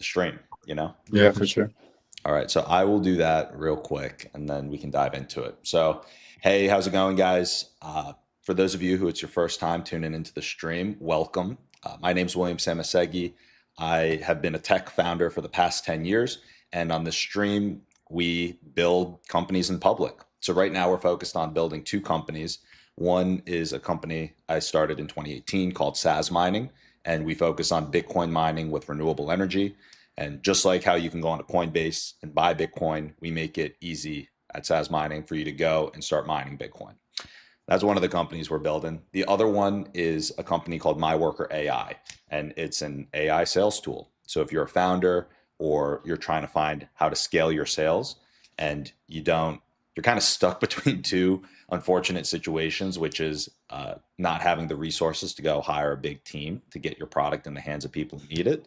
the stream, you know? Yeah, for sure. All right, so I will do that real quick and then we can dive into it. So, hey, how's it going, guys? For those of you who it's your first time tuning into the stream, welcome. My name's William Samasegi. I have been a tech founder for the past 10 years, and on this stream, we build companies in public. So, right now, we're focused on building two companies. One is a company I started in 2018 called Sazmining, and we focus on Bitcoin mining with renewable energy. And just like how you can go on to Coinbase and buy Bitcoin, we make it easy at SAS Mining for you to go and start mining Bitcoin. That's one of the companies we're building. The other one is a company called MyWorker AI, and it's an AI sales tool. So if you're a founder or you're trying to find how to scale your sales and you're kind of stuck between two unfortunate situations, which is not having the resources to go hire a big team to get your product in the hands of people who need it.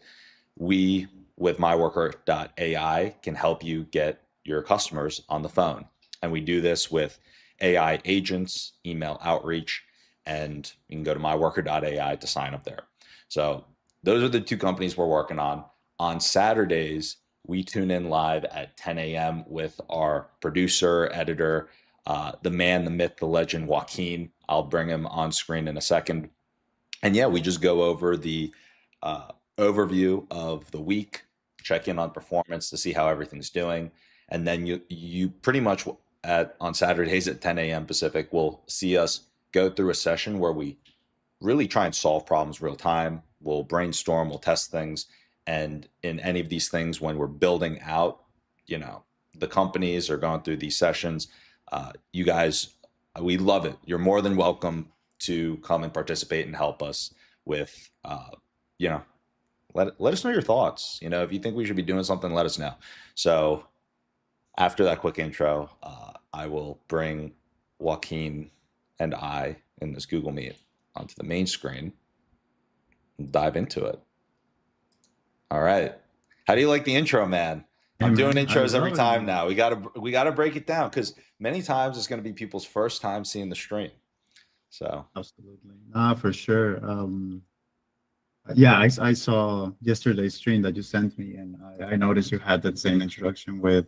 We, with MyWorker.ai, can help you get your customers on the phone. And we do this with AI agents, email outreach, and you can go to MyWorker.ai to sign up there. So those are the two companies we're working on. On Saturdays, we tune in live at 10 a.m. with our producer, editor, the man, the myth, the legend, Joaquin. I'll bring him on screen in a second. And yeah, we just go over the overview of the week, check in on performance to see how everything's doing, and then you pretty much on Saturdays at 10 a.m. Pacific will see us go through a session where we really try and solve problems real time. We'll brainstorm, we'll test things, and in any of these things, when we're building out, the companies are going through these sessions. You guys, we love it. You're more than welcome to come and participate and help us with, you know, let us know your thoughts. If you think we should be doing something, let us know. So after that quick intro, I will bring Joaquin and I in this Google Meet onto the main screen and dive into it. All right. How do you like the intro, man? Hey, I'm doing man, I intros every love it, time man. now. We gotta break it down because many times it's gonna be people's first time seeing the stream. So Absolutely. For sure. Yeah, I saw yesterday's stream that you sent me, and I noticed you had that same introduction with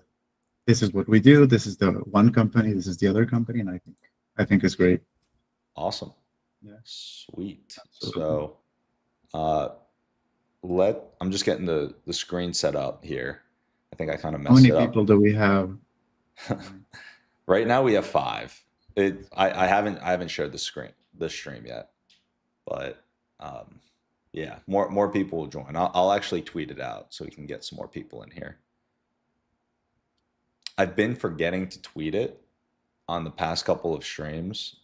this is what we do, this is the one company, this is the other company, and I think it's great. awesome. Yeah, Sweet. absolutely. So uh I'm just getting the screen set up here. I think I kind of How messed many it people up. do we have joining? Right now we have five. I haven't shared the stream yet, but um, yeah, more people will join. I'll actually tweet it out so we can get some more people in here. I've been forgetting to tweet it on the past couple of streams,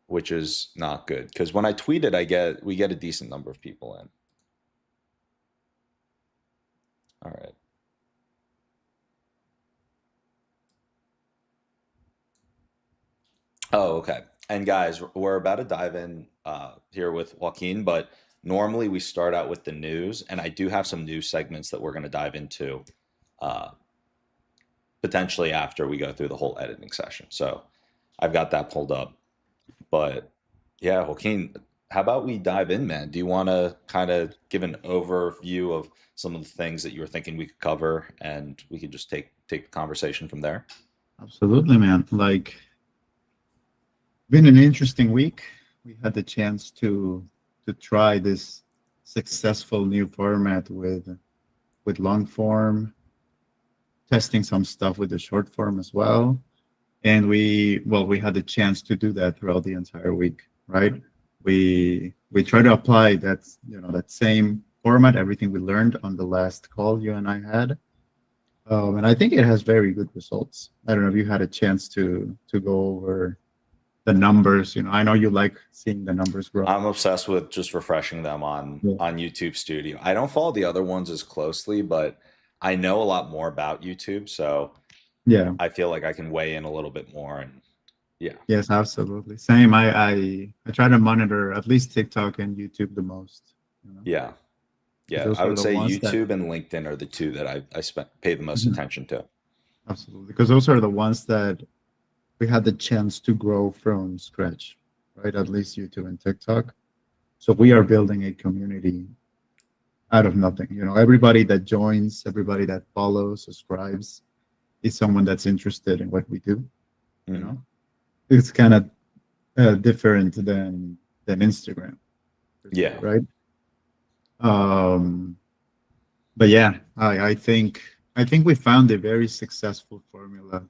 which is not good because when I tweet it, we get a decent number of people in. All right. Oh, okay. And guys, we're about to dive in here with Joaquin, but normally we start out with the news, and I do have some news segments that we're going to dive into uh, potentially after we go through the whole editing session. So I've got that pulled up. But yeah, Joaquin, how about we dive in, man? Do you want to kind of give an overview of some of the things that you were thinking we could cover, and we could just take the conversation from there? Absolutely, man. Like, been an interesting week. We had the chance to try this successful new format with long form, testing some stuff with the short form as well. And we had the chance to do that throughout the entire week, right? We try to apply that same format, everything we learned on the last call you and I had, and I think it has very good results. I don't know if you had a chance to go over the numbers. I know you like seeing the numbers grow. I'm obsessed with just refreshing them on Yeah, YouTube Studio. I don't follow the other ones as closely, but I know a lot more about YouTube, so yeah, I feel like I can weigh in a little bit more. And yeah, yes, absolutely. Same. I try to monitor at least TikTok and YouTube the most. yeah, Because yeah. those I are would the say ones that. YouTube and LinkedIn are the two that I pay the most Mhm. attention to. Absolutely, because those are the ones that we had the chance to grow from scratch, right? At least YouTube and TikTok. So we are building a community out of nothing. Everybody that joins, everybody that follows, subscribes, is someone that's interested in what we do. You Mhm. know, it's kind of different than Instagram per se, Yeah. right? Um, but yeah, I think we found a very successful formula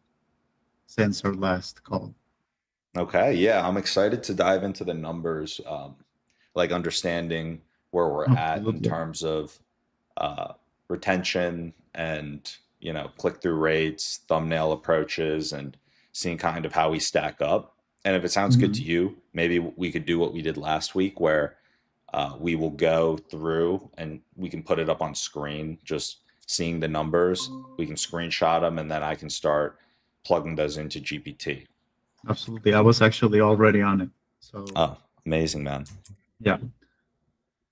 since our last call. Okay. Yeah. I'm excited to dive into the numbers, like understanding where we're at in Absolutely. terms of uh, retention and, click through rates, thumbnail approaches, and seeing kind of how we stack up. And if it sounds good to Mhm. you, maybe we could do what we did last week where we will go through and we can put it up on screen, just seeing the numbers. We can screenshot them and then I can start plugging those into GPT. Absolutely. I was actually already on it. So Oh, amazing, man. yeah,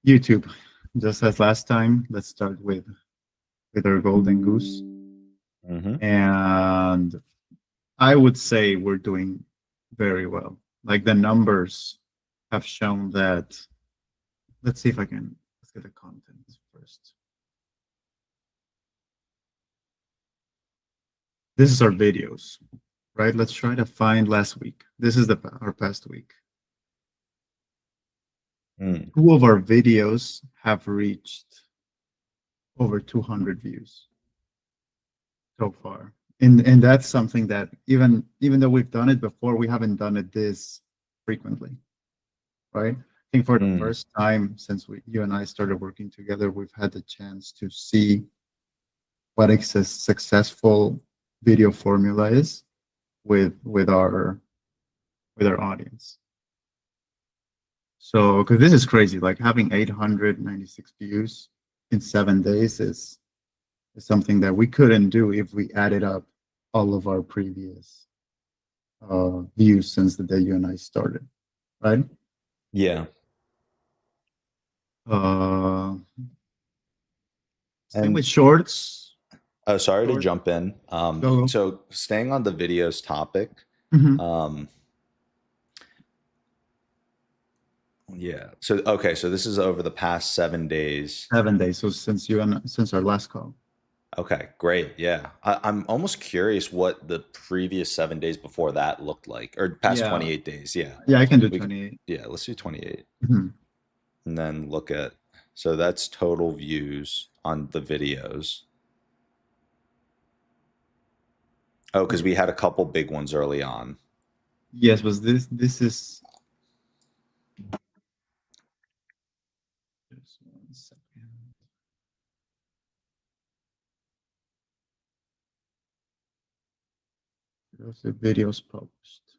YouTube. Just as last time, let's start with our golden goose. Hmm. And I would say we're doing very well. Like the numbers have shown that. Let's see if I can. Let's get the content first. This is our videos, right? Let's try to find last week. This is our past week. Mm. Two of our videos have reached over 200 views so far. And that's something that even though we've done it before, we haven't done it this frequently, right? I think for the Mm. first time since you and I started working together, we've had the chance to see what a successful video formula is with our audience. So, because this is crazy, like having 896 views in 7 days is something that we couldn't do if we added up all of our previous views since the day you and I started, right? Yeah. Uh, Same And with shorts. oh, sorry to Short, jump in. go. So staying on the videos topic, Mhm. um, yeah. So okay, so this is over the past 7 days. 7 days. So since our last call. Okay, great. Yeah. I'm almost curious what the previous 7 days before that looked like, or past Yeah, 28 days. Yeah. yeah, I can do We could, 28. yeah, let's do 28 Mhm. and then look at, so that's total views on the videos. Oh, because we had a couple big ones early on. Yes, was this is just 1 second. Those the videos published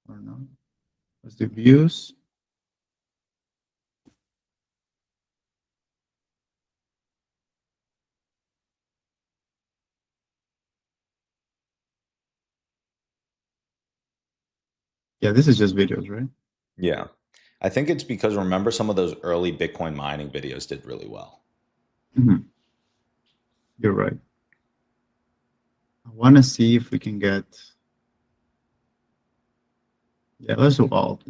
or not? Was the views? Yeah, this is just videos, right? Yeah. I think it's because remember some of those early Bitcoin mining videos did really well. Mhm. You're right. I want to see if we can get. Yeah, let's do all.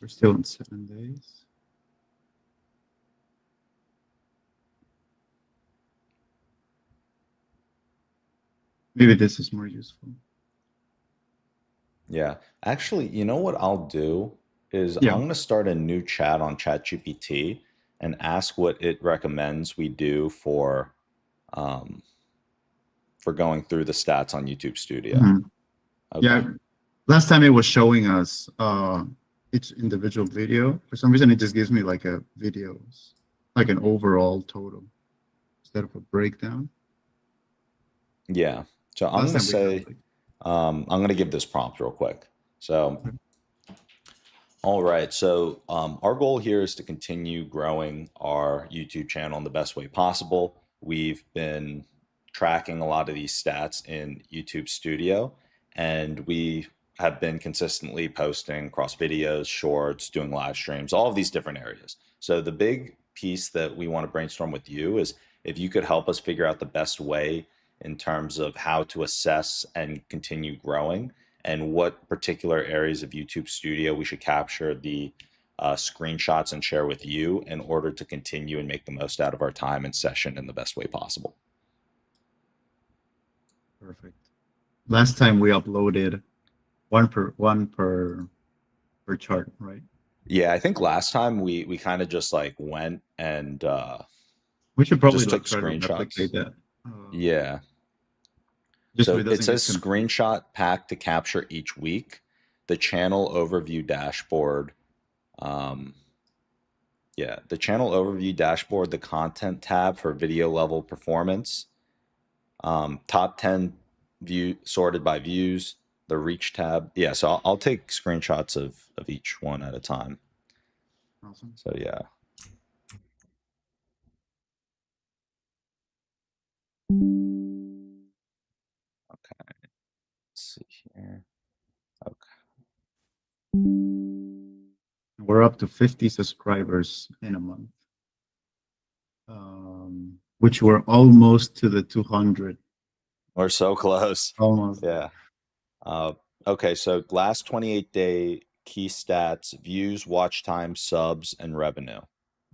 We're still in 7 days. Maybe this is more useful. Yeah. Actually, you know what I'll do is Yeah. I'm going to start a new chat on ChatGPT and ask what it recommends we do um, for going through the stats on YouTube Studio. Mhm. Okay. Yeah. Last time it was showing us each individual video. For some reason, it just gives me like a videos, like an overall total instead of a breakdown. Yeah. So I'm Last going to time we had say, like. I'm going to give this prompt real quick. So, all right. So, our goal here is to continue growing our YouTube channel in the best way possible. We've been tracking a lot of these stats in YouTube Studio, and we have been consistently posting across videos, shorts, doing live streams, all of these different areas. So, the big piece that we want to brainstorm with you is if you could help us figure out the best way in terms of how to assess and continue growing and what particular areas of YouTube Studio we should capture the screenshots and share with you in order to continue and make the most out of our time and session in the best way possible. Perfect. Last time we uploaded one per chart, right? Yeah, I think last time we kind of just like went and We should probably just took try to screenshots. replicate that. Yeah. Just so So it it doesn't says get confused. screenshot pack to capture each week, the channel overview dashboard. Um, yeah, the channel overview dashboard, the content tab for video level performance, top 10 view sorted by views, the reach tab. Yeah, so I'll take screenshots of each one at a time. Awesome. So yeah. Okay, let's see here. Okay. We're up to 50 subscribers in a month, which we're almost to the 200. We're so close. Almost. Yeah. Okay, so last 28-day key stats, views, watch time, subs, and revenue.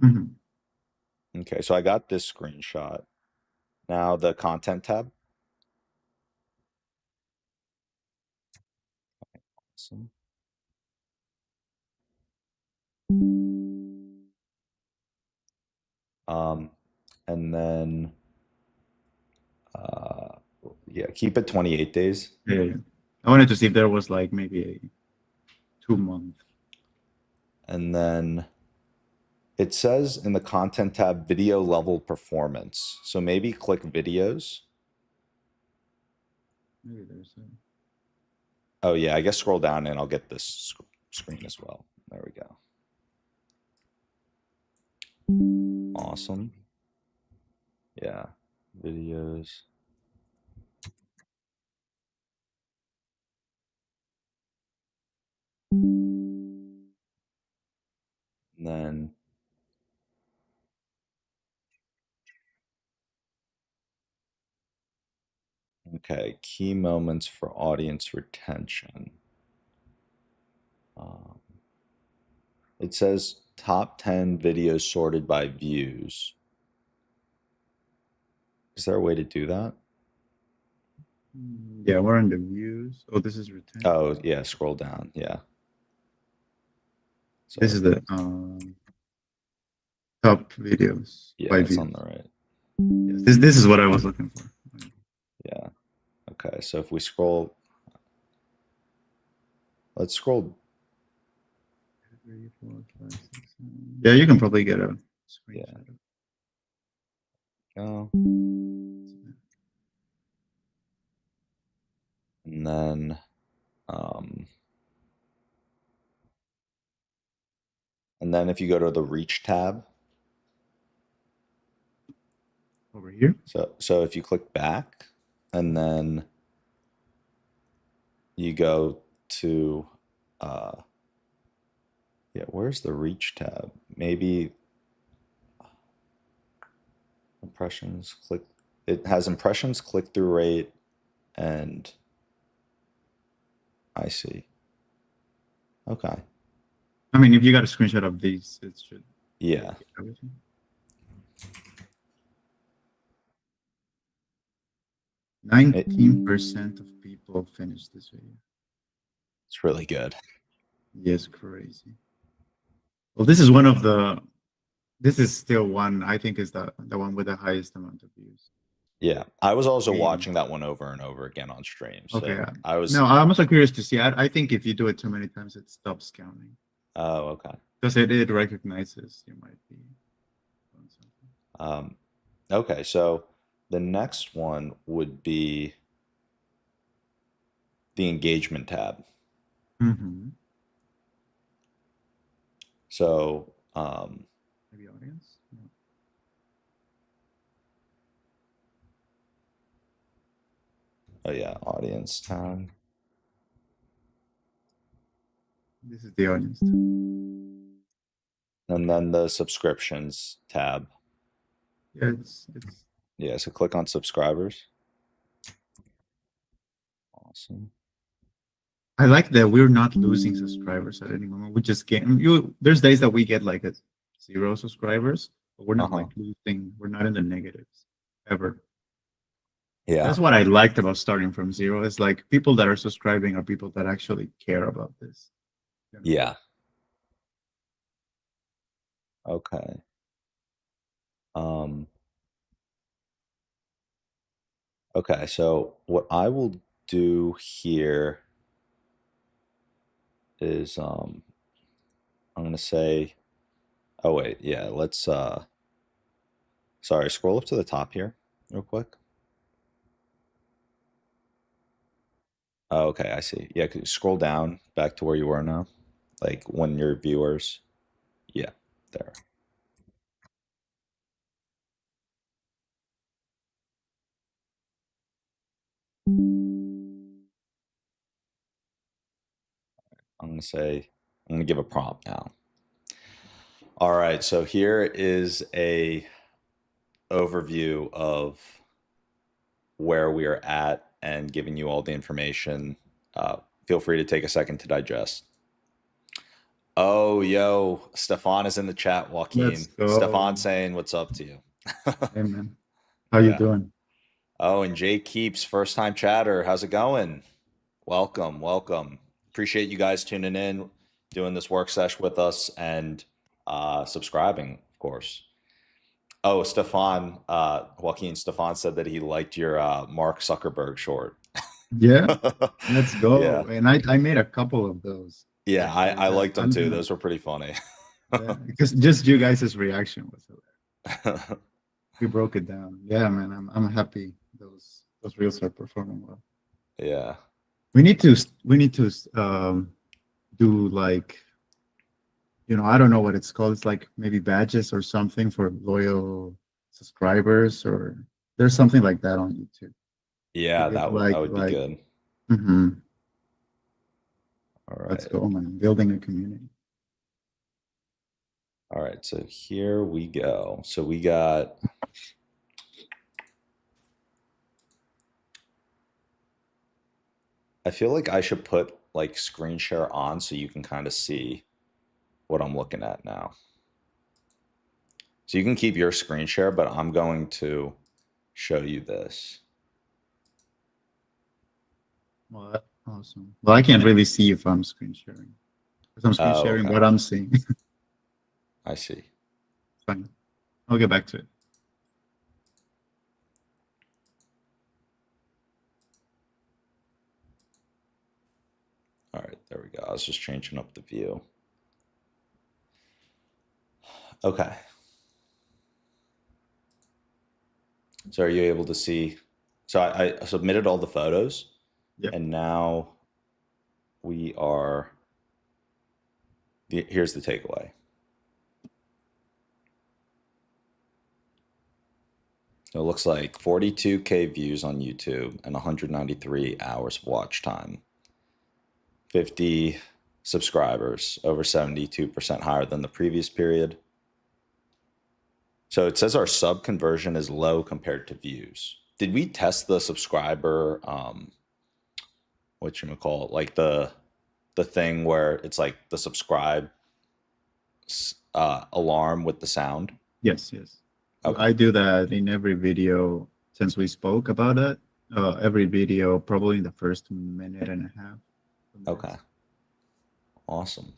Mhm. Okay, so I got this screenshot. Now the content tab. Awesome. Um, and then yeah, keep it 28 days. Yeah. I wanted to see if there was like maybe a 2 month. And then it says in the content tab, video level performance. So maybe click videos. Maybe there's a. Oh yeah, I guess scroll down and I'll get this screen as well. There we go. Awesome. Yeah, videos. And then okay, key moments for audience retention. Um, it says top 10 videos sorted by views. Is there a way to do that? Yeah, we're in the views. Oh, this is retention. Oh, yeah, scroll down. Yeah. This is the top videos yeah, by it's views. on the right. Yes, this is what I was looking for. Yeah. Okay, so if we scroll, let's scroll. 3, 4, 5, 6, 7. Yeah, you can probably get a screenshot. Go. And then if you go to the reach tab, Over here. so if you click back and then you go to yeah, where's the reach tab? Maybe impressions, click. It has impressions, click through rate, and I see. Okay. I mean, if you got a screenshot of these, it should. Yeah. 19% of people finished this video. It's really good. Yes, crazy. Well, this is one of the. This is still one I think is the one with the highest amount of views. Yeah, I was also watching that one over and over again on stream. So okay. I was. No, I'm also curious to see. I think if you do it too many times, it stops counting. Oh, okay. Because it recognizes you might be doing something. Okay, so the next one would be the engagement tab. Mm-hmm. So maybe audience. No. oh yeah, audience tab. This is the audience. And then the subscriptions tab. Yeah, it's Yeah, so click on subscribers. Awesome. I like that we're not losing subscribers at any moment. We just get you. There's days that we get like a 0 subscribers, but we're not Uh-huh. like losing. We're not in the negatives ever. Yeah. That's what I liked about starting from zero. It's like people that are subscribing are people that actually care about this. You know? Yeah. Okay. Um, okay, so what I will do here is I'm gonna say, oh wait, yeah, let's sorry, scroll up to the top here real quick. Oh, okay, I see. Yeah, could you scroll down back to where you were now? Like when your viewers, yeah, there. I'm gonna say, I'm gonna give a prompt now. All right, so here is a overview of where we are at and giving you all the information. Uh, Feel free to take a second to digest. Oh, yo, Stefan is in the chat, Let's Joaquin. Stefan go. saying what's up to you. Hey man, how you Yeah. doing? Oh, and Jay Keeps, first time chatter. How's it going? Welcome, welcome. Appreciate you guys tuning in, doing this work sesh with us, and subscribing, of course. Oh, Stefan, Joaquin Stefan said that he liked your Mark Zuckerberg short. Yeah, let's Yeah. go. And I made a couple of those. Yeah, So I liked them I'm too. gonna, Those were pretty funny. yeah, because just you guys' reaction was hilarious. We broke it down. Yeah, man, I'm happy those reels are performing well. Yeah. We need to do like, I don't know what it's called. It's like maybe badges or something for loyal subscribers, or there's something like that on YouTube to Yeah, give that like would be good. mhm. All Let's right. go, man. Building a community. All right. So here we go. So we got, I feel like I should put like screen share on so you can kind of see what I'm looking at now. So you can keep your screen share, but I'm going to show you this. Well, awesome. Well, I can't really see if I'm screen sharing because I'm screen Oh, sharing okay. what I'm seeing. I see. Fine. I'll get back to it. All right, there we go. I was just changing up the view. Okay. So are you able to see? So I submitted all the photos, Yeah. and now we are. Here's the takeaway. So it looks like 42K views on YouTube and 193 hours of watch time. 50 subscribers, over 72% higher than the previous period. So it says our sub conversion is low compared to views. Did we test the subscriber what you call it, like the thing where it's like the subscribe alarm with the sound? Yes, yes. Okay. I do that in every video since we spoke about it. Every video, probably in the first minute and a half. Okay. Awesome.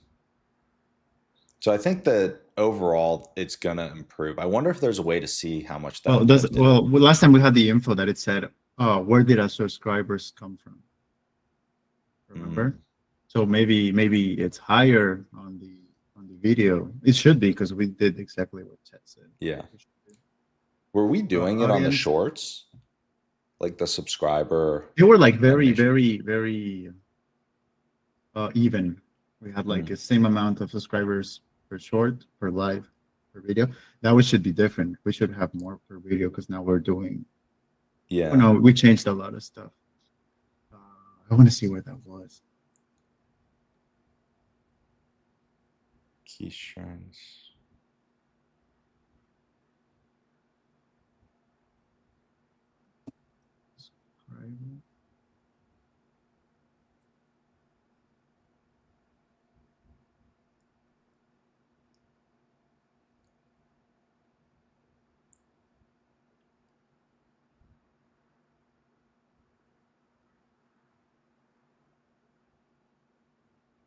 So I think that overall it's gonna improve. I wonder if there's a way to see how much Well, that does lifted. well last time we had the info that it said, where did our subscribers come from? Remember? Mm, So maybe it's higher on the video. It should be because we did exactly what Chet said. yeah. Were we doing it on the Audience, shorts? Like the subscriber they were like very, animation? very, very even. We had like Mm, the same amount of subscribers per short, per live, per video. Now it should be different. We should have more per video because now we're doing. Oh yeah. no, we changed a lot of stuff. Uh, I want to see where that was. Keystrings.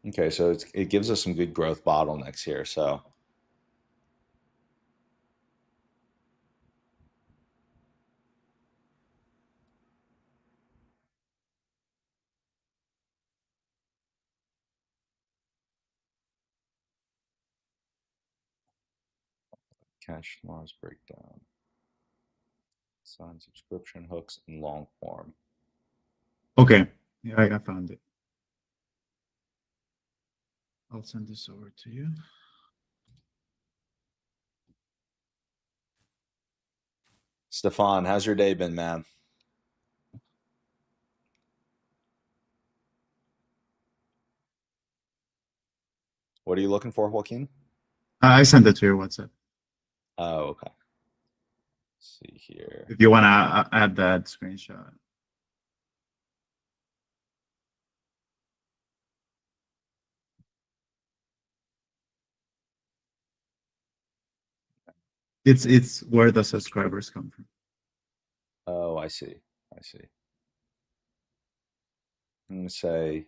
Okay, so it gives us some good growth bottlenecks here. So cash tomorrow's breakdown, sign subscription hooks in long form. Okay. Yeah, I found it. I'll send this over to you. Stefan, how's your day been, man? What are you looking for, Joaquin? I sent it to your WhatsApp. Oh, okay. Let's see here. If you want to add that screenshot. It's where the subscribers come from. Oh, I see. I see. I'm gonna say,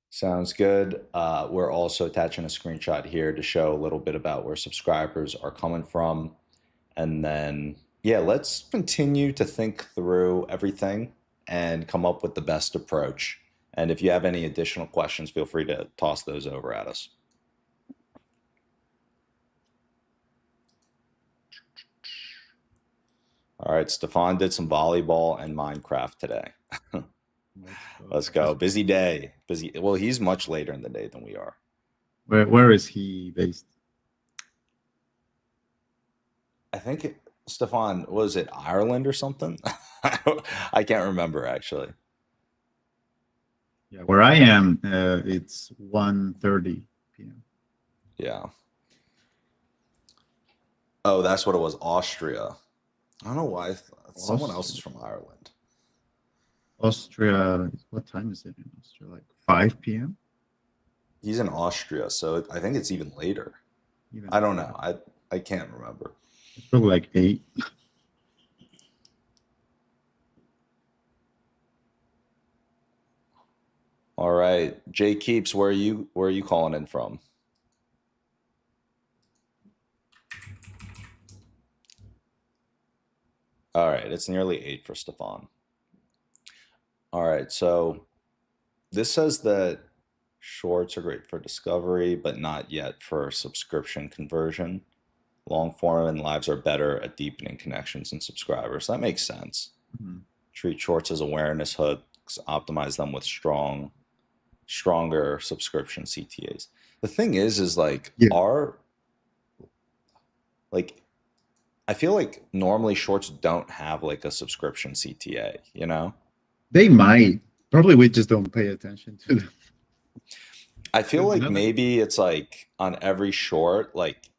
sounds good. We're also attaching a screenshot here to show a little bit about where subscribers are coming from. And then, yeah, let's continue to think through everything and come up with the best approach. And if you have any additional questions, feel free to toss those over at us. All right, Stefan did some volleyball and Minecraft today. Let's Let's go. go. Busy day. Busy. Well, he's much later in the day than we are. Where is he based? I think Stefan, was it Ireland or something? I can't remember actually. Yeah, where I am, it's 1:30 p.m. Yeah. Oh, that's what it was. Austria. I don't know why someone else is Austria. from Ireland. Austria. What time is it in Austria? Like 5 p.m. He's in Austria, so I think it's even later. Even I don't know. later. I can't remember. It's probably like 8. All right, Jay Keeps, where are you calling in from? All right, it's nearly 8 for Stefan. All right, so this says that shorts are great for discovery, but not yet for subscription conversion. Long form and lives are better at deepening connections and subscribers. That makes sense. Mhm. Treat shorts as awareness hooks, optimize them with stronger subscription CTAs. The thing is like Yeah, our like I feel like normally shorts don't have like a subscription CTA, you know? they might. Probably we just don't pay attention to them. I feel Because like maybe it's like on every short, like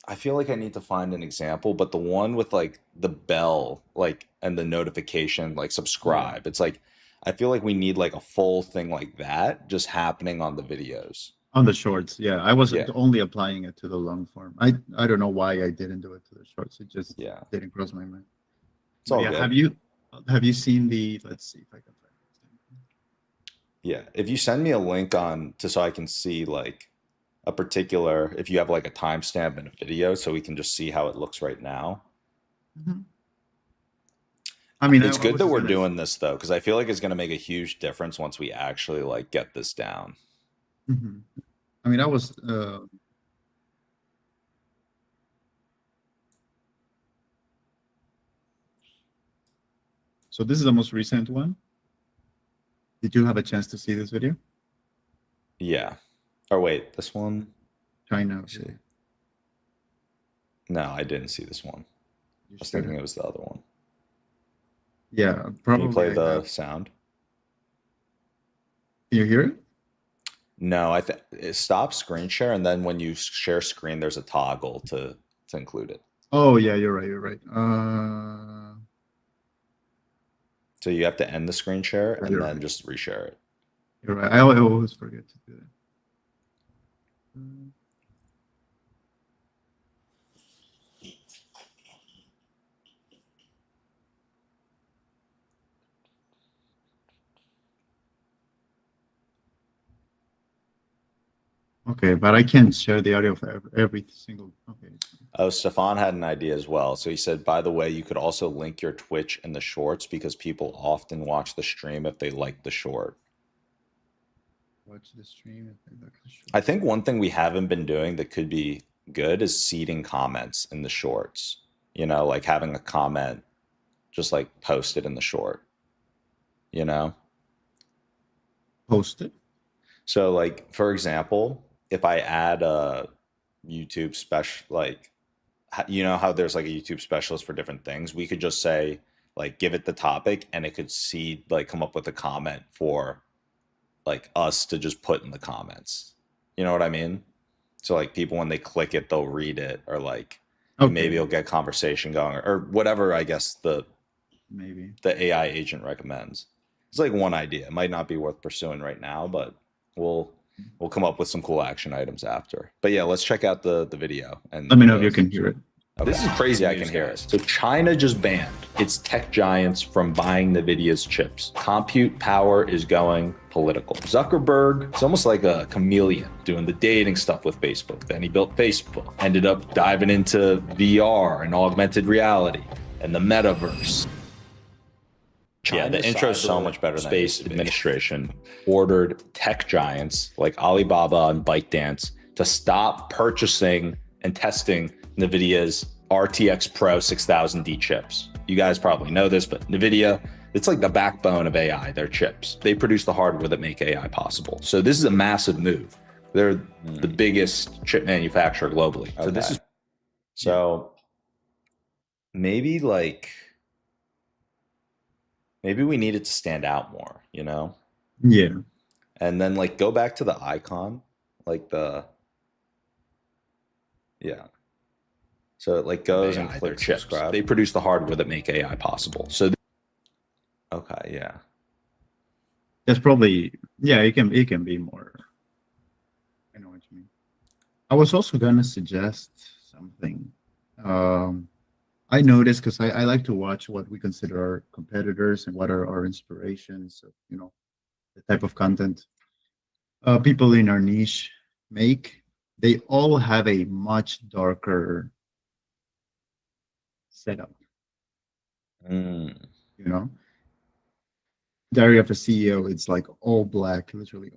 I feel like I need to find an example, but the one with like the bell, like and the notification, like yeah, subscribe, it's like I feel like we need like a full thing like that just happening on the videos. on the shorts. Yeah, I was Yeah, only applying it to the long form. I don't know why I didn't do it to the shorts. It just yeah. didn't cross my mind. It's But all yeah, good. have you seen the? Let's see if I can find it. Yeah. If you send me a link on to so I can see like a particular, if you have like a timestamp in a video so we can just see how it looks right now. Mhm. I mean, It's I good was that just we're gonna. doing this though, because I feel like it's going to make a huge difference once we actually like get this down. Mhm. I mean, I was. So this is the most recent one. Did you have a chance to see this video? Yeah. Or wait, this one? China. Let me see. No, I didn't see this one. You I was should. thinking it was the other one. Yeah, Can you probably play I have. the sound? Can you hear it? No, I think stop screen share, and then when you share screen, there's a toggle to include it. Oh yeah, you're right. You're right. So you have to end the screen share Yeah, and you're then right. just reshare it. You're right. I always forget to do that. Okay, but I can't share the audio of every single. Okay. Oh, Stefan had an idea as well. So he said, by the way, you could also link your Twitch in the shorts because people often watch the stream if they like the short. Watch the stream. If I look at the I shorts. think one thing we haven't been doing that could be good is seeding comments in the shorts. Like having a comment just like posted in the short, you know? Post it. So like for example, if I add a YouTube special like how there's like a YouTube specialist for different things, we could just say like give it the topic and it could see like come up with a comment for like us to just put in the comments. You know what I mean? So like people when they click it, they'll read it or like maybe Okay, it'll get conversation going or whatever I guess maybe. the AI agent recommends. It's like one idea. It might not be worth pursuing right now, but we'll we'll come up with some cool action items after. But yeah, let's check out the video Let and me know if the you can hear it. Okay. This is crazy. I can hear it. So China just banned its tech giants from buying NVIDIA's chips. Compute power is going political. Zuckerberg is almost like a chameleon doing the dating stuff with Facebook. Then he built Facebook, ended up diving into VR and augmented reality and the metaverse. Yeah, the intro is so much better than Space Administration ordered tech giants like Alibaba and ByteDance to stop purchasing and testing NVIDIA's RTX Pro 6000D chips. You guys probably know this, but NVIDIA, it's like the backbone of AI, their chips. They produce the hardware that make AI possible. So this is a massive move. They're the biggest chip manufacturer globally. So this is so maybe like maybe we need it to stand out more, Yeah. And then like go back to the icon, like yeah. So it like goes and clicks subscribe. They produce the hardware that make AI possible. So okay, yeah. That's probably, yeah, it can be more. I know what you mean. I was also gonna suggest something. I noticed because I like to watch what we consider our competitors and what are our inspirations of, the type of content people in our niche make. They all have a much darker setup, Mm. you know. Diary of a CEO, it's like all black, literally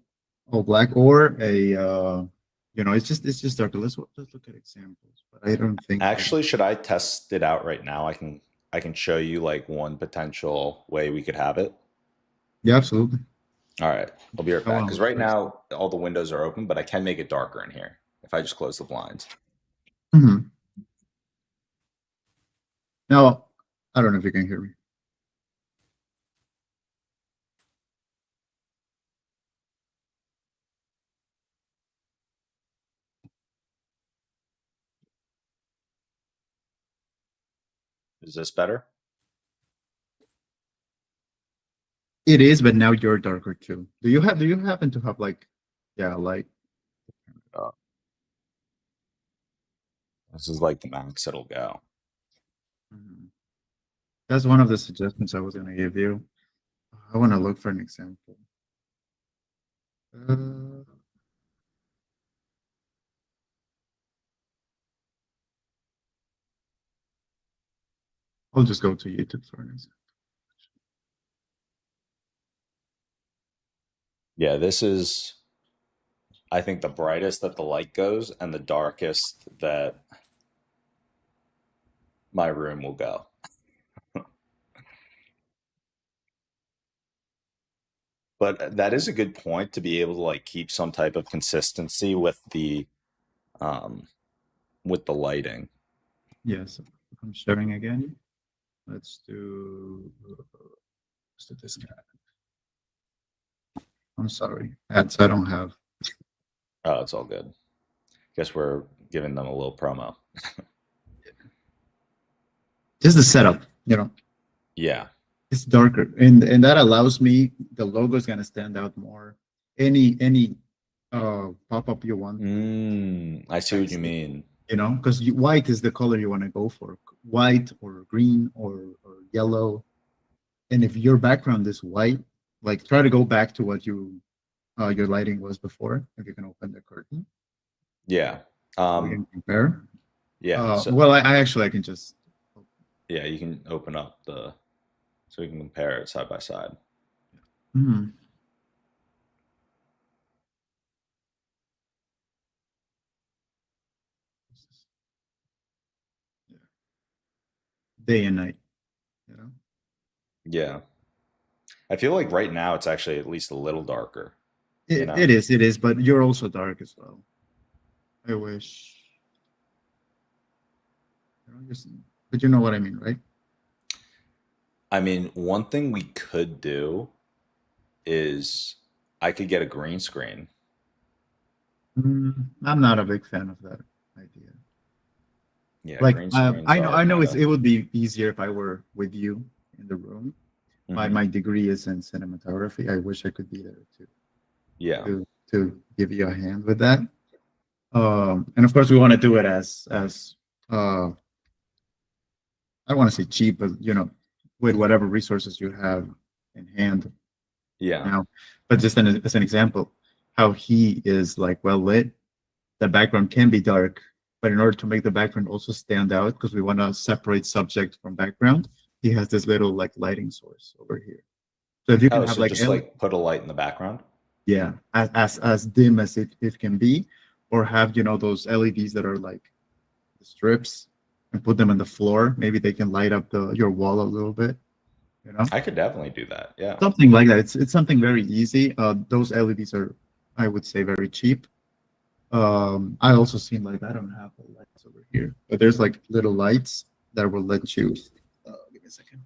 all black, or it's just darker. Let's look at examples, but I don't think Actually, should I test it out right now? I can show you like one potential way we could have it. yeah, absolutely. All right, I'll be right I back. want to Because look right first. now all the windows are open, but I can make it darker in here if I just close the blinds. Mhm. Now, I don't know if you can hear me. Is this better? It is, but now you're darker too. Do you happen to have like, yeah, like, Uh, this is like the max it'll go. mhm. That's one of the suggestions I was going to give you. I want to look for an example. Uh, I'll just go to YouTube for an example. Yeah, this is I think the brightest that the light goes and the darkest that my room will go. But that is a good point to be able to like keep some type of consistency um with the lighting. Yes, I'm sharing again. Let's do this guy. I'm sorry. Ads I don't have. Oh, it's all good. Guess we're giving them a little promo. Just the setup, Yeah. it's darker. And that allows me, the logo is gonna stand out more. Any pop-up you want, I see what you text it, mean. because white is the color you want to go for. White or green or yellow. And if your background is white, like try to go back to what your lighting was before, if you can open the curtain. Yeah. So we can compare. Yeah. So Well, I actually I can just. yeah, you can open up the so we can compare it side by side. Mhm. Yeah. Day and night. You know. Yeah. I feel like right now it's actually at least a little darker, you It, know? it is. It is. But you're also dark as well. I wish. You know, just, but you know what I mean, right? I mean, one thing we could do is I could get a green screen. I'm not a big fan of that idea. Yeah, Like green screens I know are I know kind of it would be easier if I were with you in the room. My hmm. degree is in cinematography. I wish I could be there Yeah. to give you a hand with that. And of course we want to do it as I don't want to say cheap, but with whatever resources you have in hand Yeah. now. But just as an example, how he is like well lit, the background can be dark, but in order to make the background also stand out, because we want to separate subject from background, he has this little like lighting source over here. So if you can Oh, have so like just like put a light in the background? yeah, as dim as it can be, or have those LEDs that are like the strips and put them on the floor. Maybe they can light up the your wall a little bit. You know, I could definitely do that. Yeah. something like that. It's something very easy. Those LEDs are, I would say, very cheap. I also seen like I don't have the lights over here, but there's like little lights that will let you. Give me a second.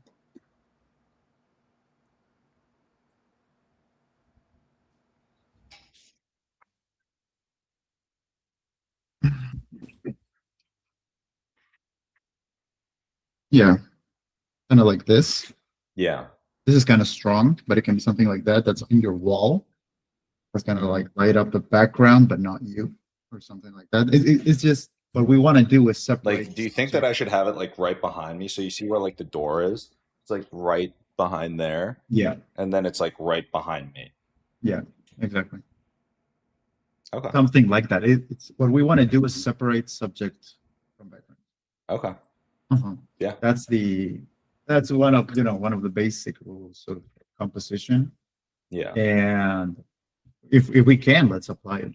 Yeah, kind of like this. Yeah. This is kind of strong, but it can be something like that. That's in your wall. That's kind of Hmm. like light up the background, but not you, or something like that. It's just what we want to do is separate Like, the do you think that subject. I should have it like right behind me? So you see where like the door is? It's like right behind there, Yeah, and then it's like right behind me. yeah, exactly. Okay. Something like that. It's what we want to do is separate subject from background. Okay. Uh-huh. Yeah. That's the that's one of the basic rules of composition. Yeah. And if we can, let's apply it.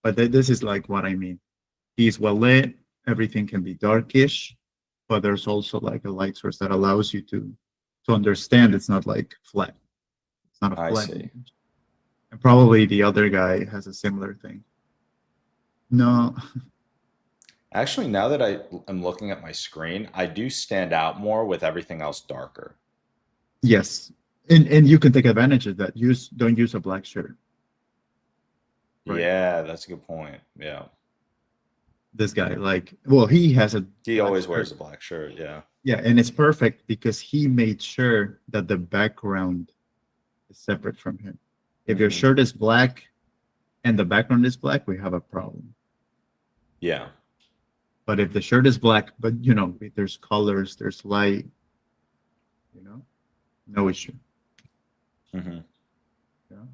But this is like what I mean. He's well lit. Everything can be darkish, but there's also like a light source that allows you to understand it's not like flat. It's not a I flat see. image. And probably the other guy has a similar thing. No, Actually, now that I am looking at my screen, I do stand out more with everything else darker. yes, and you can take advantage of that. Don't use a black shirt, right? Yeah, that's a good point. Yeah. This guy, like, well, he has a He black always wears shirt. a black shirt. Yeah. Yeah, and it's perfect because he made sure that the background is separate from him. If your Hmm. shirt is black and the background is black, we have a problem. Yeah. But if the shirt is black, but if there's colors, there's light, you know, no issue. Hmm. You know?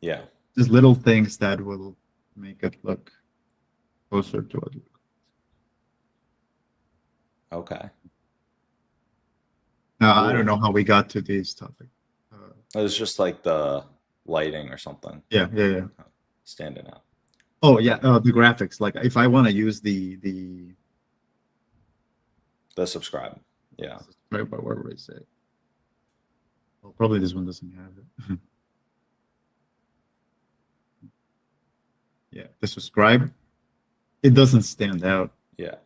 Yeah. Just little things that will make it look closer to it. Okay. Now, I don't Cool. know how we got to this topic. It was just like the lighting or something Yeah, yeah, yeah. standing out. Oh, yeah, Okay. the graphics. Like, if I want to use the The subscribe. Yeah. subscribe bar, where would I say? Well, probably this one doesn't have it. Yeah, the subscribe. It doesn't stand out, Yeah.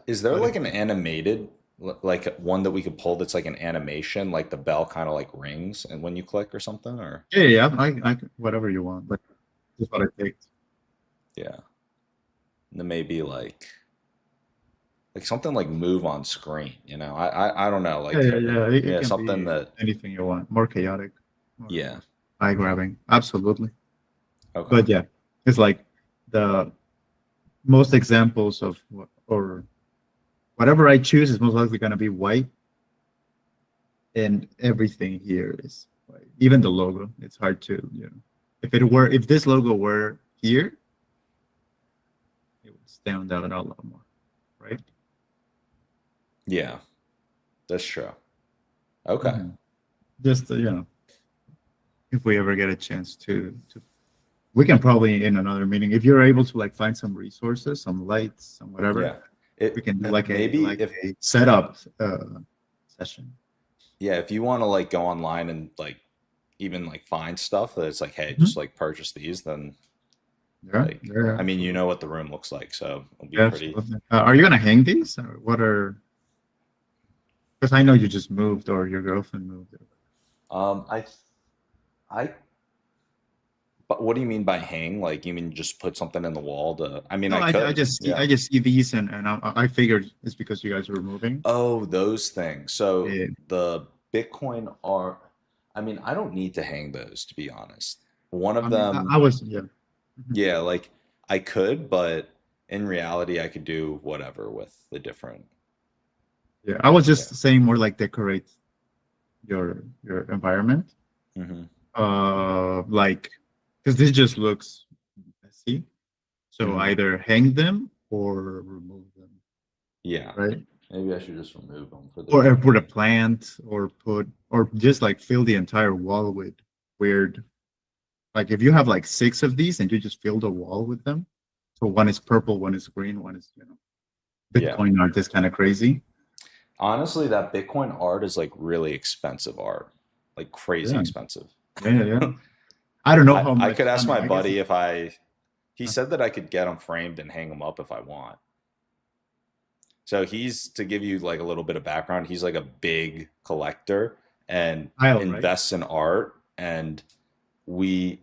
Is there but like an animated, like one that we could pull that's like an animation, like the bell kind of like rings and when you click or something? Or, yeah, yeah, whatever you want. But that's what I picked. yeah. And then maybe like something like move on screen, you know? I don't know. Yeah, Like, yeah, yeah. It yeah, can something be that, anything you want. More chaotic, yeah. more eye grabbing. Absolutely. Okay. But yeah, it's like the most examples of or whatever I choose is most likely going to be white, and everything here is white. Even the logo. It's hard to. If this logo were here, stand out a lot more, right? Yeah, that's true. Okay. Mhm. Just if we ever get a chance to we can probably in another meeting if you're able to like find some resources, some lights, some whatever. Yeah. We can do Maybe if a setup session. yeah, if you want to like go online and like even like find stuff that it's like, hey, just Mhm. like purchase these, then Yeah, like yeah, I mean, you absolutely. know what the room looks like, so it'll be Yeah, pretty. absolutely. Are you gonna hang these? Or what are? Because I know you just moved or your girlfriend moved. I I but what do you mean by hang? Like you mean just put something in the wall to I mean No, I I could. just see Yeah. these and I figured it's because you guys were moving. Oh, those things. So Yeah. the Bitcoin are I mean, I don't need to hang those to be honest. One I of mean, them, I was yeah. Mhm. yeah, like I could, but in reality I could do whatever with the different. Yeah, I was Yeah. just saying more like decorate your environment. Hmm. Like because this just looks messy. So Hmm. either hang them or remove them, Yeah. right? Maybe I should just remove them for the Or time put a being. plant or put or just like fill the entire wall with weird. Like if you have like six of these and you just fill the wall with them. So one is purple, one is green, one is Yeah. Bitcoin art is kind of crazy. Honestly, that Bitcoin art is like really expensive art, like crazy Yeah, expensive. yeah. I don't know how I much. could I ask mean, my I guess buddy it's if he said that I could get them framed and hang them up if I want. So he's to give you like a little bit of background, he's like a big collector and Kyle, right? invests in art. And we,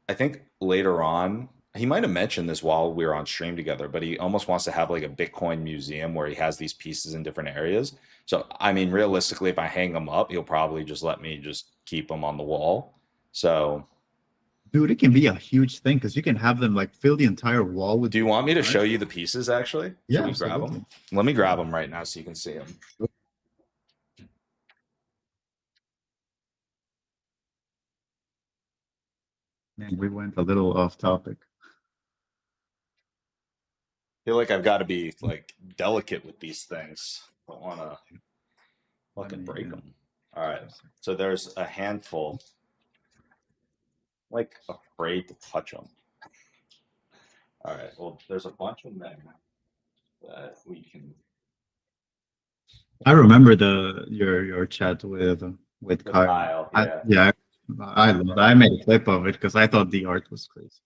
I think later on, he might have mentioned this while we were on stream together, but he almost wants to have like a Bitcoin museum where he has these pieces in different areas. So, I mean, realistically, if I hang them up, he'll probably just let me just keep them on the wall. So, Dude, it can be a huge thing because you can have them like fill the entire wall with do you want me Bitcoin to art. show you the pieces actually? Should Yeah, we grab them? absolutely. Let me Yeah. grab them right now so you can see them. Man, we went a little off topic. Feel like I've got to be like delicate with these things. I don't want to Let fucking me. break them. All right. So there's a handful, like afraid to touch them. All right. Well, there's a bunch of them that we can I remember the your chat with with Kyle. Kyle. Yeah. Yeah, I loved. I made a clip of it because I thought the art was crazy.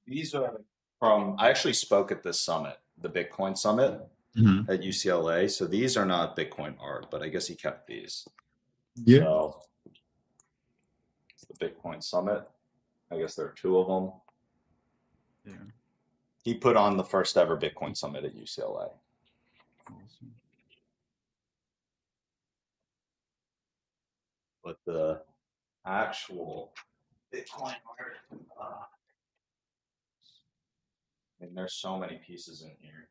These are from, I actually spoke at this summit, the Bitcoin summit Mhm. at UCLA. So these are not Bitcoin art, but I guess he kept these. Yeah. So the Bitcoin summit, I guess there are two of them. Yeah. He put on the first ever Bitcoin summit at UCLA. Awesome. But the actual Bitcoin art, I mean, there's so many pieces in here.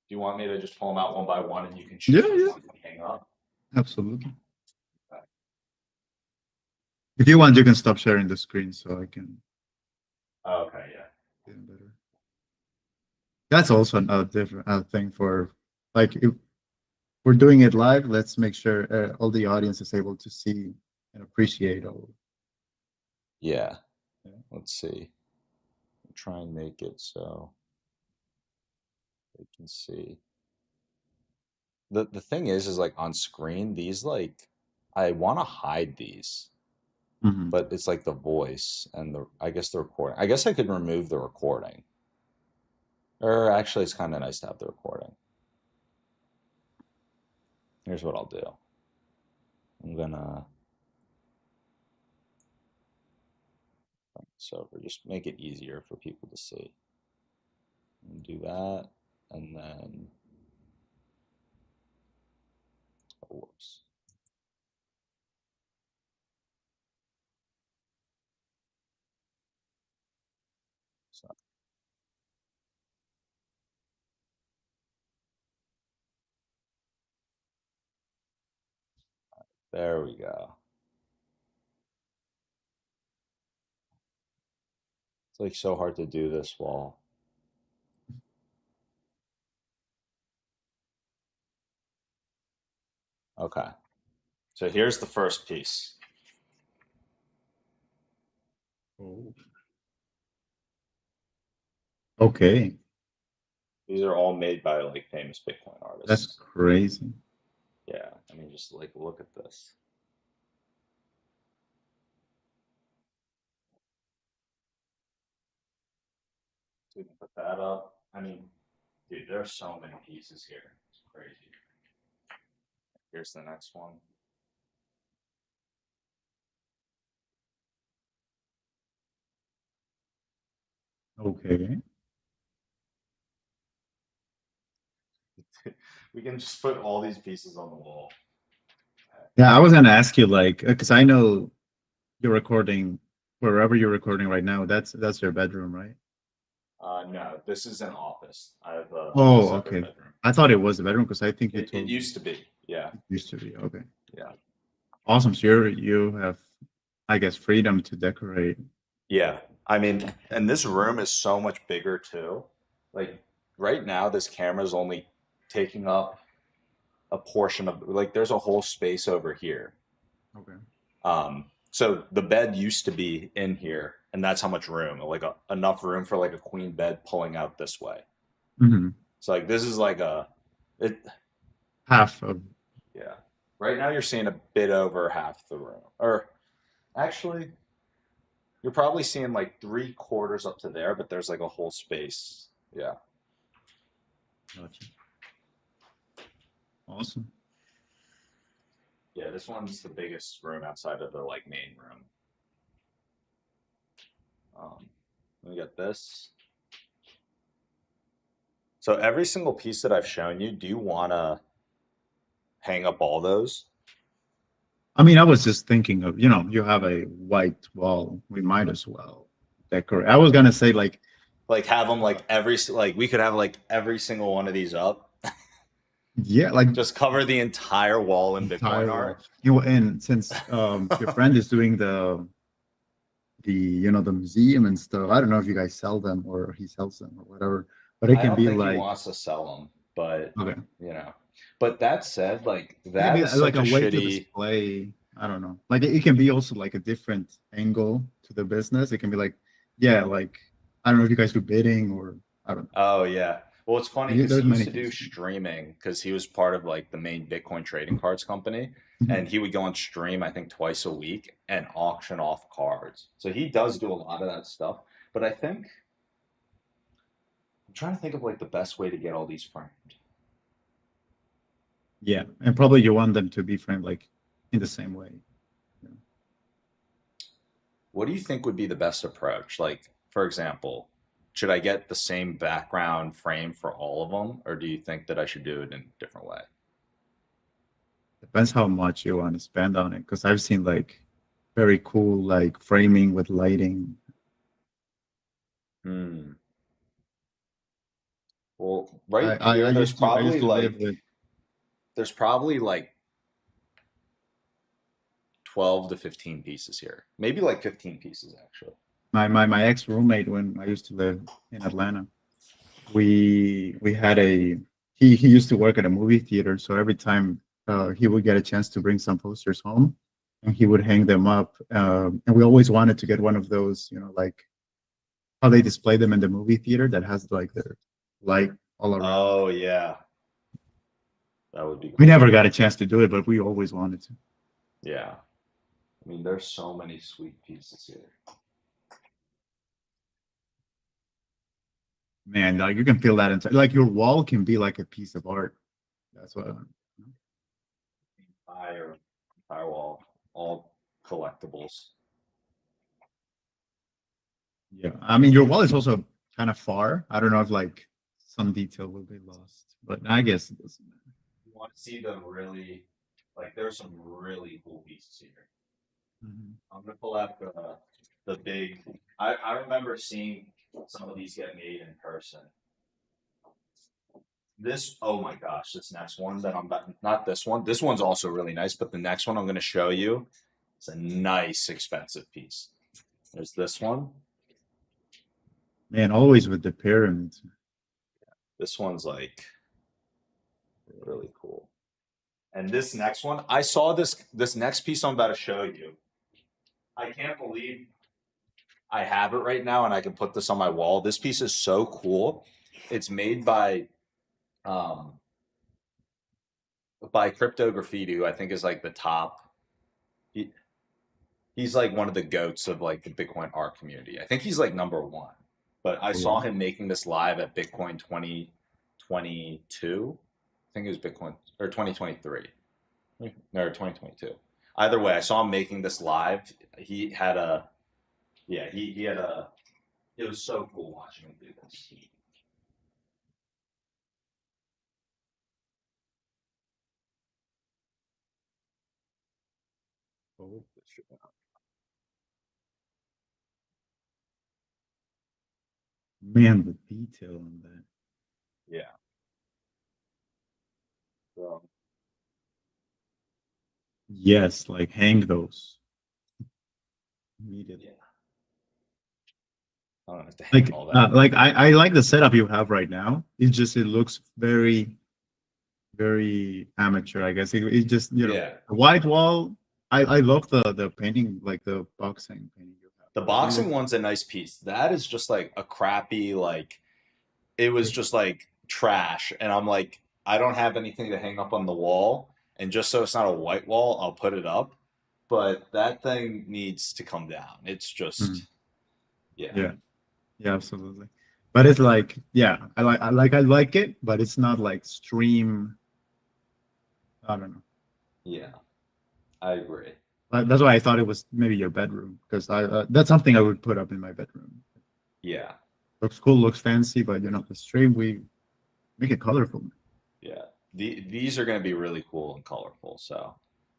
Do you want me to just pull them out one by one and you can Yeah, choose which yeah, one you hang up? absolutely. If you want, you can stop sharing the screen so I can Okay, yeah. do it better. That's also a different thing for like if we're doing it live. Let's make sure all the audience is able to see and appreciate all. Yeah. Yeah. Let's see. Try and make it so they can see. The thing is like on screen, these like I want to hide these, Mhm. but it's like the voice and the I guess the recording. I guess I could remove the recording. Or actually it's kind of nice to have the recording. Here's what I'll do. I'm gonna so for just make it easier for people to see. And do that and then oh, whoops. So there we go. It's like so hard to do this wall. Okay. So here's the first piece. Oh. Okay, These are all made by like famous Bitcoin that's artists. crazy. Yeah. I mean, just like look at this. So we can put that up. I mean, dude, there's so many pieces here. It's crazy. Here's the next one. Okay. We can just put all these pieces on the wall. Yeah, I was gonna ask you like, because I know you're recording wherever you're recording right now. That's your bedroom, right? No, this is an office. I have a Oh, separate okay. bedroom. I thought it was the bedroom because I think you It told me used to be. Yeah. it used to be. Okay. Yeah. Awesome. So you have, I guess, freedom to decorate. Yeah. I mean, and this room is so much bigger too. Like right now, this camera is only taking up a portion of like there's a whole space over here. Okay. So the bed used to be in here, and that's how much room, like enough room for like a queen bed pulling out this way. Hmm. So like this is like it, Half of. yeah. Right now you're seeing a bit over half the room, or actually you're probably seeing like 3/4 up to there, but there's like a whole space. Yeah. Gotcha. Awesome. Yeah, this one's the biggest room outside of the like main room. Um, we got this. So every single piece that I've shown you, do you want to hang up all those? I mean, I was just thinking of, you have a white wall. We might as well decorate. I was gonna say like, Like have them uh, like like we could have like every single one of these up. yeah, like Just cover the entire wall in Bitcoin entire wall. art. And since your friend is doing the museum and stuff, I don't know if you guys sell them or he sells them or whatever, but it I can don't be think he like, wants to sell them, but okay, you know. But that said, like it can that be is like such a a way to shitty. display. I don't know. Like it can be also like a different angle to the business. It can be like, yeah, like I don't know if you guys do bidding or I don't Oh yeah. Well, it's funny know. because There's he used many to do things. streaming because he was part of like the main Bitcoin trading cards company, and Mhm. he would go on stream I think twice a week and auction off cards. So he does do a lot of that stuff. But I think I'm trying to think of like the best way to get all these framed. Yeah, and probably you want them to be framed like in the same way. You What do you think would be the best approach? Like, for example, should I get the same background frame for all of them, or do you think that I should do it in a different way? Depends how much you want to spend on it. Because I've seen like very cool like framing with lighting. Hmm. Well, I, right I, I here, used to I used to live with there's probably like 12 to 15 pieces here. Maybe like 15 pieces actually. my ex roommate when I used to live in Atlanta. We had a he used to work at a movie theater, so every time he would get a chance to bring some posters home, and he would hang them up. And we always wanted to get one of those, like how they display them in the movie theater that has like their light all around. Oh yeah, that would be We cool. never got a chance to do it, but we always wanted to. Yeah. I mean, there's so many sweet pieces here. Man, like you can feel that inside. Like your wall can be like a piece of art. That's what. Entire firewall, all collectibles. Yeah, I mean your wall is also kind of far. I don't know if like some detail will be lost, but I guess it doesn't matter. You want to see the really, like, there's some really cool pieces here. Mhm. I'm gonna pull out the big. I remember seeing some of these get made in person. This, oh my gosh, this next one that I'm about, not this one. This one's also really nice, but the next one I'm going to show you is a nice expensive piece. There's this one. Man, always with the pyramids. This one's like really cool. And this next one, I saw this next piece I'm about to show you. I can't believe I have it right now and I can put this on my wall. This piece is so cool. It's made um by Crypto Graffiti, who I think is like the top. He, he's like one of the goats of like the Bitcoin art community. I think he's like number one. But I saw him making this live at Bitcoin 2022. I think it was Bitcoin or 2023. No, 2022. Either way, I saw him making this live. He had a yeah, he had a it was so cool watching him do this. Oh, man, the detail on that. Yeah. So Yes, like hang those immediately. yeah. I don't have to hang all that. Like I like the setup you have right now. It's just it looks very very amateur. I guess it just Yeah. a white wall. I love the painting, like the boxing painting you have. The Like, it boxing looks one's a nice piece. That is just like a crappy, like, it was just like trash. And I'm like, I don't have anything to hang up on the wall. And just so it's not a white wall, I'll put it up. But that thing needs to come down. It's mm, just, yeah. yeah, yeah, absolutely. But it's like, yeah, I like it, but it's not like stream. I don't know. Yeah. I agree. That's why I thought it was maybe your bedroom, because I that's something I would put up in my bedroom. Yeah. Looks cool, looks fancy, but the stream we make it colorful. Yeah. These are going to be really cool and colorful. So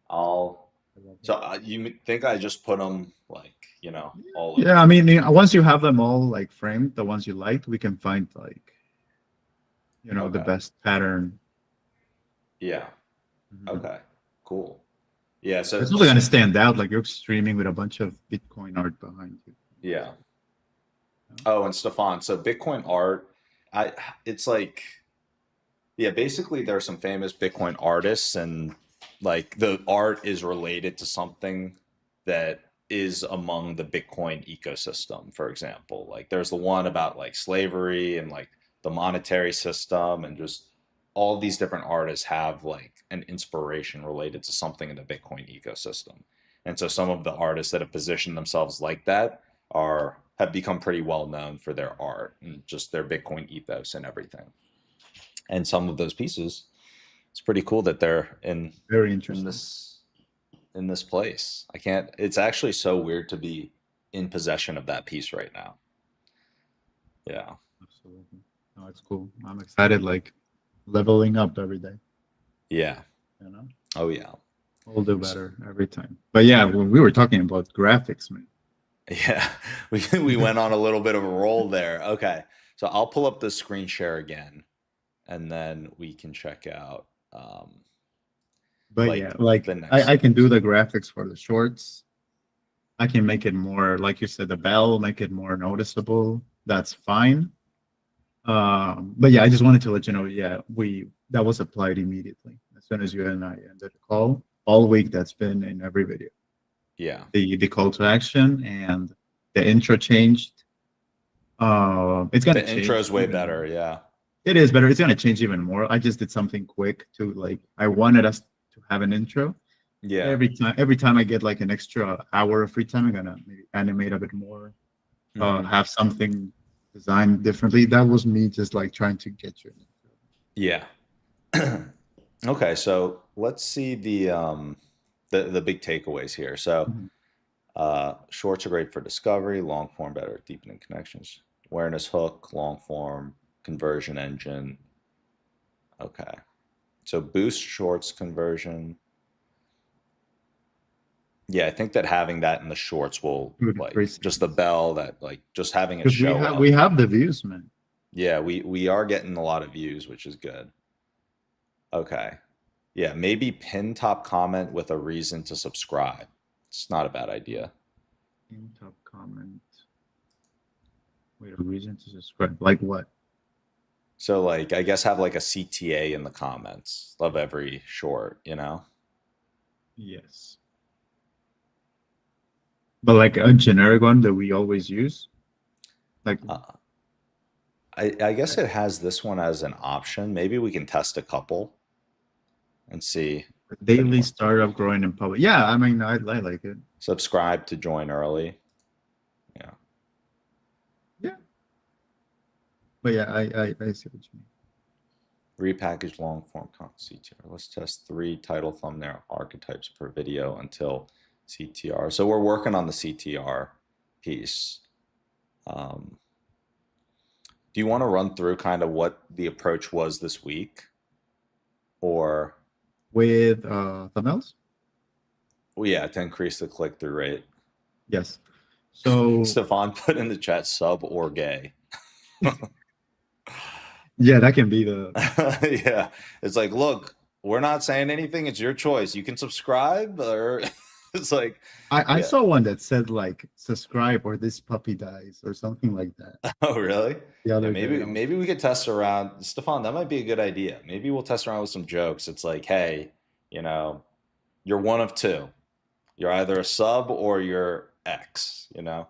I'll, I love it. so you think I just put them like, all Yeah, over? I mean, once you have them all like framed, the ones you liked, we can find like the Okay. best pattern. Yeah. Mhm. Okay. Cool. Yeah. It's So, also gonna stand out, like you're streaming with a bunch of Bitcoin art behind you. yeah. Yeah. Oh, and Stefan, so Bitcoin art, it's like, yeah, basically there are some famous Bitcoin artists and like the art is related to something that is among the Bitcoin ecosystem, for example. Like there's the one about like slavery and like the monetary system and just all these different artists have like an inspiration related to something in the Bitcoin ecosystem. And so some of the artists that have positioned themselves like that are have become pretty well known for their art and just their Bitcoin ethos and everything. And some of those pieces, it's pretty cool that they're Very in interesting. this place. I can't. It's actually so weird to be in possession of that piece right now. Yeah. Absolutely. No, it's cool. I'm excited, like leveling up every day. Yeah. You know, Oh yeah. we'll do S- better every time. But yeah, when we were talking about graphics, man. Yeah. We went on a little bit of a roll there. Okay. So I'll pull up the screen share again, and then we can check out But yeah, like like the next I can do things. the graphics for the shorts. I can make it more, like you said, the bell, make it more noticeable. That's fine. But yeah, I just wanted to let you know. Yeah, we that was applied immediately as soon as you and I ended the call. All week, that's been in every video. Yeah. The call to action and the intro changed. It's gonna The intro change is way even better. more. Yeah. It is better. It's gonna change even more. I just did something quick to like. I wanted us to have an intro. Yeah. Every time I get like an extra hour of free time, I'm gonna maybe animate a bit more, Hmm. have something designed differently. That was me just like trying to get you. Yeah. Okay, so let's see the big takeaways here. So Mhm. shorts are great for discovery, long form better at deepening connections, awareness hook, long form conversion engine. Okay, so boost shorts conversion. Yeah, I think that having that in the shorts will Two to three like just the seconds. bell that like just having it Because we show have we up. have the views, man. Yeah, we are getting a lot of views, which is good. Okay. Yeah, maybe pin top comment with a reason to subscribe. It's not a bad idea. In top comment. Wait, a reason to subscribe. Like what? So like I guess have like a CTA in the comments of every short, you know? Yes. But like a generic one that we always use. Like Uh, I guess it has this one as an option. Maybe we can test a couple and see if daily anyone startup growing in public. Yeah, I mean, I like it. subscribe to join early. Yeah. Yeah. But yeah, I see what you mean. Repackage long form content CTR. Let's test 3 title thumbnail archetypes per video until CTR. So we're working on the CTR piece. Um, do you want to run through kind of what the approach was this week? Or, With thumbnails? well, yeah, to increase the click through rate? Yes. So Stefan put in the chat sub or gay. yeah, that can be the Yeah. It's like, look, we're not saying anything. It's your choice. You can subscribe or it's like, I yeah. saw one that said like subscribe or this puppy dies or something like that Oh, really? the Yeah, other day. maybe maybe we could test around. Stefan, that might be a good idea. Maybe we'll test around with some jokes. It's like, hey, you know, you're one of two. You're either a sub or you're X, you know?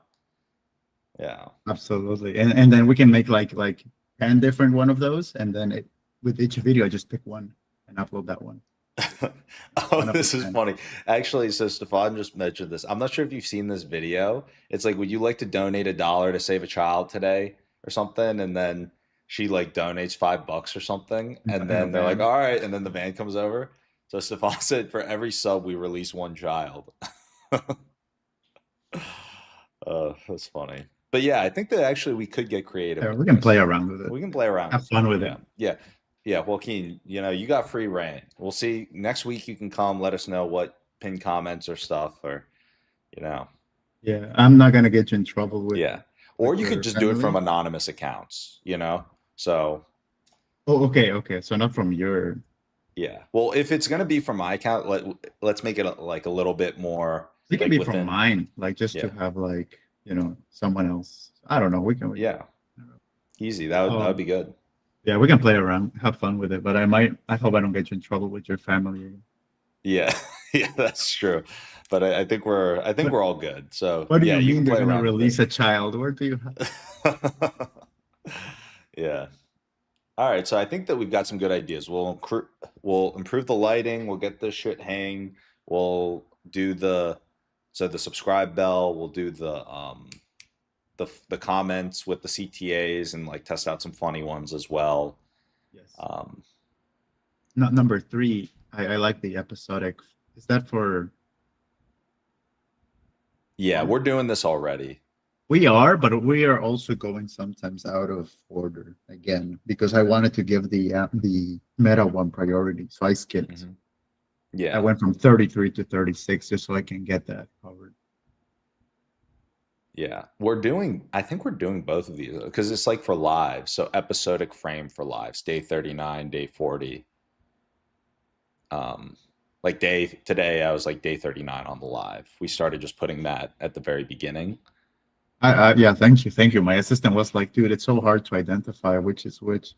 Yeah. Absolutely. And then we can make like 10 different one of those and then with each video just pick one and upload that one. Oh, One of the this is 10. funny. Actually, so Stefan just mentioned this. I'm not sure if you've seen this video. It's like, would you like to donate $1 to save a child today or something? And then she like donates $5 or something. And In a then they're like, van. all right. And then the van comes over. So Stefan said, for every sub, we release one child. That's funny. But yeah, I think that actually we could get creative Yeah, with we can play this. around with it. We can play around Have with it. fun with it. Yeah. Yeah. Yeah. Joaquin, you got free reign. We'll see. Next week you can come let us know what pinned comments or stuff or, you know. Yeah, I'm not gonna get you in trouble Yeah. Or with you could your just do it from family. anonymous accounts, you know? So Oh, okay. So not from your. yeah. Well, if it's gonna be from my account, let's make it like a little bit more It can like be from within mine, like just to yeah. have like someone else. I don't know. Yeah. I don't know. Easy. That would be good. Yeah, we can play around, have fun with it. But I hope I don't get you in trouble with your family. Yeah, yeah, that's true. But I think What we're all good. So What do yeah, you you can mean they're play gonna around with release it. a child? Where do you? Yeah. All right. So I think that we've got some good ideas. We'll improve the lighting. We'll get this shit hang. We'll do the subscribe bell. We'll do the comments with the CTAs and like test out some funny ones as well. Yes. Um, Not number three. I like the episodic. Is that for yeah, fun? we're doing this already. We are, but we are also going sometimes out of order again because I wanted to give the meta one priority, so I skipped. Hmm. I Yeah. went from 33 to 36 just so I can get that covered. Yeah, I think we're doing both of these because it's like for live. So episodic frame for lives, day 39, day 40. Um, like today, I was like day 39 on the live. We started just putting that at the very beginning. Yeah, thank you. My assistant was like, dude, it's so hard to identify which is which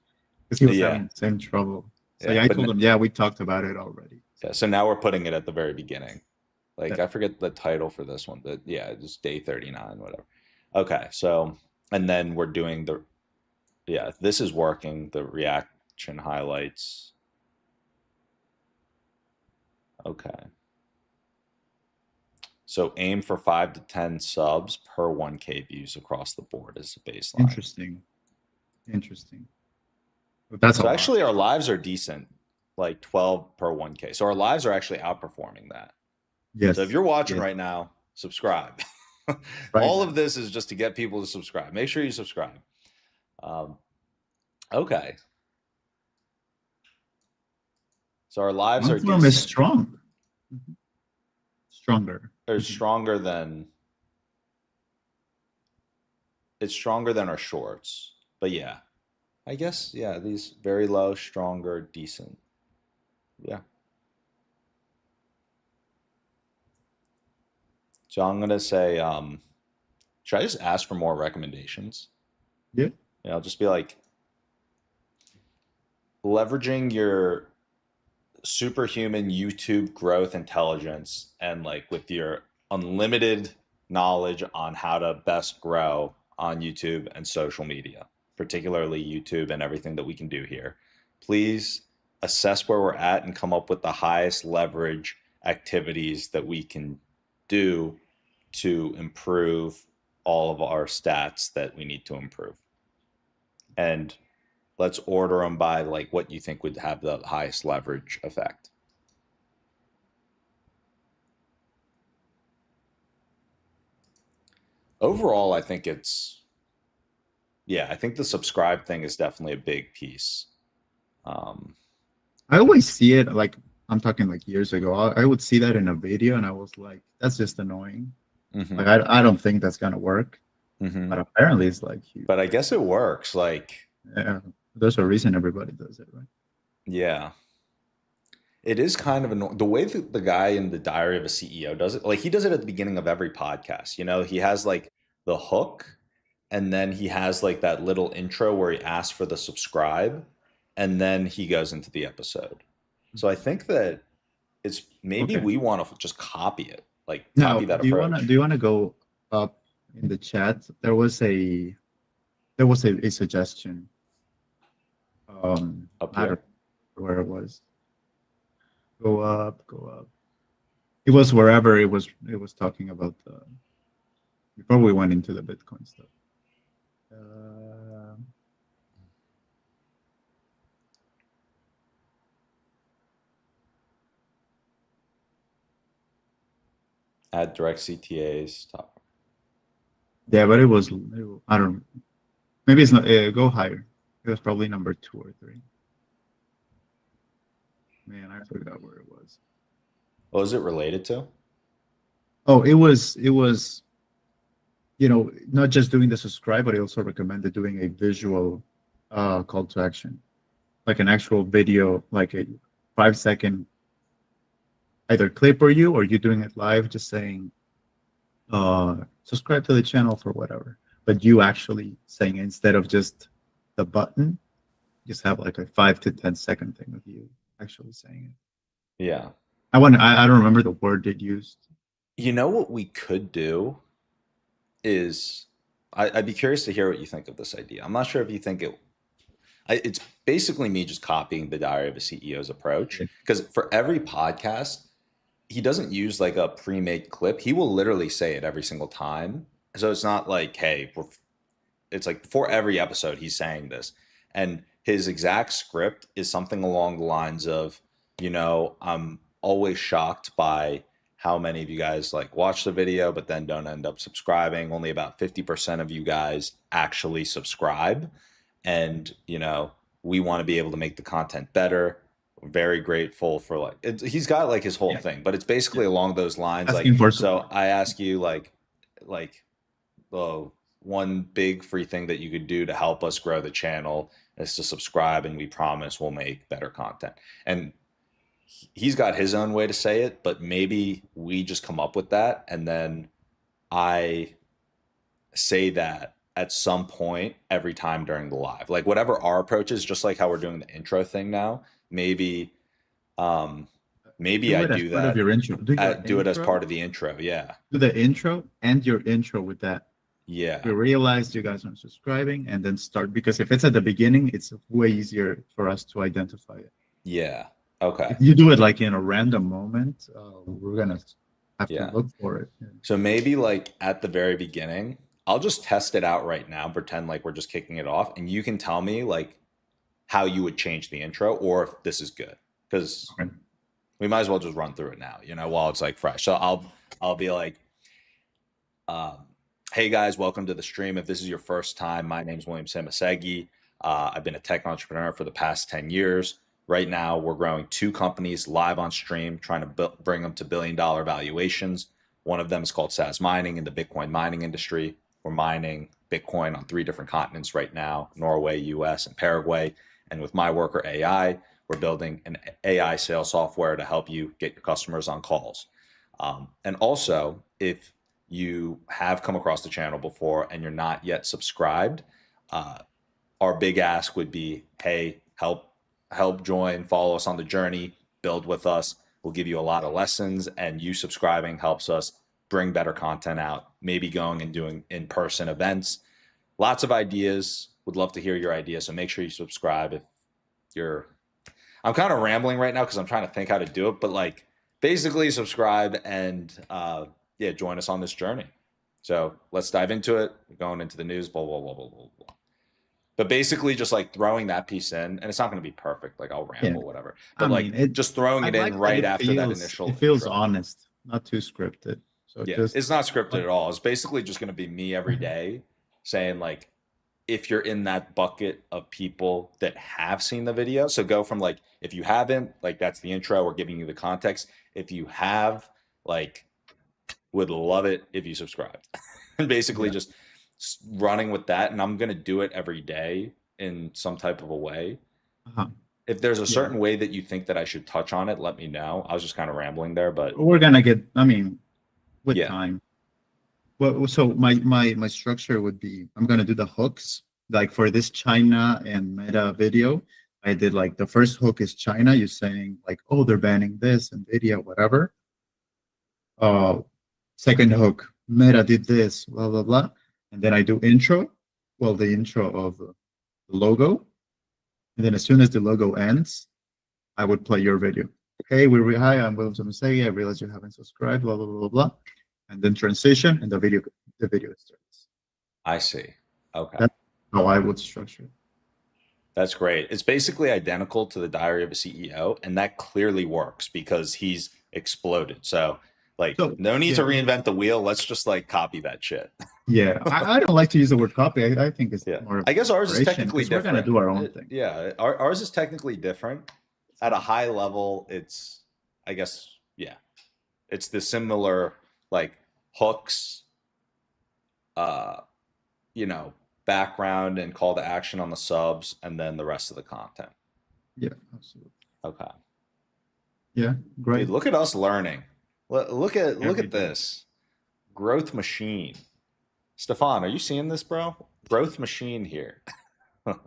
because he was Yeah, having the same trouble. So yeah, yeah, I but told him, yeah, we talked about it already. yeah. So now we're putting it at the very beginning. Like That I forget the title for this one, but yeah, it's day 39, whatever. Okay, so and then we're doing this is working, the reaction highlights. Okay. So aim for 5 to 10 subs per 1K views across the board as a baseline. interesting. But that's a So lot. actually, our lives are decent, like 12 per 1K. So our lives are actually outperforming that. So if Yes, you're watching yes, right now, subscribe. right All now. of this is just to get people to subscribe. Make sure you subscribe. Um, okay. So our lives Long are form is decent. strong, stronger. They're stronger than it's stronger than our shorts. But yeah, I guess yeah, these very low, stronger, decent. Yeah. So I'm gonna say, should I just ask for more recommendations? Yeah. Just be like leveraging your superhuman YouTube growth intelligence and like with your unlimited knowledge on how to best grow on YouTube and social media, particularly YouTube and everything that we can do here. Please assess where we're at and come up with the highest leverage activities that we can do to improve all of our stats that we need to improve. And let's order them by like what you think would have the highest leverage effect. Overall, I think I think the subscribe thing is definitely a big piece. Um, I always see it like I'm talking like years ago. I would see that in a video, and I was like, "That's just annoying." mhm, Like I don't think that's gonna work, mhm. but apparently it's like huge. But I guess it works. Like, Yeah, there's a reason everybody does it, right? yeah, it is kind of annoying. The way that the guy in the Diary of a CEO does it, like he does it at the beginning of every podcast. He has like the hook, and then he has like that little intro where he asks for the subscribe, and then he goes into the episode. So I think that it's maybe Okay. we want to just copy it, like Now, copy that approach. do you wanna go up in the chat? There was a suggestion. Up I don't here. know where it was. Go up, go up. It was wherever it was talking about before we went into the Bitcoin stuff. Uh, Add direct CTAs. Top. yeah, but I don't. Maybe it's not. Go higher. It was probably number 2 or 3. Man, I forgot where it was. What was it related to? Oh, it was not just doing the subscribe, but it also recommended doing a visual call to action, like an actual video, like a 5 second either clip or you doing it live, just saying subscribe to the channel for whatever, but you actually saying it instead of just the button, just have like a 5 to 10 second thing of you actually saying it. Yeah. I don't remember the word they used. You know what we could do is I'd be curious to hear what you think of this idea. I'm not sure if you think it's basically me just copying the Diary of a CEO's approach Yeah. because for every podcast, he doesn't use like a pre-made clip. He will literally say it every single time. So it's not like, hey, it's like before every episode, he's saying this. And his exact script is something along the lines of, I'm always shocked by how many of you guys like watch the video, but then don't end up subscribing. Only about 50% of you guys actually subscribe. And, we want to be able to make the content better. We're very grateful for like, he's got like his whole Yeah. thing, but it's Yeah. basically along those lines. Like, Asking for so support. I ask you like, the one big free thing that you could do to help us grow the channel is to subscribe, and we promise we'll make better content. And he's got his own way to say it, but maybe we just come up with that, and then I say that at some point every time during the live, like whatever our approach is, just like how we're doing the intro thing now. Maybe, um, maybe Do I it as do part of that. your intro. Do it as part of the intro. Yeah, Do the intro and your intro with that. We yeah, realized you guys aren't subscribing, and then start, because if it's at the beginning, it's way easier for us to identify it. yeah. Okay, If you do it like in a random moment, we're gonna have to yeah. look for it. Yeah. So maybe like at the very beginning, I'll just test it out right now, pretend like we're just kicking it off, and you can tell me like how you would change the intro or if this is good. Because Okay. we might as well just run through it now, while it's like fresh. So I'll be like, um, hey guys, welcome to the stream. If this is your first time, my name is William Samasegi. I've been a tech entrepreneur for the past 10 years. Right now, we're growing 2 companies live on stream, trying to bring them to billion-dollar valuations. One of them is called Sazmining in the Bitcoin mining industry. We're mining Bitcoin on 3 different continents right now: Norway, US, and Paraguay. And with MyWorker AI, we're building an AI sales software to help you get your customers on calls. And also, if you have come across the channel before and you're not yet subscribed, uh, our big ask would be, hey, help join, follow us on the journey, build with us. We'll give you a lot of lessons, and you subscribing helps us bring better content out, maybe going and doing in-person events. Lots of ideas. Would love to hear your ideas. So make sure you subscribe if you're I'm kind of rambling right now because I'm trying to think how to do it, but like basically subscribe and yeah, join us on this journey. So let's dive into it. We're going into the news, blah, blah, blah, blah, blah, blah. But basically just like throwing that piece in, and it's not going to be perfect, like I'll Yeah. ramble, whatever. I But like mean, it. just throwing I it in like that right after that initial it feels intro. honest, not too scripted. So Yeah, just it's not scripted like, at all. It's basically just going to be me every day saying like, if you're in that bucket of people that have seen the video. So go from like, if you haven't, like that's the intro, we're giving you the context. If you have, like, would love it if you subscribed. And basically yeah. just running with that. And I'm going to do it every day in some type of a way. Uh-huh. If there's a Yeah. certain way that you think that I should touch on it, let me know. I was just kind of rambling there, but We're gonna get. I mean, with yeah. time. Well, so my structure would be I'm gonna do the hooks like for this China and Meta video. I did like the first hook is China. You're saying like, oh, they're banning this and video, whatever. Uh, Second hook, Meta did this, blah blah blah, and then I do intro. Well, the intro of the logo, and then as soon as the logo ends, I would play your video. Hey, hi, I'm William Samasegi. I realize you haven't subscribed, blah blah blah blah, and then transition, and the video starts. I see. Okay. That's how I would structure it. That's great. It's basically identical to the Diary of a CEO, and that clearly works because he's exploded. So, like, So no need to yeah, reinvent the wheel. Let's just like copy that shit. yeah. I don't like to use the word copy. I think it's Yeah. more of I guess ours is inspiration technically because we're gonna different. do our own thing. Yeah, ours is technically different. At a high level, it's, I guess, yeah, it's the similar like hooks, uh, you know, background and call to action on the subs, and then the rest of the content. Yeah, absolutely. Okay. Yeah, great. Dude, look at us learning. Look Every at day. this growth machine. Stefan, are you seeing this, bro? Growth machine here.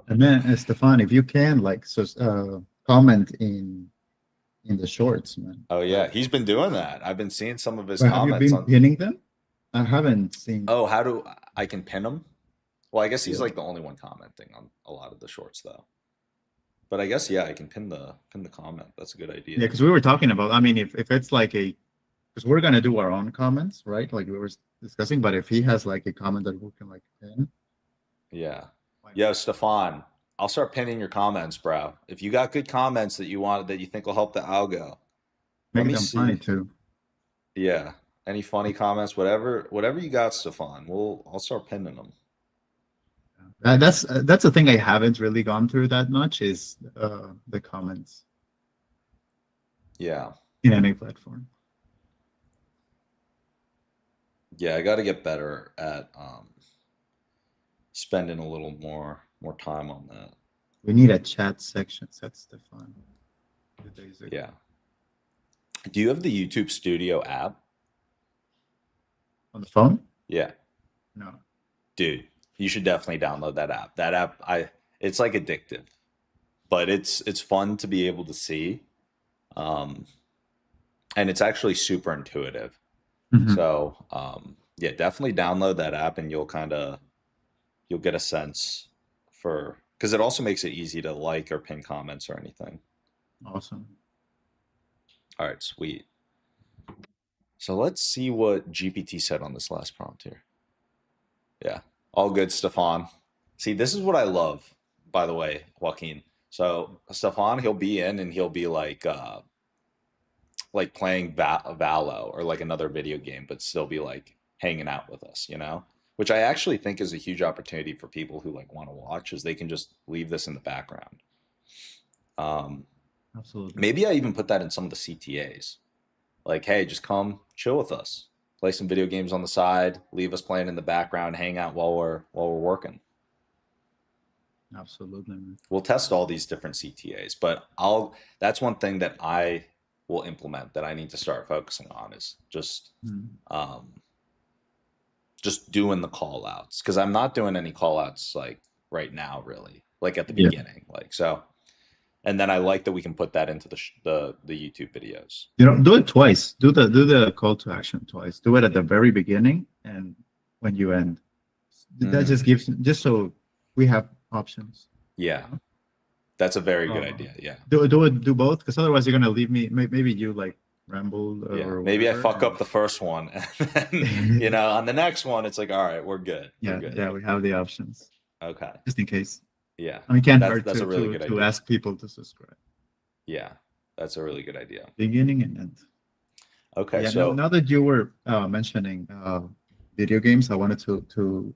And then, Stefan, if you can, like, so comment in the shorts, man. Oh yeah, he's been doing that. I've been seeing some of his But have you comments been on. pinning them? I haven't seen. Oh, how do I can pin him? Well, I guess he's Yeah, like the only one commenting on a lot of the shorts though. But I guess yeah, I can pin the comment. That's a good yeah, idea. because we were talking about. I mean, if it's like a, because we're gonna do our own comments, right? Like we were discussing. But if he has like a comment that we can like pin, Yeah. why Yo, Stefan, I'll start pinning your comments, bro. If you got good comments that you want that you think will help the algo, let make me them funny see. too? Yeah. Any funny comments, whatever you got, Stefan. I'll start pinning them. That's the thing I haven't really gone through that much is the comments Yeah. in any platform. Yeah, I got to get better at spending a little more time on that. We need a chat section, said Stefan 2 days ago. Yeah. Do you have the YouTube Studio app? On the phone? Yeah. No. Dude, you should definitely download that app. That app, I it's like addictive, but it's fun to be able to see. Um, and it's actually super intuitive. Mhm. So, yeah, definitely download that app and you'll get a sense for, because it also makes it easy to like or pin comments or anything. Awesome. All right, sweet. So let's see what GPT said on this last prompt here. Yeah, all good, Stefan. See, this is what I love, by the way, Joaquin. So Stefan, he'll be in and he'll be like playing Valo or like another video game, but still be like hanging out with us, you know? Which I actually think is a huge opportunity for people who like want to watch, is they can just leave this in the background. Um, Absolutely. Maybe I even put that in some of the CTAs. Like, hey, just come chill with us, play some video games on the side, leave us playing in the background, hang out while we're working. Absolutely, man. We'll test all these different CTAs, but that's one thing that I will implement that I need to start focusing on is Mm. um, just doing the call outs, because I'm not doing any call outs like right now, really, like at the Yeah. beginning, like so. And then I like that we can put that into the YouTube videos. Do it twice. Do the call to action twice. Do it at the very beginning and when you end. That just Mm, gives just so we have options. yeah, that's a very good Uh, idea. Yeah. do both because otherwise you're gonna leave me. Maybe you like ramble Yeah, or maybe I whatever, fuck up the first one, and then on the next one, it's like, all right, we're good, we're yeah, good. yeah, we have the options Okay, just in case. yeah, I mean, it can't that's hurt that's a to really to good to idea. ask people to subscribe. Yeah, that's a really good idea. Beginning and end. Okay, Yeah. Now so that you were mentioning video games, I wanted to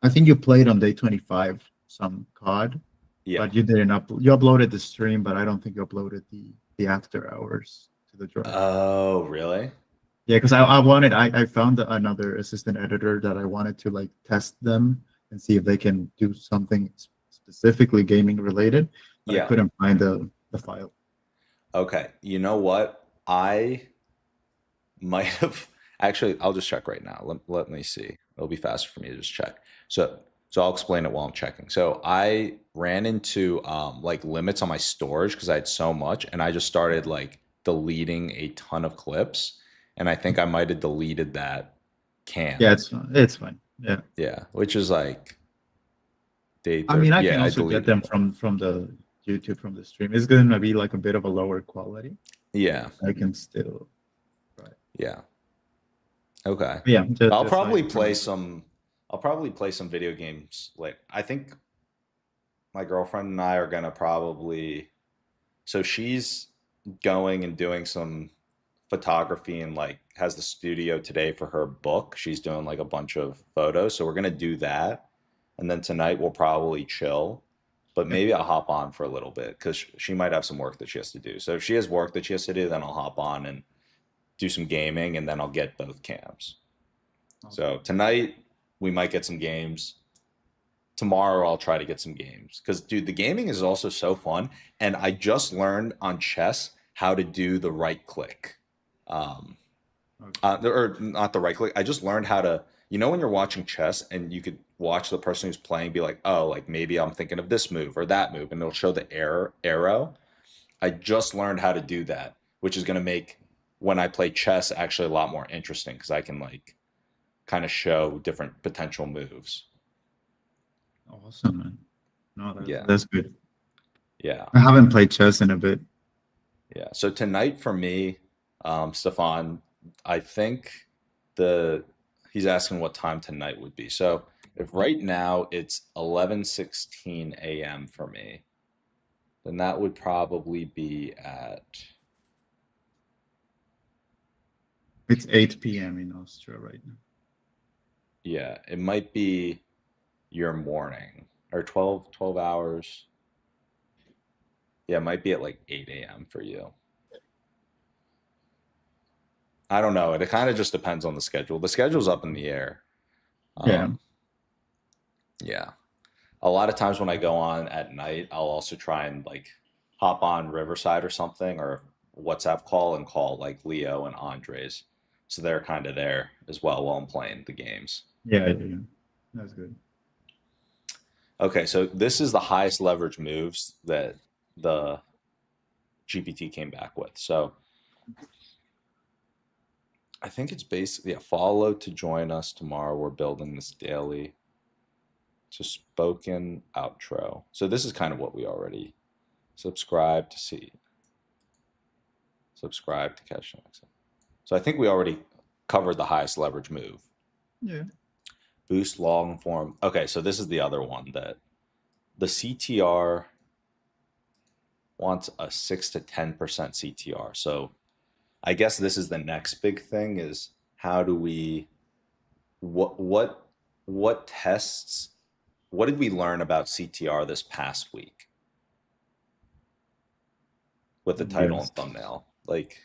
I think you played on day 25 some COD, yeah. but you didn't you uploaded the stream, but I don't think you uploaded the after hours to the drive. Oh, really? Yeah, because I found another assistant editor that I wanted to like test them and see if they can do something specifically gaming related, but I Yeah. couldn't find the file. Okay. You know what? I might have actually. I'll just check right now. Let me see. It'll be faster for me to just check. So I'll explain it while I'm checking. So I ran into like limits on my storage because I had so much, and I just started like deleting a ton of clips, and I think I might have deleted that Yeah, cam. it's fine. Yeah. Yeah, which is like day I mean, 30. I can Yeah, I also get deleted them it. from the YouTube from the stream. It's gonna be like a bit of a lower quality. Yeah, I can still try. yeah. Okay. But yeah, I'll just probably like play some I'll probably play some video games. Like I think my girlfriend and I are gonna probably so she's going and doing some photography and like has the studio today for her book. She's doing like a bunch of photos. So we're gonna do that. And then tonight we'll probably chill. But yeah. maybe I'll hop on for a little bit because she might have some work that she has to do. So if she has work that she has to do, then I'll hop on and do some gaming and then I'll get both cams. Okay. So tonight we might get some games. Tomorrow I'll try to get some games because dude, the gaming is also so fun. And I just learned on chess how to do the right click, um, Okay. or not the right click. I just learned how to, when you're watching chess and you could watch the person who's playing, be like, oh, like maybe I'm thinking of this move or that move, and it'll show the arrow. I just learned how to do that, which is going to make when I play chess actually a lot more interesting because I can like kind of show different potential moves. Awesome, man. No, Yeah. that's good. Yeah. I haven't played chess in a bit. Yeah. So tonight for me, Stefan, I think the he's asking what time tonight would be. So if right now it's 11:16 a.m. for me, then that would probably be at It's 8 p.m. in Austria right now. yeah, it might be your morning or 12 hours. Yeah, it might be at like 8 a.m. for you. I don't know. It kind of just depends on the schedule. The schedule's up in the air. Yeah. Um, yeah. A lot of times when I go on at night, I'll also try and like hop on Riverside or something or WhatsApp call and call like Leo and Andres. So they're kind of there as well while I'm playing the games. Yeah, yeah, yeah. That's good. Okay, so this is the highest leverage moves that the GPT came back with. So I think it's basically a follow to join us tomorrow. We're building this daily to spoken outro. So this is kind of what we already subscribe to see. Subscribe to catch next. So I think we already covered the highest leverage move. Yeah. Boost long form. Okay, so this is the other one that the CTR wants a 6 to 10% CTR. So I guess this is the next big thing is how do we what tests what did we learn about CTR this past week with the title Yes. and thumbnail? Like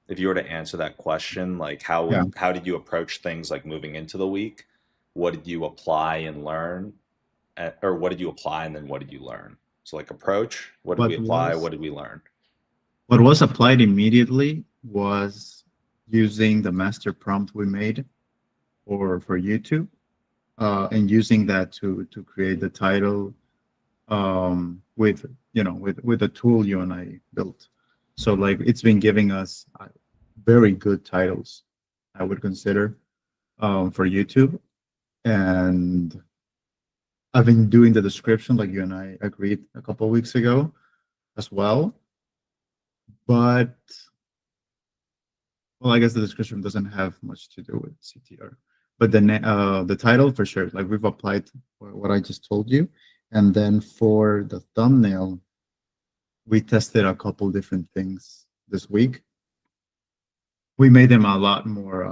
if you were to answer that question, like Yeah. how did you approach things like moving into the week? What did you apply and learn? Or what did you apply and then what did you learn? So like approach, what did we What apply? was What did we learn? what was applied immediately was using the master prompt we made for YouTube and using that to create the title with with the tool you and I built. So like it's been giving us very good titles, I would consider, for YouTube. And I've been doing the description like you and I agreed a couple of weeks ago as well. But well, I guess the description doesn't have much to do with CTR. But the title for sure, like we've applied what I just told you. And then for the thumbnail, we tested a couple different things this week. We made them a lot more, I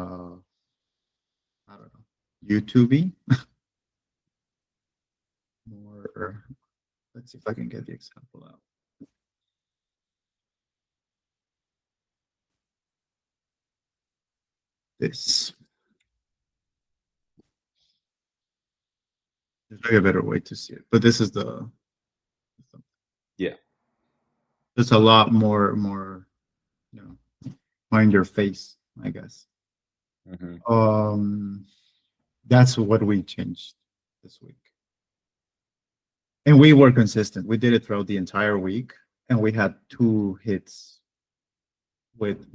don't know, YouTubey. More, let's see if I can get the example out. This. There's maybe a better way to see it, but this is the. Yeah. There's a lot more, mind your face, I guess. That's what we changed this week, and we were consistent. We did it throughout the entire week, and we had 2 hits with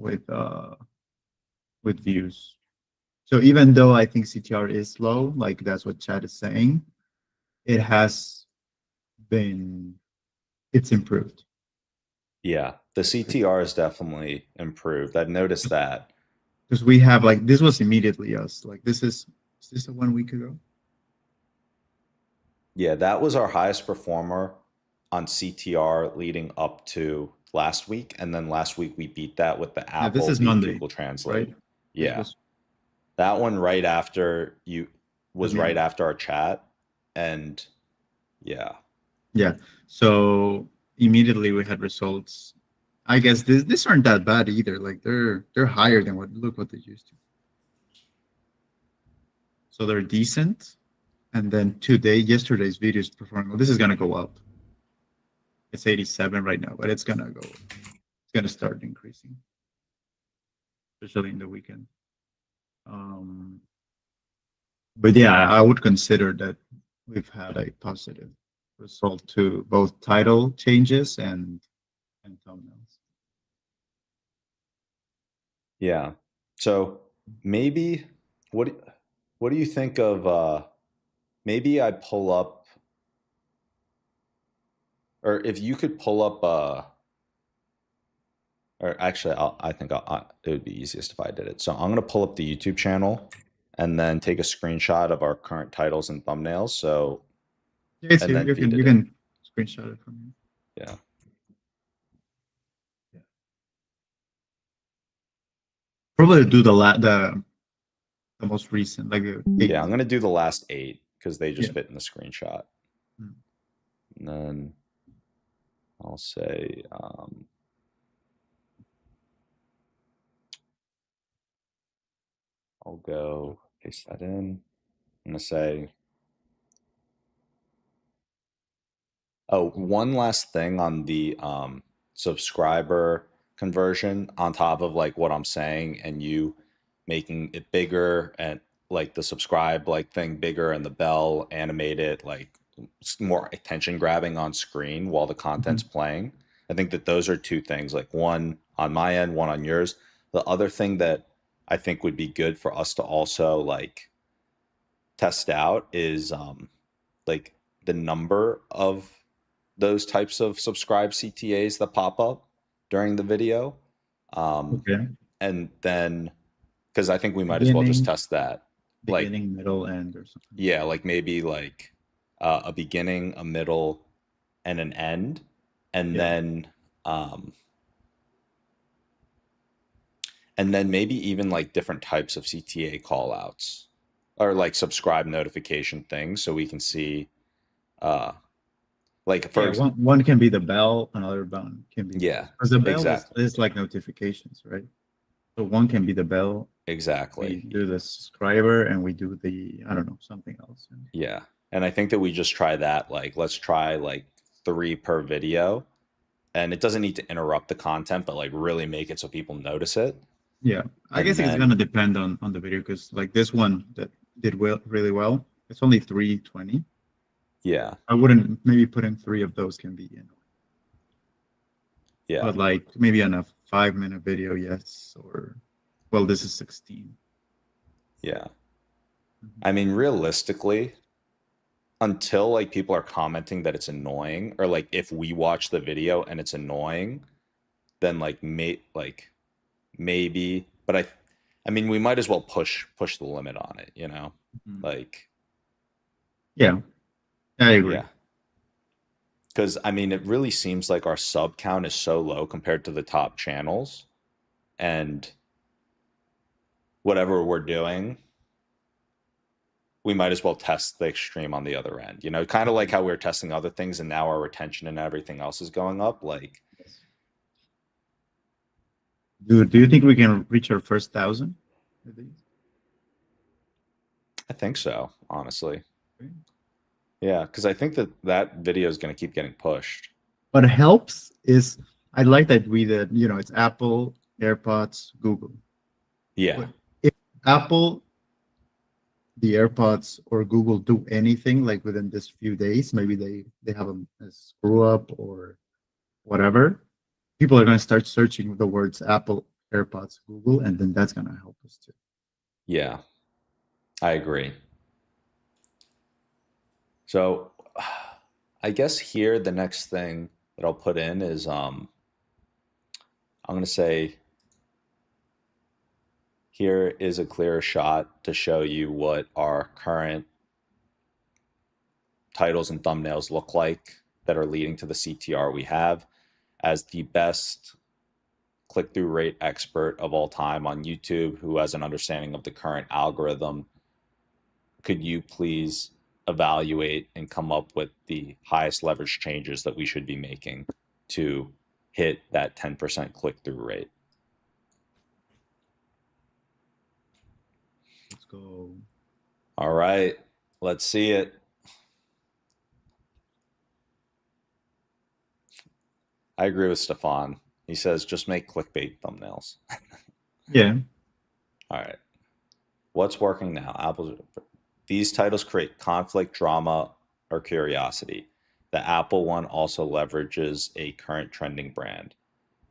views. So even though I think CTR is low, like that's what Chad is saying, it's improved. Yeah, the CTR is definitely improved. I've noticed that. Because we have like, this was immediately us. Like is this a 1 week ago? Yeah, that was our highest performer on CTR leading up to last week. And then last week we beat that with the Yeah, this Apple is v Monday, Google Translate. right? Yeah. That one right after right after our chat. And yeah. Yeah. So immediately we had results. I guess these aren't that bad either. Like they're higher than what they used to. So they're decent. And then yesterday's video is performing. Well, this is gonna go up. It's 87 right now, but it's gonna start increasing, especially in the weekend. But yeah, I would consider that we've had a positive result to both title changes and thumbnails. Yeah. So maybe what do you think of maybe I pull up, or if you could pull up or actually I think it would be easiest if I did it. So I'm going to pull up the YouTube channel and then take a screenshot of our current titles and thumbnails. So Yes, you can screenshot it from here. Yeah. Probably do the most recent, like yeah, I'm gonna do the last 8 because they just fit in the screenshot. And then I'll say I'll go paste that in. I'm gonna say, oh, one last thing on the subscriber conversion on top of like what I'm saying and you making it bigger and like the subscribe like thing bigger and the bell animated, like more attention grabbing on screen while the content's playing. I think that those are 2 things, like one on my end, one on yours. The other thing that I think would be good for us to also like test out is like the number of those types of subscribe CTAs that pop up during the video. Okay. And then, because I think we might as well just test that. Beginning, like, middle, end or something. Yeah, like maybe like a beginning, a middle, and an end. And then maybe even like different types of CTA callouts or like subscribe notification things so we can see like for one can be the bell, another bell can be because the bell is like notifications, right? So one can be the bell. Exactly. We do the subscriber and we do the, I don't know, something else. Yeah. And I think that we just try that. Like, let's try like 3 per video. And it doesn't need to interrupt the content, but like really make it so people notice it. Yeah. I guess it's going to depend on the video because like this one that did really well, It's only 320. Yeah. I wouldn't maybe putting 3 of those can be annoying. Yeah. But like maybe on a 5-minute video, yes. Or well, this is 16. Yeah. Mhm. I mean, realistically, until like people are commenting that it's annoying, or like if we watch the video and it's annoying, then maybe, but I mean, we might as well push the limit on it, you know? Mhm. Like, Yeah, I agree. yeah. Because I mean, it really seems like our sub count is so low compared to the top channels, and whatever we're doing, we might as well test the extreme on the other end. You know, kind of like Mhm. how we were testing other things and now our retention and everything else is going up. Like, Yes. Do you think we can reach our first 1,000 of these? I think so, honestly. Okay. Yeah, because I think that that video is going to keep getting pushed. What helps is I like that we did, it's Apple, AirPods, Google. Yeah, But if Apple, the AirPods, or Google do anything like within this few days, maybe they have a screw up or whatever, people are going to start searching the words Apple, AirPods, Google, and then that's going to help us too. yeah, I agree. So I guess here the next thing that I'll put in is I'm going to say here is a clear shot to show you what our current titles and thumbnails look like that are leading to the CTR we have. As the best click through rate expert of all time on YouTube who has an understanding of the current algorithm, could you please evaluate and come up with the highest leverage changes that we should be making to hit that 10% click through rate? Let's go. All right, let's see it. I agree with Stefan. He says just make clickbait thumbnails. Yeah. All right. What's working now? Apple's these titles create conflict, drama, or curiosity. The Apple one also leverages a current trending brand.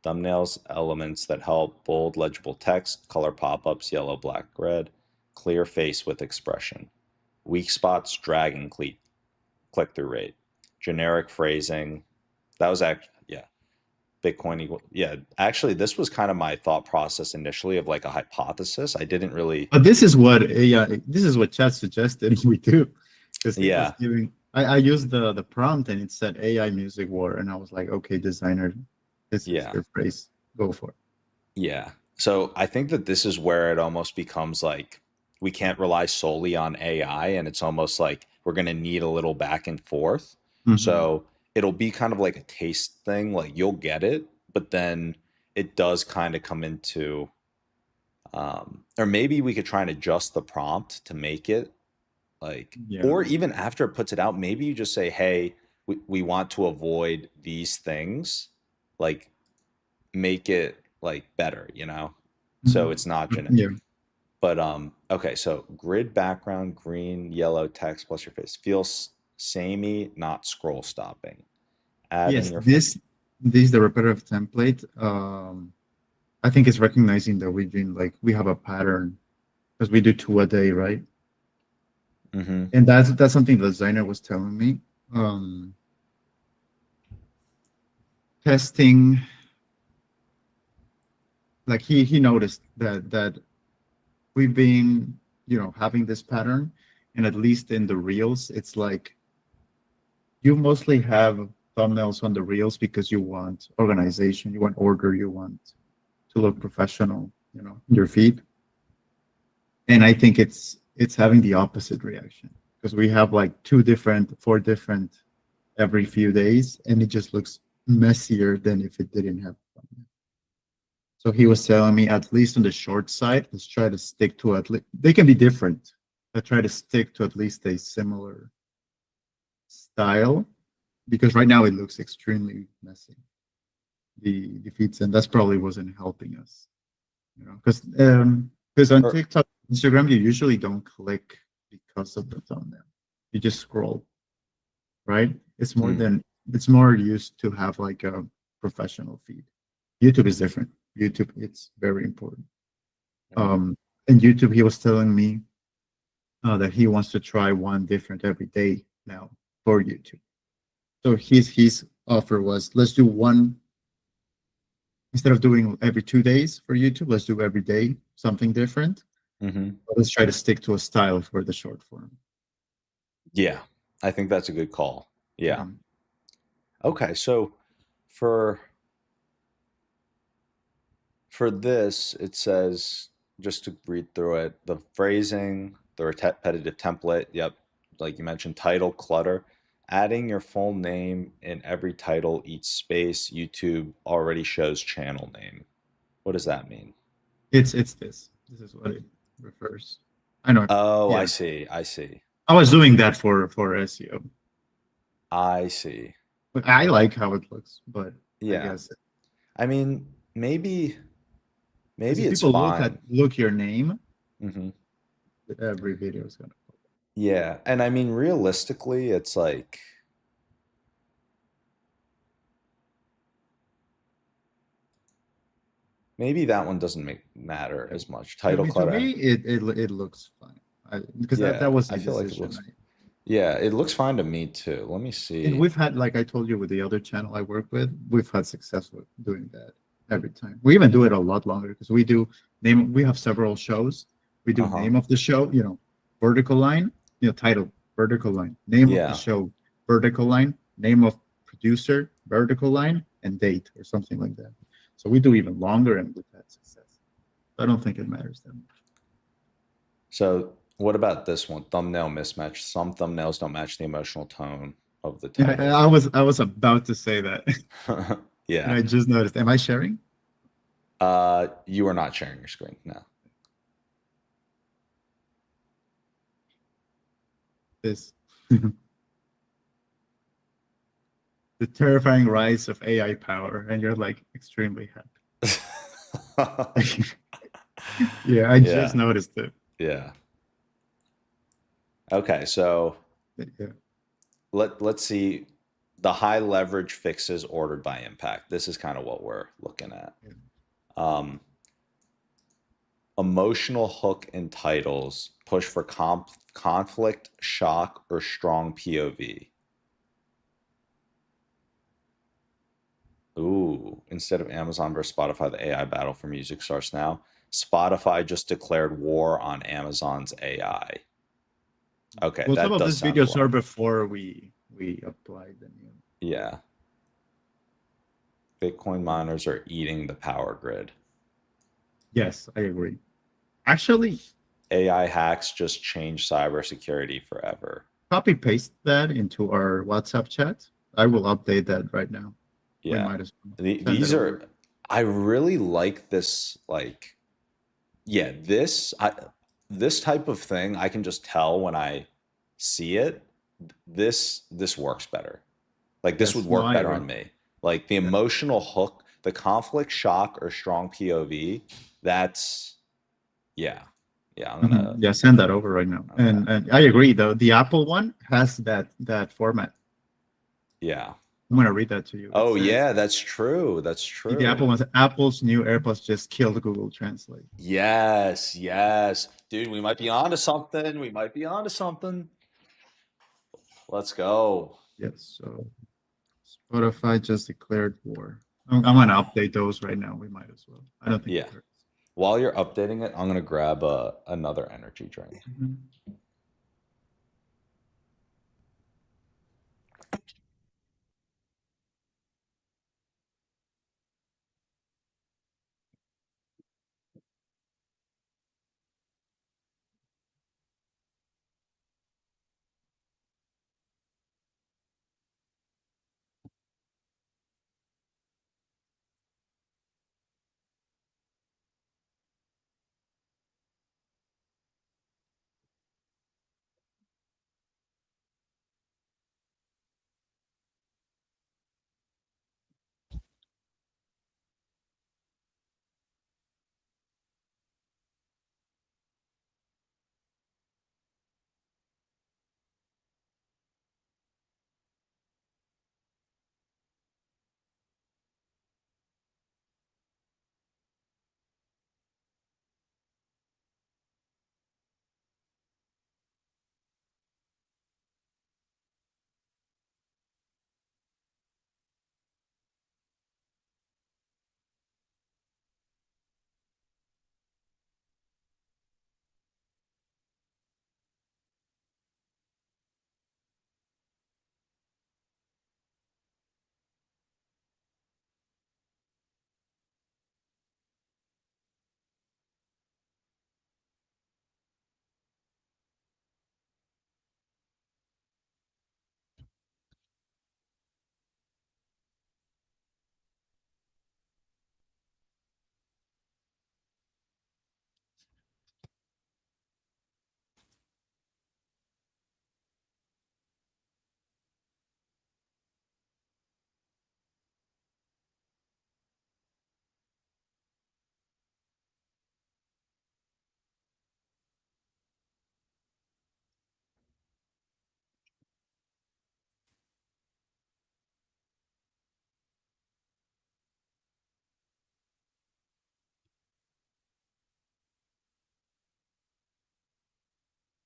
Thumbnails, elements that help bold, legible text, color pop-ups, yellow, black, red, clear face with expression. Weak spots, drag and click-through rate. Generic phrasing. That was actually, yeah. Bitcoin equal, yeah. Actually, this was kind of my thought process initially of like a hypothesis. I didn't really, But this is what AI, this is what Chat suggested we do, because he was yeah, giving. I used the prompt and it said AI music war, and I was like, okay, designer, this is yeah. your phrase. Go for it. Yeah. So I think that this is where it almost becomes like we can't rely solely on AI, and it's almost like we're going to need a little back and forth. Hmm. So it'll be kind of like a taste thing, like you'll get it, but then it does kind of come into, or maybe we could try and adjust the prompt to make it like, Yeah. or even after it puts it out, maybe you just say, hey, we want to avoid these things, like make it like better, you know? So Mhm. it's not gonna, Yeah. but okay, so grid background, green, yellow text plus your face. Feels samey, not scroll stopping. Add in Yes. your This the repetitive template. I think it's recognizing that we have a pattern because we do 2 a day, right? mm-hmm. And that's something the designer was telling me. Um, Testing, like he noticed that we've been having this pattern, and at least in the reels, it's like you mostly have thumbnails on the reels because you want organization, you want order, you want to look professional, in your feed. And I think it's having the opposite reaction because we have like 4 different every few days, and it just looks messier than if it didn't have thumbnail. So he was telling me, at least on the short side, let's try to stick to at least, they can be different, but try to stick to at least a similar style, because right now it looks extremely messy, the feeds, and that's probably wasn't helping us, because on Or TikTok, Instagram, you usually don't click because of the thumbnail. You just scroll, right? Mm, It's more used to have like a professional feed. YouTube is different. YouTube, it's very important. mm, In YouTube, he was telling me that he wants to try one different every day now for YouTube. So his offer was, let's do one instead of doing every 2 days for YouTube. Let's do every day something different. hmm. But let's try to stick to a style for the short form. Yeah, I think that's a good call. Yeah. Mhm. Okay, so for this, it says, just to read through it, the phrasing, the repetitive template, yep, like you mentioned, title clutter, adding your full name in every title, each space, YouTube already shows channel name. What does that mean? It's this. This is what it refers. I know. Oh, I Yeah, see. I see. I was doing that for SEO. I see. But I like how it looks, but I Yeah. guess I mean, maybe because maybe if it's people fine. look your name, Hmm. every video is gonna. Yeah, and I mean, realistically, it's like maybe that one doesn't matter Yeah. as much. Title To clutter. me, it looks fine. Because that Yeah, was I a feel like it decision. looks. Yeah, it looks fine to me too. Let me And see. we've had, like I told you, with the other channel I work with, we've had success with doing that every time. We even do it a lot longer because we do name. We have several shows. We do Uh-huh. name of the show, vertical line, title, vertical line, name of the Yeah. show, vertical line, name of producer, vertical line, and date or something like that. So we do even longer, and we've had success. I don't think it matters that much. So what about this one? Thumbnail mismatch. Some thumbnails don't match the emotional tone of the Yeah, title. I was about to say that, and Yeah. I just noticed. Am I sharing You are not sharing your screen now. this? The terrifying rise of AI power, and you're like extremely happy. Yeah, I just Yeah. noticed it. Yeah. Okay, so Yeah. let's see the high leverage fixes ordered by impact. This is kind of what we're looking at. Um, Emotional hook in titles, push for conflict, shock, or strong POV. Ooh, instead of Amazon versus Spotify, the AI battle for music starts now. Spotify just declared war on Amazon's AI. Okay, Well, some that of does these sound a videos are lot. before we applied the new. Yeah, Bitcoin miners are eating the power grid. Yes, I agree. Actually, AI hacks just change cybersecurity forever. copy paste that into our WhatsApp chat. I will update that right now. We Yeah. might as well send it These over. are, I really like this, like, yeah, this type of thing, I can just tell when I see it, this works better. Like this would Yes, no, work I better agree. on me. Like the Yeah. emotional hook, the conflict, shock, or strong POV, that's yeah. Yeah, Yeah, send that over right now. okay. And I agree though. The Apple one has that format. Yeah. I'm gonna read that to you. It Oh says yeah, that's true. That's the true. Apple one. Apple's new AirPods just killed Google Translate. Yes, yes. Dude, we might be onto something. We might be onto something. Let's go. Yes. So Spotify just declared war. I'm gonna update those right now. We might as well. I don't think it Yeah. hurts. While you're updating it, I'm gonna grab another energy drink. Mhm.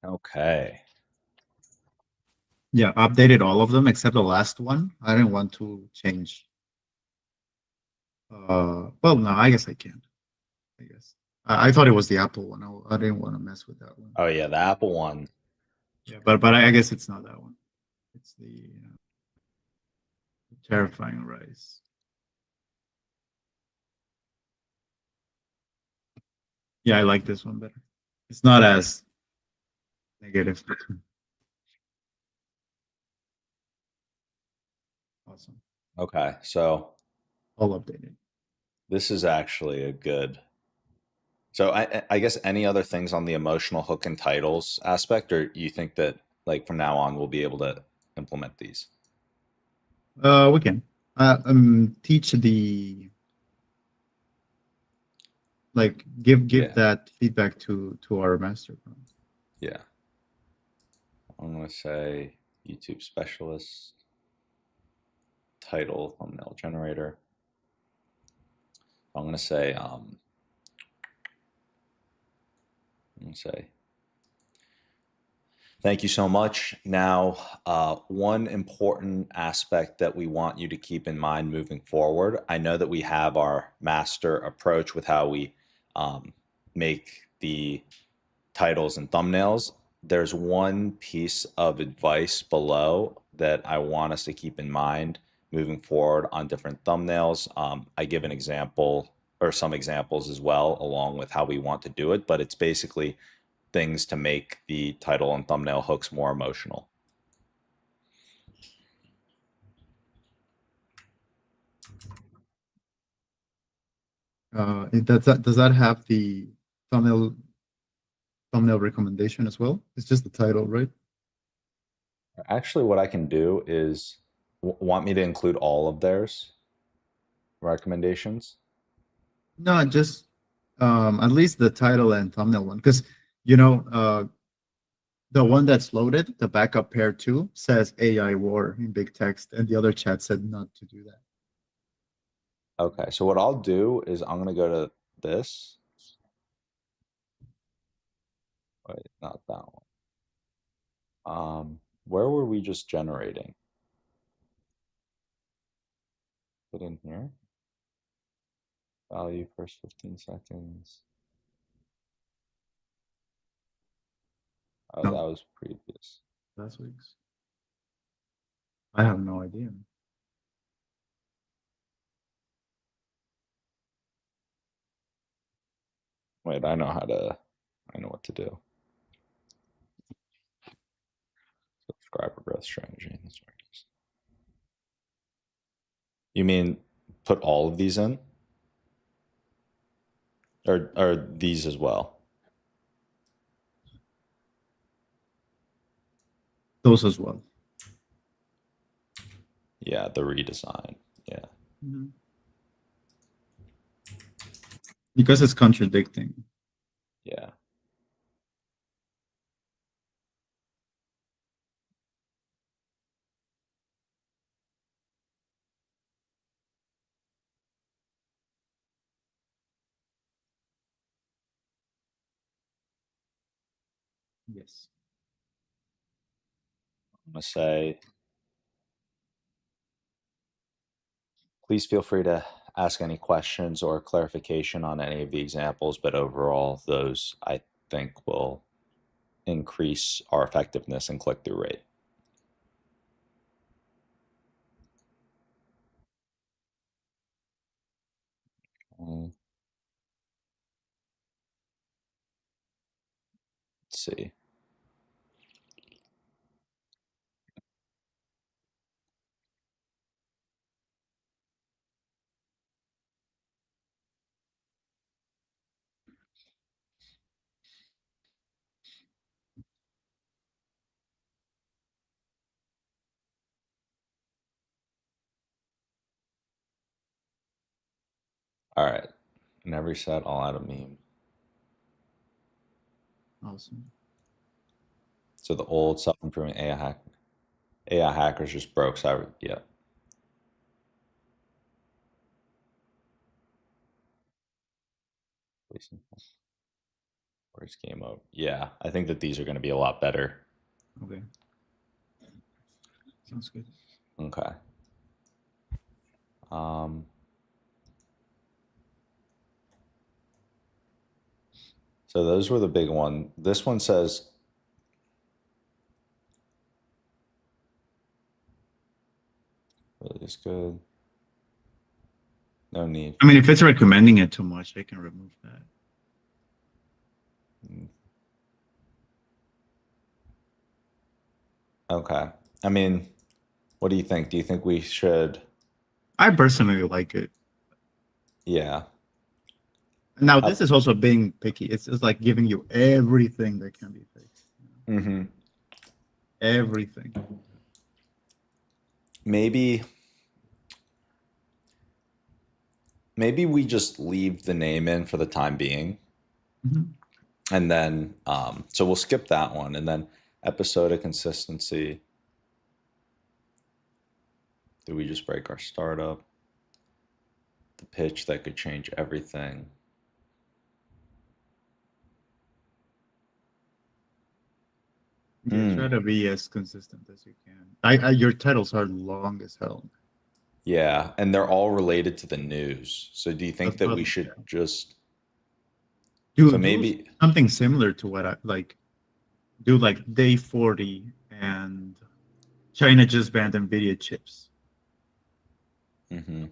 Okay. Yeah, updated all of them except the last one. I didn't want to change. Well, no, I guess I can. I guess I thought it was the Apple one. I didn't want to mess with that one. Oh yeah, the Apple one. Yeah, but I guess it's not that one. It's the terrifying rise. Yeah, I like this one better. It's not as negative. Awesome. Okay, so All updated. this is actually a good. So I guess any other things on the emotional hook and titles aspect, or you think that like from now on we'll be able to implement these? We can teach the like give Yeah, that feedback to our master. yeah. I'm gonna say YouTube specialist, title, thumbnail generator. I'm gonna say I'm gonna say thank you so much. Now, one important aspect that we want you to keep in mind moving forward. I know that we have our master approach with how we make the titles and thumbnails. There's one piece of advice below that I want us to keep in mind moving forward on different thumbnails. I give an example or some examples as well, along with how we want to do it, but it's basically things to make the title and thumbnail hooks more emotional. Does that have the thumbnail thumbnail recommendation as well? It's just the title, right? Actually, what I can do is want me to include all of theirs recommendations. No, just at least the title and thumbnail one, because you know the one that's loaded, the backup pair two, says AI war in big text, and the other chat said not to do that. Okay, so what I'll do is I'm gonna go to this. Wait, not that one. Where were we just generating? Put in here. Value first 15 seconds. Oh, that No, was previous. last week's. I have no idea. Wait, I know what to do. Subscriber growth strategy. That's where it is. You mean put all of these in? Or these as well? Those as well. Yeah, the redesign. Yeah. Mhm. Because it's contradicting. Yeah. Yes. I'm gonna say please feel free to ask any questions or clarification on any of the examples, but overall, those I think will increase our effectiveness and click-through rate. Let's see. All right. In every set, I'll add a meme. Awesome. So the old self-improvement AI hackers just broke cyber. Yeah. Where's game over? Yeah, I think that these are going to be a lot better. Okay. Sounds good. Okay. Um, so those were the big one. This one says really is good. No need. I mean, if it's recommending it too much, I can remove that. Okay. I mean, what do you think? Do you think we should? I personally like it. Yeah. Now, this is also being picky. It's just like giving you everything that can be fixed. Mm-hmm. Everything. Maybe we just leave the name in for the time being. Mm-hmm. And then, so we'll skip that one. And then episodic consistency. Did we just break our startup? The pitch that could change everything. Yeah, try to be as consistent as you can. Your titles are long as hell. Yeah, and they're all related to the news. So do you think that we should just do maybe something similar to what I like? Do like day 40 and China just banned NVIDIA chips. Mm-hmm.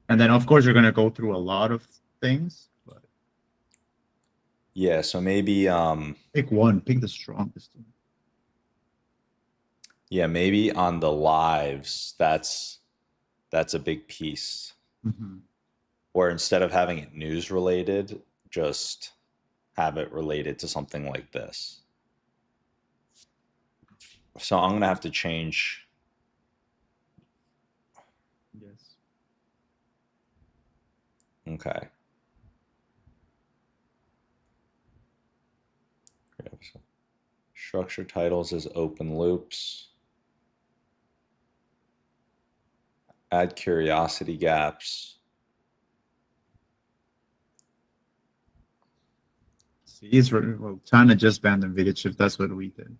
And then, of course, you're going to go through a lot of things. But yeah, so maybe pick one, pick the strongest one. Yeah, maybe on the lives, that's a big piece. Mm-hmm. Or instead of having it news related, just have it related to something like this. So I'm gonna have to change. Yes. Okay. Structure titles as open loops. Add curiosity gaps. Well, China just banned NVIDIA chips. That's what we did.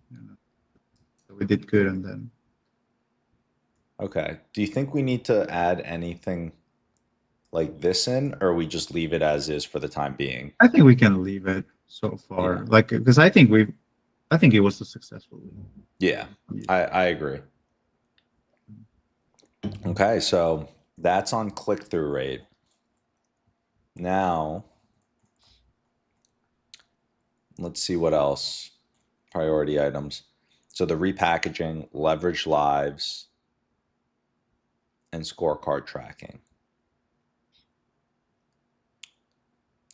So we did good on them. Okay. Do you think we need to add anything like this in, or we just leave it as is for the time being? I think we can leave it so far, Yeah. like because I think it was a successful. Yeah, I agree. Okay, so that's on click-through rate. Now, let's see what else. Priority items. So the repackaging, leverage lives, and scorecard tracking.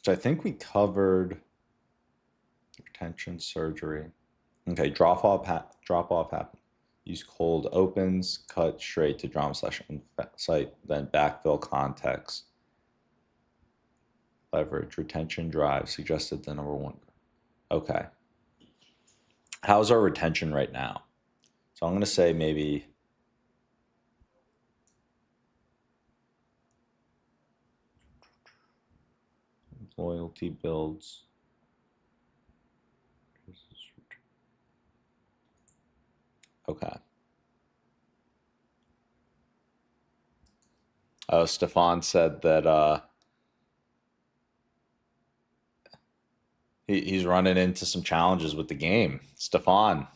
So I think we covered retention surgery. Okay, drop off happen. Use cold opens, cut straight to drama session site, then backfill context. Leverage, retention drive, suggested the number one. Okay. How's our retention right now? So I'm going to say maybe loyalty builds. Okay. Oh, Stefan said that he's running into some challenges with the game. Stefan,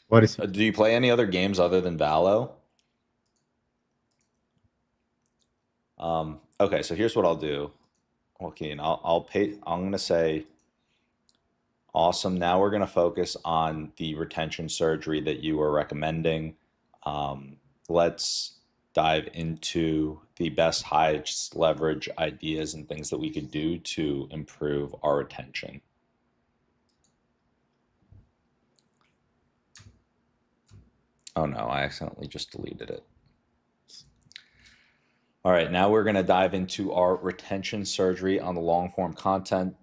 What is it? do you play any other games other than Valo? Okay, so here's what I'll do, Joaquin. I'll pay. I'm gonna say, awesome. Now we're gonna focus on the retention surgery that you were recommending. Let's dive into the best highest leverage ideas and things that we could do to improve our retention. Oh no, I accidentally just deleted it. All right, now we're going to dive into our retention surgery on the long form content.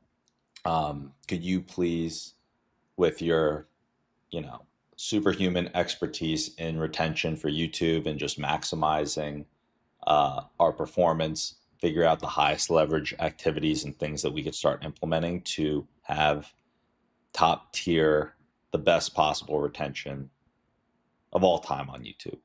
Could you please, with your, superhuman expertise in retention for YouTube and just maximizing our performance, figure out the highest leverage activities and things that we could start implementing to have top tier, the best possible retention of all time on YouTube.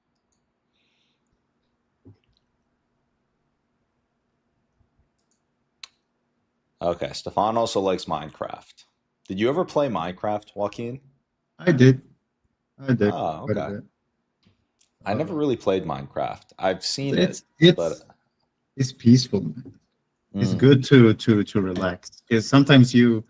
Okay, Stefan also likes Minecraft. Did you ever play Minecraft, Joaquin? I did. I did Oh, quite a okay. bit. I never Uh, really played Minecraft. I've seen it, it's but it's it's peaceful, man. It's mm, good to relax. Because sometimes you've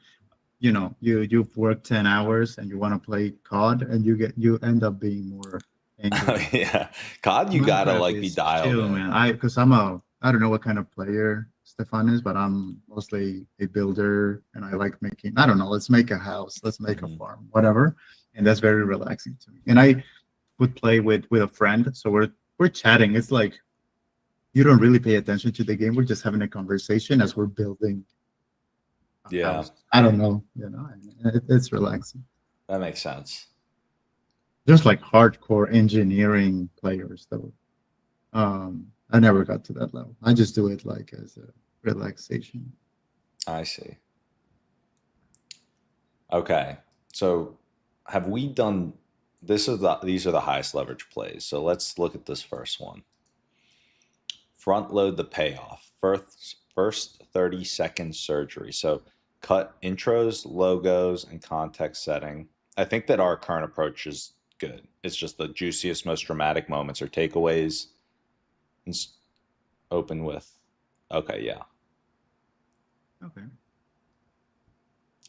worked 10 hours and you want to play COD and you end up being more angry. yeah, COD, you gotta Minecraft like be is dialed chill, in. man. Because I don't know what kind of player Stefan is, but I'm mostly a builder and I like making, I don't know, let's make a house, let's make a Mhm. farm, whatever. And that's very relaxing to me. And I would play with a friend, so we're chatting. It's like you don't really pay attention to the game. We're just having a conversation as we're building a Yeah, house. I don't know, it's relaxing. that makes sense. There's like hardcore engineering players though. I never got to that level. I just do it like as a relaxation. I see. Okay, so have we done these are the highest leverage plays. So let's look at this first one. Front load the payoff. First 30-second surgery. So cut intros, logos, and context setting. I think that our current approach is good. It's just the juiciest, most dramatic moments or takeaways. And open with, okay, yeah. Okay.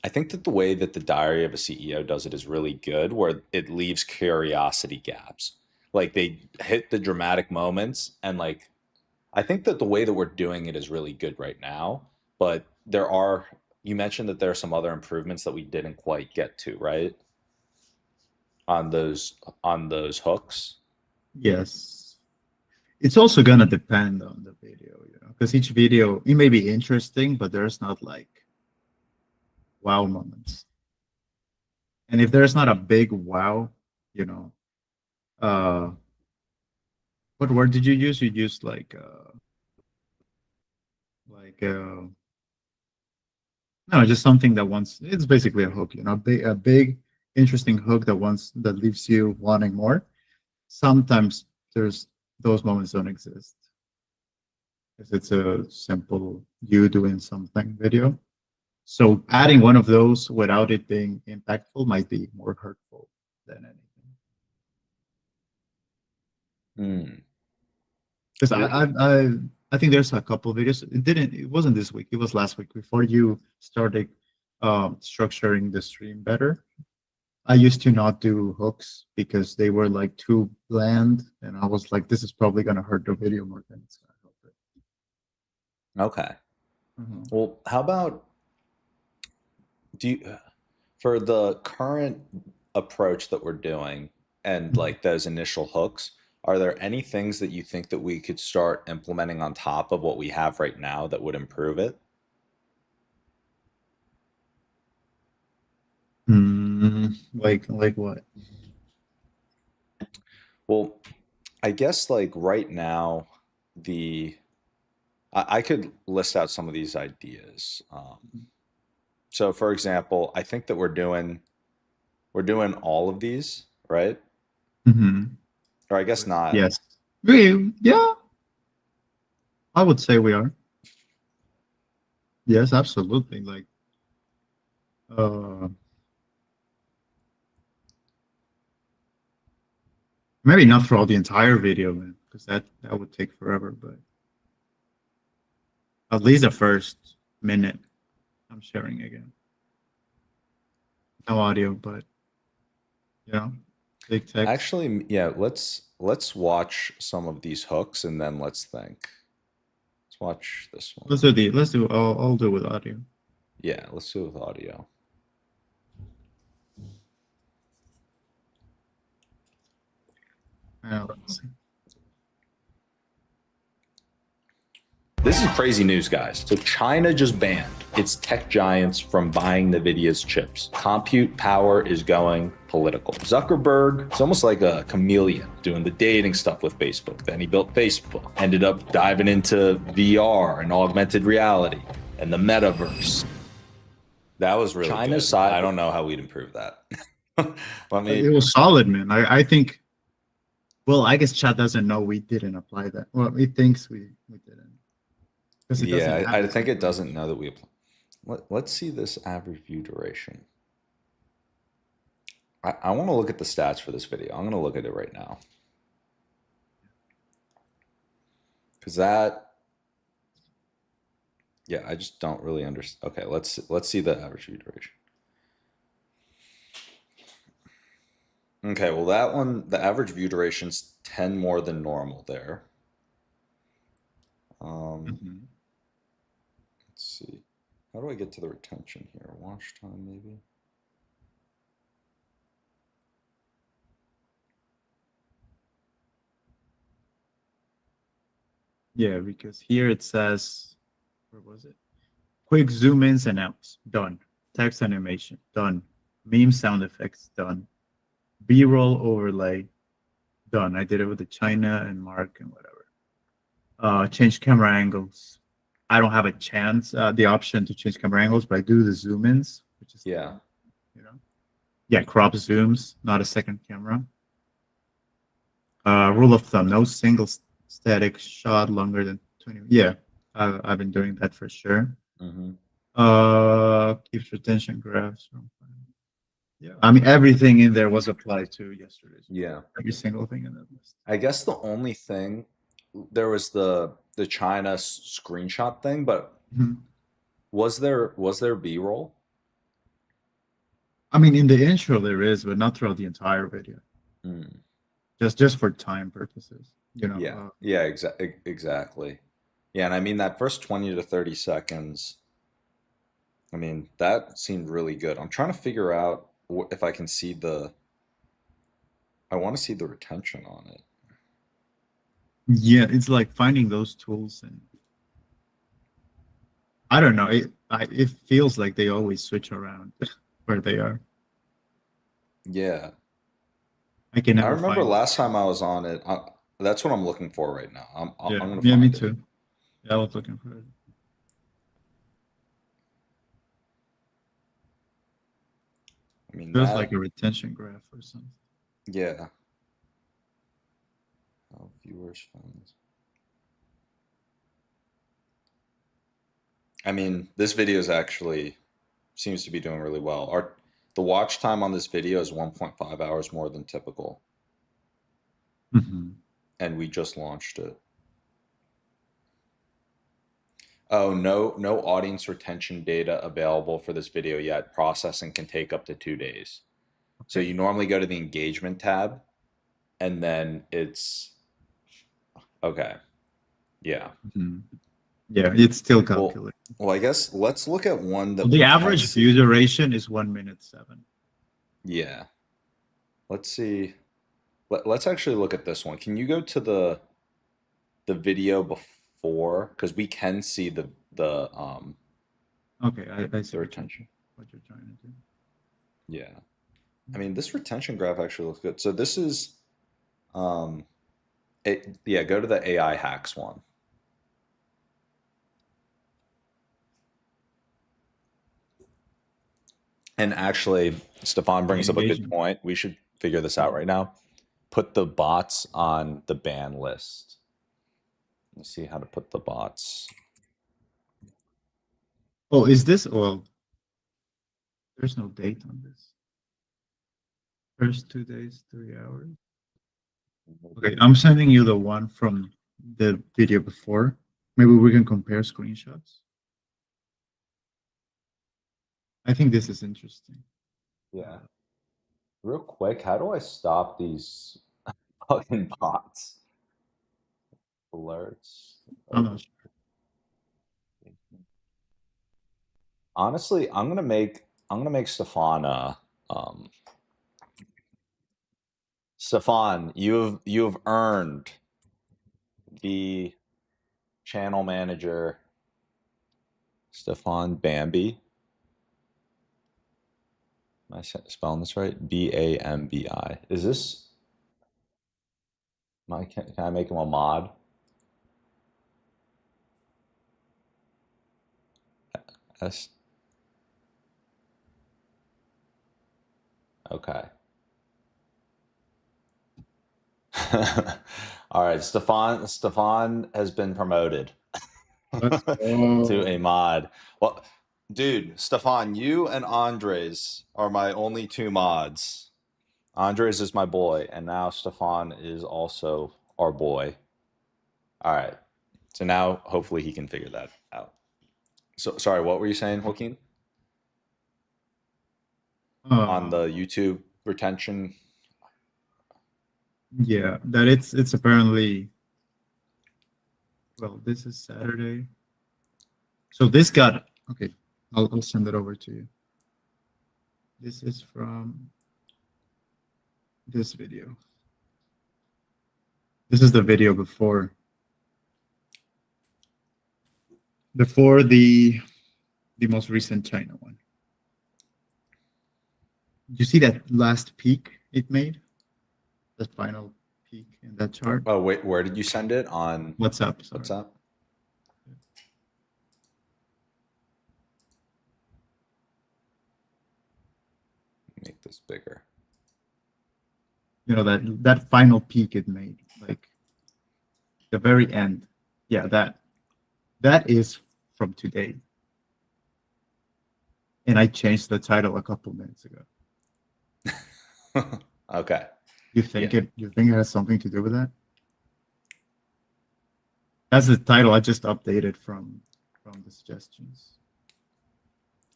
I think that the way that the Diary of a CEO does it is really good, where it leaves curiosity gaps. Like they hit the dramatic moments, and like I think that the way that we're doing it is really good right now. But you mentioned that there are some other improvements that we didn't quite get to, right? On those hooks. Yes. It's also gonna depend on the video, because each video it may be interesting, but there's not like wow moments. And if there's not a big wow, you know, uh, what word did you use? You used like no, just something that wants. It's basically a hook, a big interesting hook that leaves you wanting more. Sometimes there's those moments don't exist because it's a simple you doing something video. So adding one of those without it being impactful might be more hurtful than anything. Hmm. Because Well, I think there's a couple of videos. It wasn't this week. It was last week before you started structuring the stream better. I used to not do hooks because they were like too bland, and I was like, this is probably gonna hurt the video more than it's gonna help it. okay. Mhm. Well, how about do you for the current approach that we're doing and like those initial hooks, are there any things that you think that we could start implementing on top of what we have right now that would improve it? Like what? Well, I guess like right now, the I could list out some of these ideas. So, for example, I think that we're doing all of these, right? Hmm. Or I guess not. Yes. Yeah, I would say we are. Yes, absolutely. Like, uh, maybe not throughout the entire video, man, because that would take forever. But at least the first minute, I'm sharing again. No audio, but you know, big text. Actually, yeah, let's watch some of these hooks and then let's think. Let's watch this one. Let's do. I'll do with audio. Yeah, let's do it with audio. Let's see. This is crazy news, guys. So China just banned its tech giants from buying NVIDIA's chips. Compute power is going political. Zuckerberg, it's almost like a chameleon doing the dating stuff with Facebook. Then he built Facebook, ended up diving into VR and augmented reality and the metaverse. That was really China's good. I side. don't know how we'd improve that. Let It me. was solid, man. I think. Well, I guess chat doesn't know we didn't apply that. Well, it thinks we didn't because it doesn't Yeah, have I this think it information. doesn't know that we apply. Let's see this average view duration. I want to look at the stats for this video. I'm going to look at it right now because yeah, I just don't really understand. Okay, let's see the average view duration. Okay, well that one, the average view duration's 10 more than normal there. Mhm. Let's see. How do I get to the retention here? Watch time maybe. Yeah, because here it says, where was it? Quick zoom ins and outs, done. Text animation, done. Meme sound effects, done. B roll overlay, done. I did it with the China and Mark and whatever. Change camera angles. I don't have a chance, the option to change camera angles, but I do the zoom ins, which is Yeah. you know, yeah, crop zooms, not a second camera. Rule of thumb: no single static shot longer than 20. Yeah, I've been doing that for sure. Mm-hmm. Keeps retention graphs. Yeah, I mean everything in there was applied to yesterday's. Yeah. Every single thing in that list. I guess the only thing there was the China screenshot thing, but Mhm. was there B-roll? I mean, in the intro there is, but not throughout the entire video. Mm. Just for time purposes. Yeah. Yeah, exactly. Yeah, and I mean that first 20 to 30 seconds, I mean, that seemed really good. I'm trying to figure out if I can see I want to see the retention on it. Yeah, it's like finding those tools, and I don't know. It feels like they always switch around where they are. Yeah. I can I never remember find it. last time I was on it. That's what I'm looking for right now. Yeah, I'm gonna yeah, me find it. too. Yeah, I was looking for it. I mean Feels like that. a retention graph or something. Yeah. How viewers find this. I mean, this video is actually seems to be doing really well. The watch time on this video is 1.5 hours more than typical, Mhm. and we just launched it. Oh, no audience retention data available for this video yet. Processing can take up to 2 days. So Okay. you normally go to the engagement tab, and then it's okay. Yeah. Mhm. Yeah, it's still Well, calculating. I guess let's look at one that Well, the we can average view see. duration is 1 minute 7. Yeah. Let's see. Let's actually look at this one. Can you go to the video before? Because we can see Okay, I see the retention. what you're trying to do. Yeah. I mean, this retention graph actually looks good. So this is um yeah, go to the AI hacks one. And actually, Stefan The brings up a good engagement. point. We should figure this out right now. Put the bots on the ban list. Let's see how to put the bots. Oh, is this? Well, there's no date on this. First 2 days, 3 hours. Okay, I'm sending you the one from the video before. Maybe we can compare screenshots. I think this is interesting. Yeah. Real quick, how do I stop these fucking bots? Alerts. I'm not Open. sure. Honestly, I'm gonna make Stefan Stefan, you've earned the channel manager Stefan Bambi. Am I spelling this right? Bambi. Is this can I make him a mod? S Okay. All right, Stefan has been promoted Let's to a go. mod. Well, dude, Stefan, you and Andres are my only two mods. Andres is my boy, and now Stefan is also our boy. All right. So now hopefully he can figure that out. So sorry, what were you saying, Joaquin? On Uh, the YouTube retention? yeah, that it's apparently, well, this is Saturday. So this got okay. I'll send it over to you. This is from this video. This is the video before the most recent China one. Did you see that last peak it made? The final peak in that chart? Oh, wait, where did you send it? On What's up? Sorry. WhatsApp? Make this bigger. You know that final peak it made, like the very end. Yeah, that is from today. And I changed the title a couple minutes ago. Okay. Yeah. You think it has something to do with that? That's the title I just updated from the suggestions.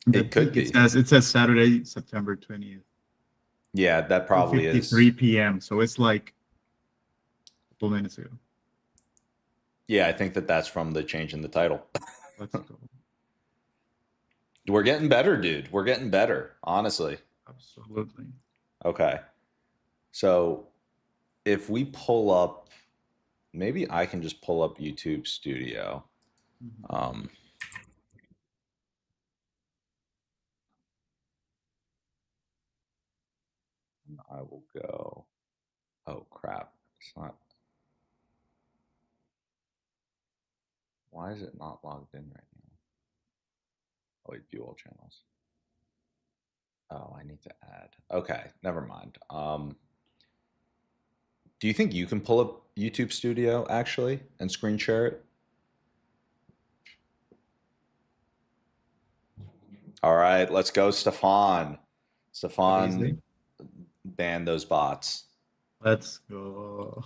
The It could peak be. it says Saturday, September 20th, Yeah, that probably is. 2:53 p.m. So it's like a couple minutes ago. Yeah, I think that that's from the change in the title. Let's go. We're getting better, dude. We're getting better, honestly. Absolutely. Okay. So if we pull up, maybe I can just pull up YouTube Studio. Mhm. Um, I will go. Oh crap! It's not. Why is it not logged in right now? Oh wait, view all channels. Oh, I need to add. Okay, never mind. Do you think you can pull up YouTube Studio actually and screen share it? All right, let's go, Stefan. Crazy. Stefan, ban those bots. Let's go.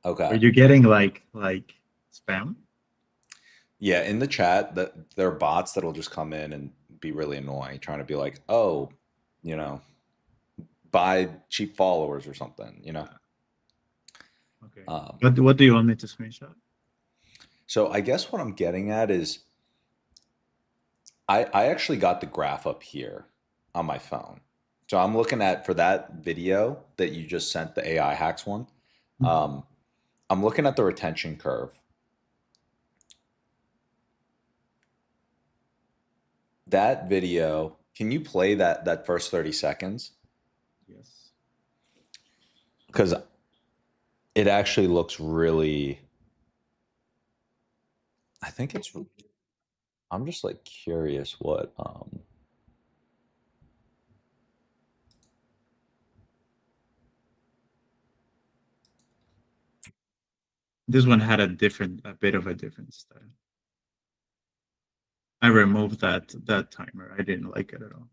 Are Okay. you getting like spam? Yeah, in the chat, that there are bots that'll just come in and be really annoying, trying to be like, "Oh, you know, buy cheap followers or something," you know. Okay. Um, What do you want me to screenshot? so I guess what I'm getting at is I actually got the graph up here on my phone. So I'm looking at for that video that you just sent, the AI hacks one. Mhm. Um, I'm looking at the retention curve. That video, can you play that first 30 seconds? Yes. Because it actually looks really. I think it's. I'm just like curious what. This one had a bit of a different style. I removed that timer. I didn't like it at all.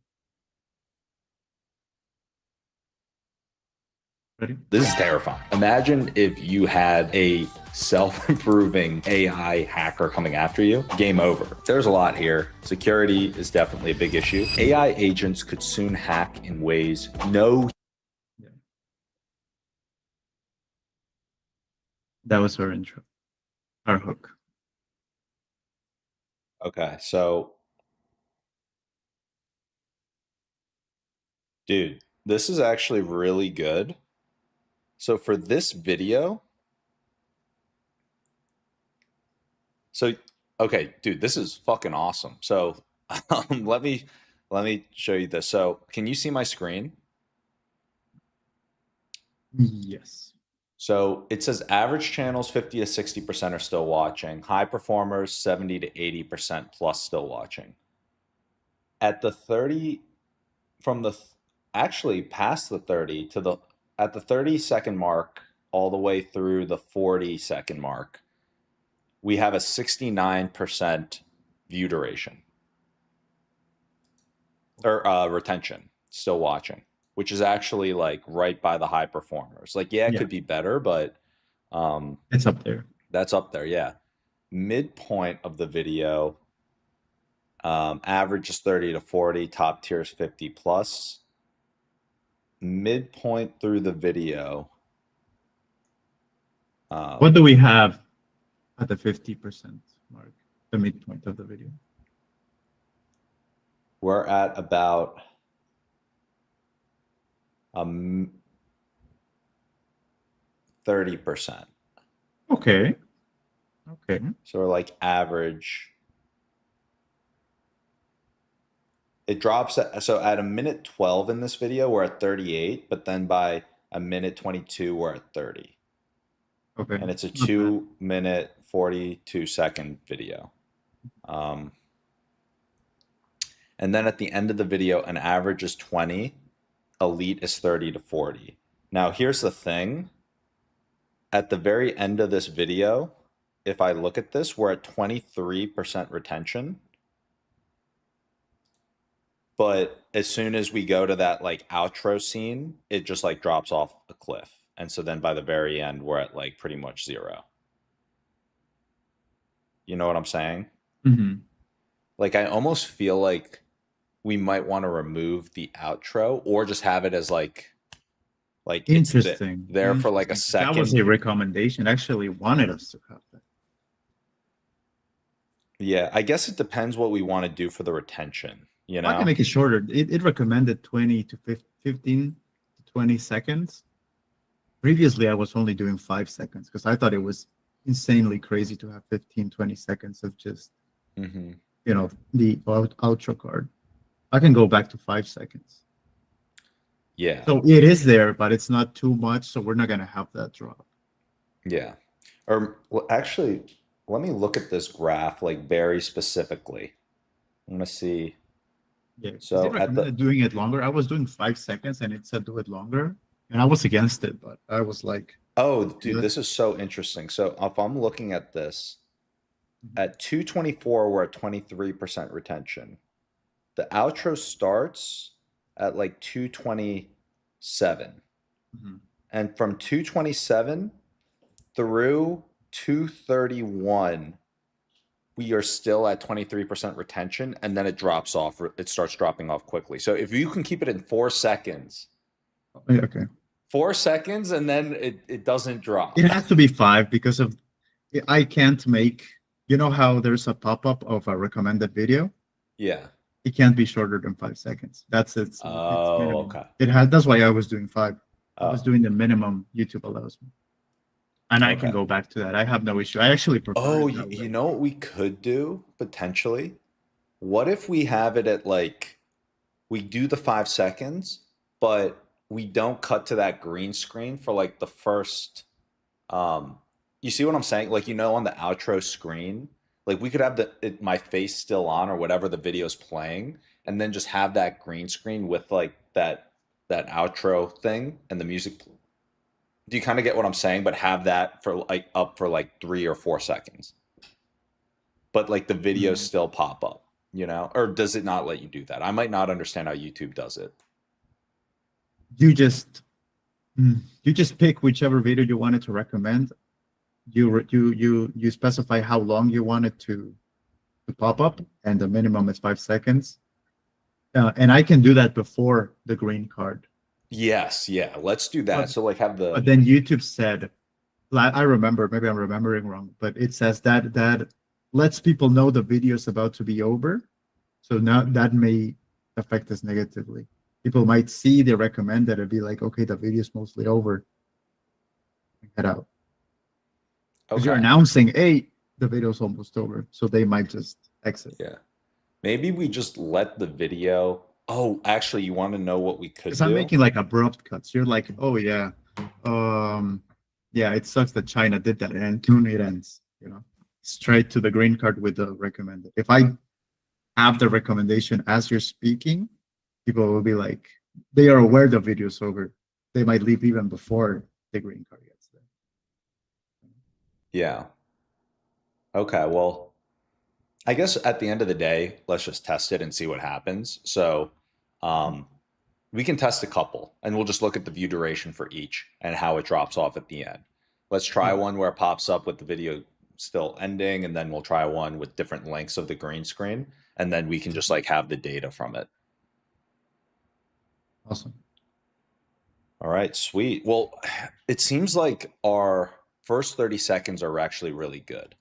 Ready? This is terrifying. Imagine if you had a self-improving AI hacker coming after you. Game over. There's a lot here. Security is definitely a big issue. AI agents could soon hack in ways no. Yeah. That was our intro. Our hook. Okay, so dude, this is actually really good. So for this video, so okay, dude, this is fucking awesome. So let me show you this. So can you see my screen? Yes. So it says average channels 50 to 60% are still watching, high performers 70 to 80% plus still watching. At the 30 from the actually past the 30 to the at the 30-second mark all the way through the 40-second mark, we have a 69% view duration or retention, still watching, which is actually like right by the high performers. Like, yeah, it Yeah, could be better, but um, it's up there. that's up there. Yeah. Midpoint of the video, average is 30 to 40, top tier is 50 plus. Midpoint through the video, What um, do we have at the 50% mark, the midpoint of the video? we're at about um 30%. Okay. Okay. So we're like average. It drops so at a minute 12 in this video, we're at 38, but then by a minute 22, we're at 30. Okay. And it's a Not bad. 2-minute, 42-second video. And then at the end of the video, an average is 20, elite is 30 to 40. Now, here's the thing. At the very end of this video, if I look at this, we're at 23% retention. But as soon as we go to that like outro scene, it just like drops off a cliff. And so then by the very end, we're at like pretty much 0. You know what I'm saying? Mhm. Like, I almost feel like we might want to remove the outro or just have it as like it's Interesting. there for like a Interesting. That was second. a recommendation. Actually, wanted us to have that. Yeah, I guess it depends what we want to do for the retention, you I can know? make it shorter. It recommended 20 to 15 to 20 seconds. Previously, I was only doing 5 seconds because I thought it was insanely crazy to have 15, 20 seconds of just, Hmm. the outro card. I can go back to 5 seconds. Yeah, So it is there, but it's not too much. So we're not going to have that drop. yeah. Or well, actually, let me look at this graph like very specifically. I'm gonna see. Yeah, because it So at the recommended doing it longer. I was doing 5 seconds and it said do it longer. And I was against it, but I was like, oh, let's do dude, it. this is so interesting. So if I'm looking at this Mhm. at 224, we're at 23% retention. The outro starts at like 227. Mhm. And from 227 through 231, we are still at 23% retention, and then it drops off. It starts dropping off quickly. So if you can keep it in 4 seconds, Yeah, okay. 4 seconds, and then it doesn't It drop. has to be five because of I can't make, how there's a pop-up of a recommended video? Yeah. It can't be shorter than 5 seconds. That's it's Oh, minimum. okay. That's why I was doing five. I was Oh, doing the minimum YouTube allows me. And I can okay. go back to that. I have no issue. I actually prefer Oh, it you, that you way. know what we could do potentially? What if we have it at like we do the 5 seconds, but we don't cut to that green screen for like the first um you see what I'm saying? Like on the outro screen, like we could have my face still on or whatever the video's playing, and then just have that green screen with like that outro thing and the music. Do you kind of get what I'm saying? But have that for like up for like 3 or 4 seconds, but like the videos Mm. still pop up, or does it not let you do that? I might not understand how YouTube does it. You just you just pick whichever video you wanted to recommend. You specify how long you want it to pop up, and the minimum is 5 seconds. And I can do that before the green card. Yes, yeah, let's do But that. So like have the but then YouTube said, I remember, maybe I'm remembering wrong, but it says that lets people know the video is about to be over. So now that may affect us negatively. People might see the recommended and be like, okay, the video is mostly over. Head out. Because you're okay, announcing, hey, the video's almost over. So they might just exit. yeah. Maybe we just let the video. Oh, actually, you want to know what we could Because I'm do? making like abrupt cuts. You're like, oh yeah. Yeah, it sucks that China did that and soon it ends, straight to the green card with the recommended. If I have the recommendation as you're speaking, people will be like, they are aware the video's over. They might leave even before the green card gets there. Yeah. Okay. Well, I guess at the end of the day, let's just test it and see what happens. So, um, we can test a couple and we'll just look at the view duration for each and how it drops off at the end. Let's try Yeah, one where it pops up with the video still ending, and then we'll try one with different lengths of the green screen, and then we can just like have the data from it. awesome. All right, sweet. Well, it seems like our first 30 seconds are actually really good.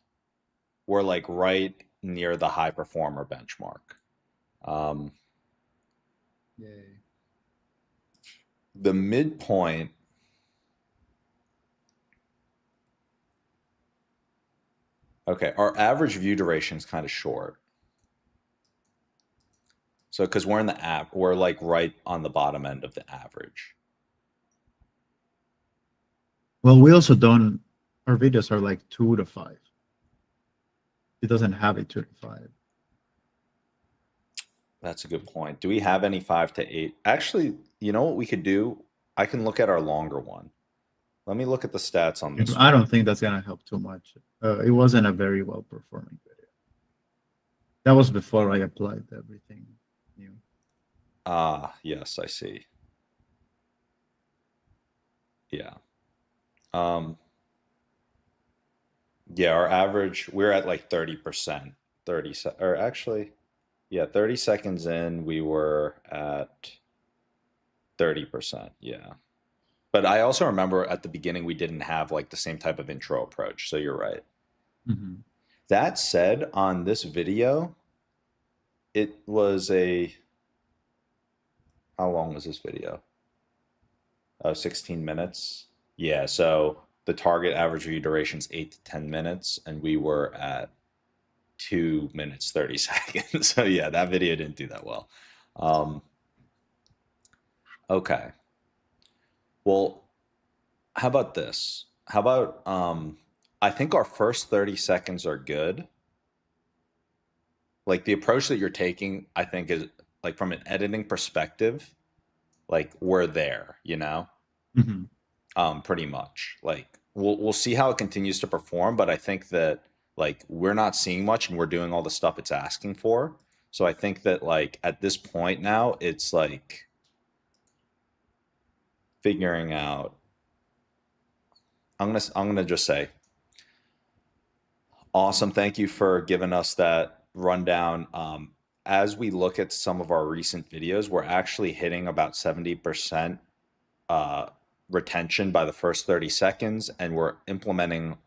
We're like right near the high performer benchmark. Um, Yay. the midpoint, okay, our average view duration is kind of short. So, because we're in the app, we're like right on the bottom end of the average. Well, we also don't. Our videos are like 2 to 5. It doesn't have a 2 to 5. That's a good point. Do we have any 5 to 8? Actually, you know what we could do? I can look at our longer one. Let me look at the stats on this I one. don't think that's gonna help too much. It wasn't a very well performing video. That was before I applied everything new. Ah, yes, I see. Yeah. Um, yeah, our average, we're at like 30%. 30 or actually, yeah, 30 seconds in, we were at 30%. Yeah. But I also remember at the beginning we didn't have like the same type of intro approach, so you're right. Mm-hmm. That said, on this video, it was a, how long was this video? 16 minutes. Yeah, so the target average view duration is 8 to 10 minutes, and we were at 2 minutes 30 seconds. So yeah, that video didn't do that well. Um, okay. Well, how about this? How about I think our first 30 seconds are good. Like the approach that you're taking, I think is like from an editing perspective, like we're there, you know? Mm-hmm. Pretty much. Like we'll see how it continues to perform, but I think that like we're not seeing much and we're doing all the stuff it's asking for. So I think that like at this point now, it's like figuring out. I'm gonna just say, awesome. Thank you for giving us that rundown. As we look at some of our recent videos, we're actually hitting about 70% uh, retention by the first 30 seconds, and we're implementing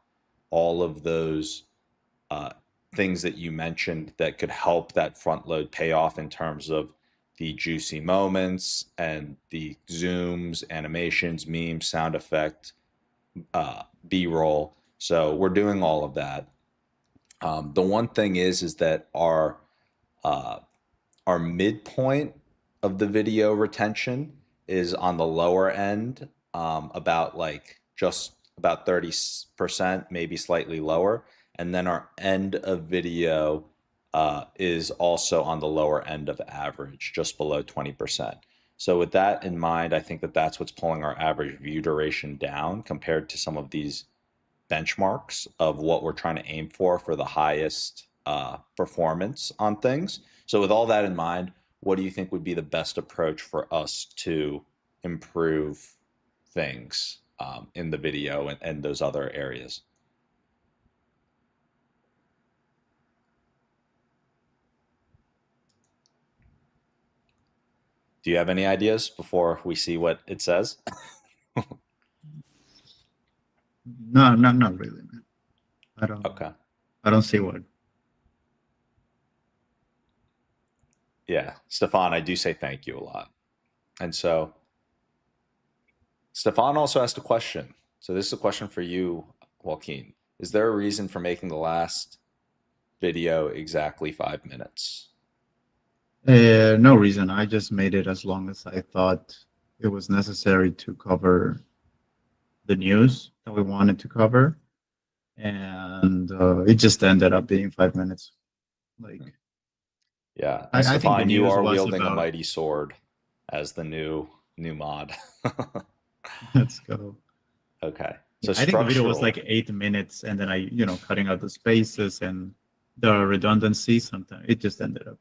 all of those uh, things that you mentioned that could help that front load pay off in terms of the juicy moments and the zooms, animations, memes, sound effect, B-roll. So we're doing all of that. The one thing is that uh, our midpoint of the video retention is on the lower end, about like just about 30%, maybe slightly lower. And then our end of video is also on the lower end of average, just below 20%. So with that in mind, I think that that's what's pulling our average view duration down compared to some of these benchmarks of what we're trying to aim for the highest performance on things. So, with all that in mind, what do you think would be the best approach for us to improve things in the video and those other areas? Do you have any ideas before we see what it says? No, not really, man. I don't. Okay. I don't see what. Yeah. Stefan, I do say thank you a lot. And so, Stefan also asked a question. So, this is a question for you, Joaquin. Is there a reason for making the last video exactly 5 minutes? No reason. I just made it as long as I thought it was necessary to cover the news that we wanted to cover, and it just ended up being 5 minutes. Like Yeah. And I think the Stefan, you news are was wielding a about. mighty sword as the new mod. Let's go. Okay. So Yeah, I think the video was structural. like 8 minutes, and then I, cutting out the spaces and the redundancy. Sometimes it just ended up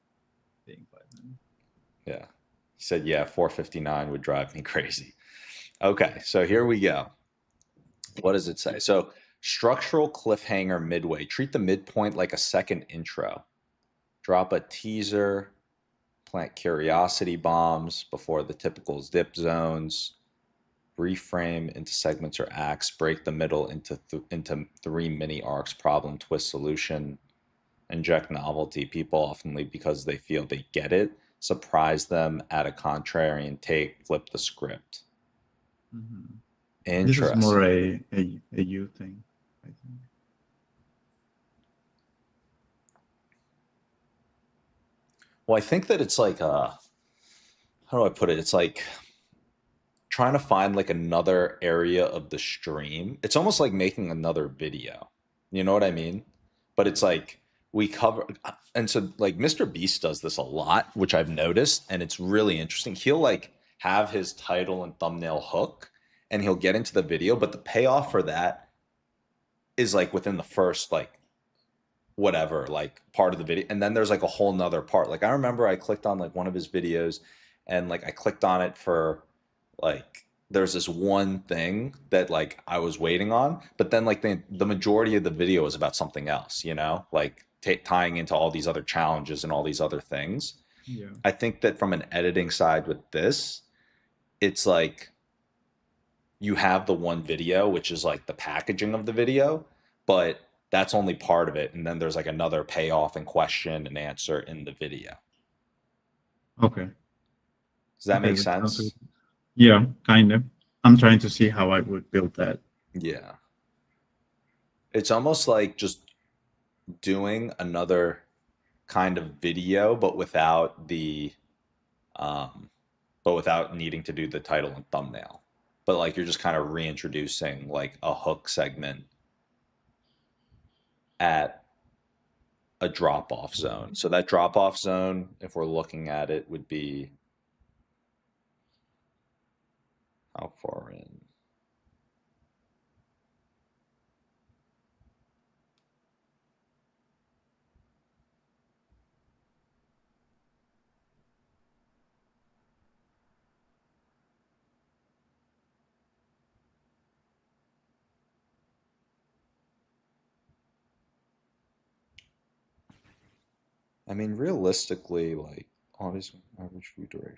being 5 minutes. Yeah. He said, yeah, 459 would drive me crazy. Okay, so here we go. What does it say? So structural cliffhanger midway. Treat the midpoint like a second intro. Drop a teaser, plant curiosity bombs before the typical dip zones, reframe into segments or acts, break the middle into three mini arcs, problem, twist, solution, inject novelty. People often leave because they feel they get it. Surprise them, add a contrarian take, flip the script. Mhm. This is more Interesting. a you thing, I think. Well, I think that it's like how do I put it? It's like trying to find like another area of the stream. It's almost like making another video. You know what I mean? But it's like we cover, and so like Mr. Beast does this a lot, which I've noticed, and it's really interesting. He'll like have his title and thumbnail hook and he'll get into the video, but the payoff for that is like within the first like whatever like part of the video, and then there's like a whole nother part. Like I remember I clicked on like one of his videos and like I clicked on it for like there's this one thing that like I was waiting on, but then like the majority of the video is about something else, like tying into all these other challenges and all these other things. Yeah. I think that from an editing side with this, it's like you have the one video, which is like the packaging of the video, but that's only part of it. And then there's like another payoff and question and answer in the video. Okay. Does that Okay, make that sounds good. sense? Yeah, kind of. I'm trying to see how I would build that. Yeah. It's almost like just doing another kind of video, um, but without needing to do the title and thumbnail. But like you're just kind of reintroducing like a hook segment at a drop off zone. So that drop off zone, if we're looking at it, would be how far in? I mean, realistically, like obviously average view duration.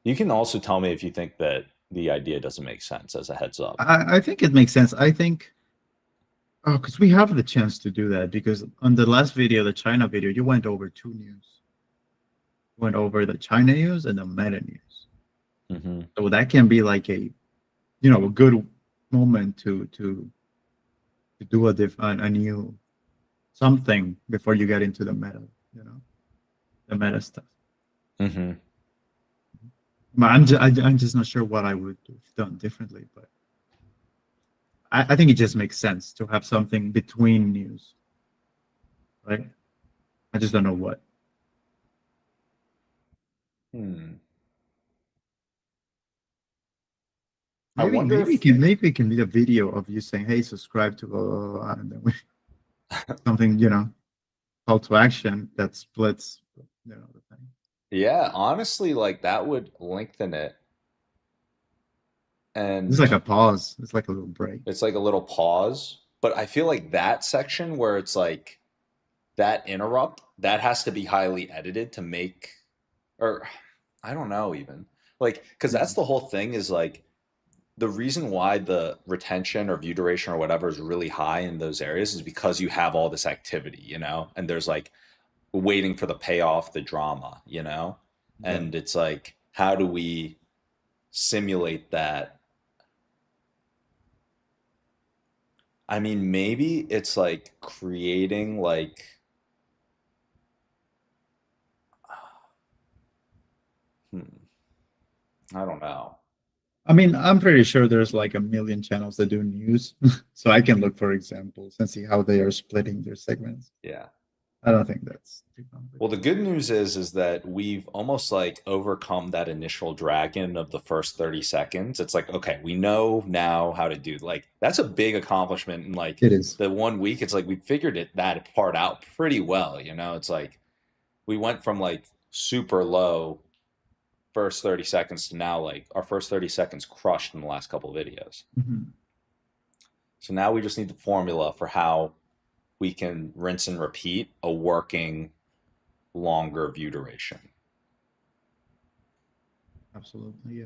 You can also tell me if you think that the idea doesn't make sense as a heads up. I think it makes sense. I think, oh, because we have the chance to do that, because on the last video, the China video, you went over two news. You went over the China news and the meta news. Mm-hmm. So that can be like a good moment to do a new something before you get into the meta, the meta stuff. Mm-hmm. But I'm just not sure what I would have done differently, but I think it just makes sense to have something between news, right? I just don't know what. Hmm. I Maybe wonder maybe if it can maybe it can be a video of you saying, "Hey, subscribe to blah, blah, blah," and then something, call to action that splits, the thing. yeah, honestly, like that would lengthen it. It's And like a pause. It's like a little break. it's like a little pause. But I feel like that section where it's like that interrupt, that has to be highly edited to make, or I don't know even. Like, because that's Mhm. the whole thing is like the reason why the retention or view duration or whatever is really high in those areas is because you have all this activity, and there's like waiting for the payoff, the drama, Yeah. and it's like, how do we simulate that? I mean, maybe it's like creating like, hmm, I don't know. I mean, I'm pretty sure there's like a million channels that do news, so I can look for examples and see how they are splitting their segments. Yeah. I don't think that's too Well, the complicated. good news is that we've almost like overcome that initial dragon of the first 30 seconds. It's like, okay, we know now how to do like that's a big accomplishment in like It is. the 1 week. It's like we figured that part out pretty well, you know? It's like we went from like super low first 30 seconds to now like our first 30 seconds crushed in the last couple of videos. Mhm. So now we just need the formula for how we can rinse and repeat a working longer view duration. Absolutely, yeah.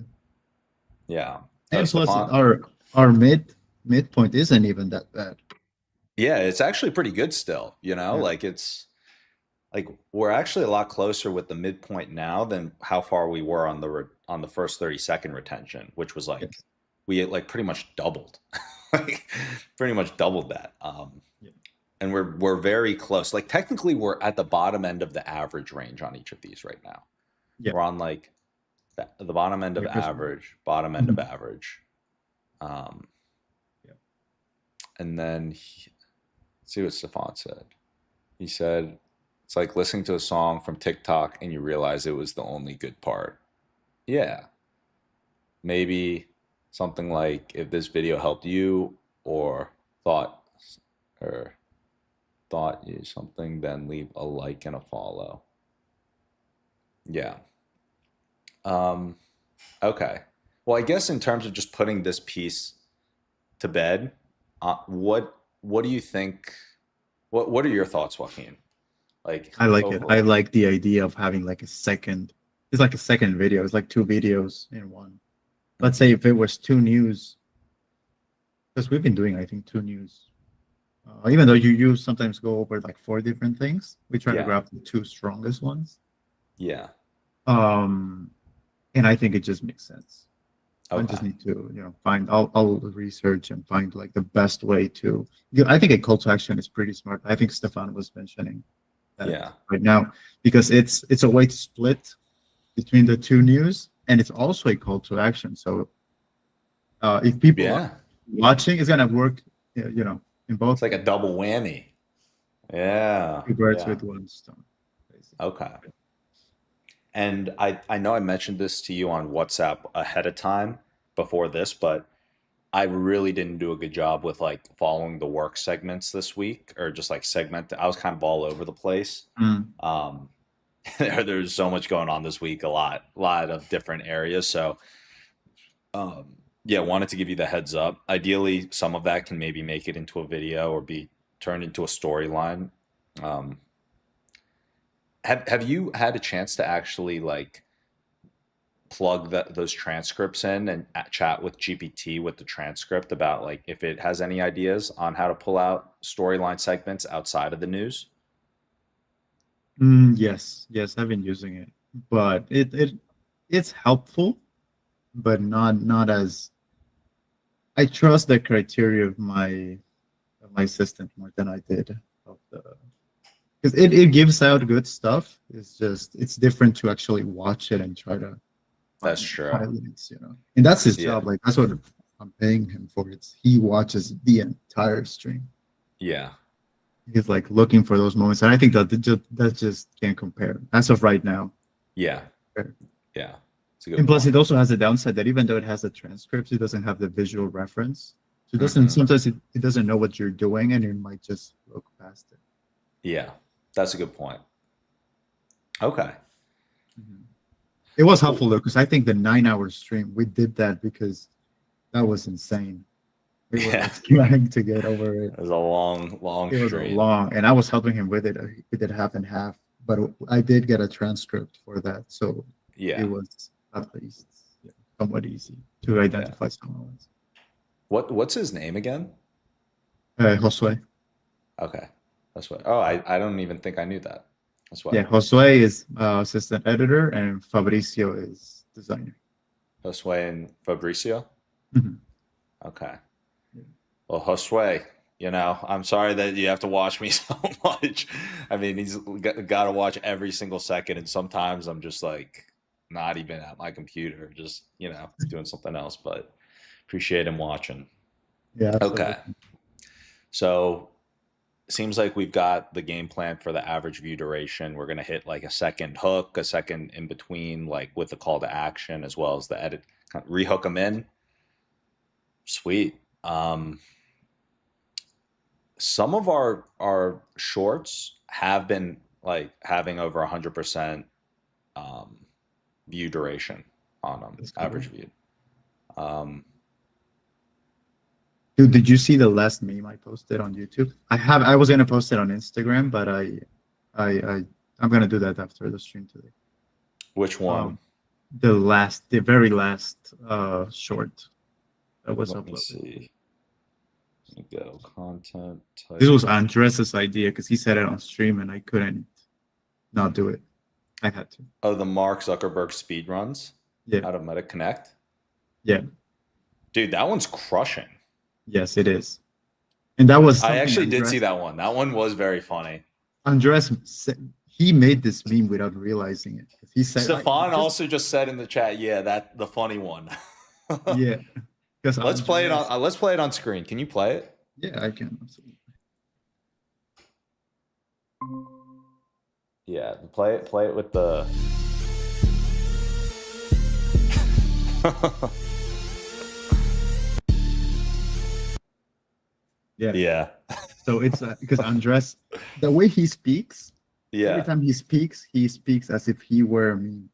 Yeah. And plus, Stefan. our midpoint isn't even that bad. Yeah, it's actually pretty good still, you know? Yeah. Like it's like we're actually a lot closer with the midpoint now than how far we were on on the first 30-second retention, which was like Yes. we like pretty much doubled. Like pretty much doubled that. Yeah. And we're very close. Like technically we're at the bottom end of the average range on each of these right now. Yeah. We're on like the bottom end of Yeah. Christmas. average, bottom end of Mhm. average. Um, Yeah. and then let's see what Stefan said. He said, it's like listening to a song from TikTok and you realize it was the only good part. Yeah. Maybe something like if this video helped you or thought or thought you something, then leave a like and a follow. Yeah. Um, okay. Well, I guess in terms of just putting this piece to bed, what do you think? What are your thoughts, Joaquin? Like I like it. I overall? like the idea of having like a second. It's like a second video. It's like two videos in one. Let's say Hmm. if it was two news, because we've been doing, I think, two news. Even though you sometimes go over like four different things, we try to Yeah. grab the two strongest ones. Yeah. Um, and I think it just makes sense. I just Okay. need to, find. I'll research and find like the best way to. Yeah, I think a call to action is pretty smart. I think Stefan was mentioning that Yeah. right now because it's a way to split between the two news, and it's also a call to action. So if people are Yeah. watching, it's gonna work, in It's both like a ways. double whammy. Yeah. Two birds Yeah. with one stone, basically. Okay. And I know I mentioned this to you on WhatsApp ahead of time before this, but I really didn't do a good job with like following the work segments this week or just like segment. I was kind of all over the place. Mm, Um, there's so much going on this week, a lot of different areas. So, yeah, wanted to give you the heads up. Ideally, some of that can maybe make it into a video or be turned into a storyline. Um, have you had a chance to actually like plug those transcripts in and chat with GPT with the transcript about like if it has any ideas on how to pull out storyline segments outside of the news? yes, yes, I've been using it, but it's helpful, but not as I trust the criteria of my assistant more than I did of the because it gives out good stuff. It's just it's different to actually watch it and try to That's find true. highlights. And that's his Yeah. job. Like that's what I'm paying him for. It's he watches the entire stream. Yeah. He's like looking for those moments, and I think that just can't compare as of right now. Yeah. Yeah. It's a good And plus, point. it also has a downside that even though it has the transcripts, it doesn't have the visual reference. So it doesn't Hmm. sometimes it doesn't know what you're doing, and it might just look past it. Yeah. That's a good point. Okay. Mhm. It was Well, helpful though, because I think the 9 hour stream we did that because that was insane. We were yeah. like trying to get over it. It was a long, long It was a stream. long, and I was helping him with it. We did half and half, but I did get a transcript for that, so it Yeah. was at least somewhat easy to Yeah. identify someone else. What's his name again? Josue. Okay. That's what. Oh, I don't even think I knew that. That's why. Yeah, Josue is assistant editor, and Fabricio is designer. Josue and Fabricio. Mhm. Okay. Yeah. Well, Josue, I'm sorry that you have to watch me so much. I mean, he's got to watch every single second, and sometimes I'm just like not even at my computer, just doing something else. But appreciate him watching. Yeah, Okay. absolutely. So seems like we've got the game plan for the average view duration. We're gonna hit like a second hook, a second in between, like with the call to action as well as the edit. Rehook them in. Sweet. Some of our shorts have been like having over 100% um, view duration on them, That's cool. average view. Um, Dude, did you see the last meme I posted on YouTube? I was gonna post it on Instagram, but I I'm gonna do that after the stream today. which one? Um, the very last short that was Let me uploaded. see. Let me go content This type. was Andres's idea because he said it on stream and I couldn't not do it. I had to. Oh, the Mark Zuckerberg speed runs Yeah, out of Meta Connect. yeah, Dude, that one's crushing. yes, it is. And that was I something actually did see that one. That one was very funny. Andres said, he made this meme without realizing it. He said, Stefan just also just said in the chat, yeah, that the funny one. yeah, because Let's play it Andres, on let's play it on screen. Can you play it? yeah, I can absolutely. Yeah, play it with the Yeah. Yeah. So it's because Andres, the way he speaks, every Yeah. time he speaks as if he were a meme.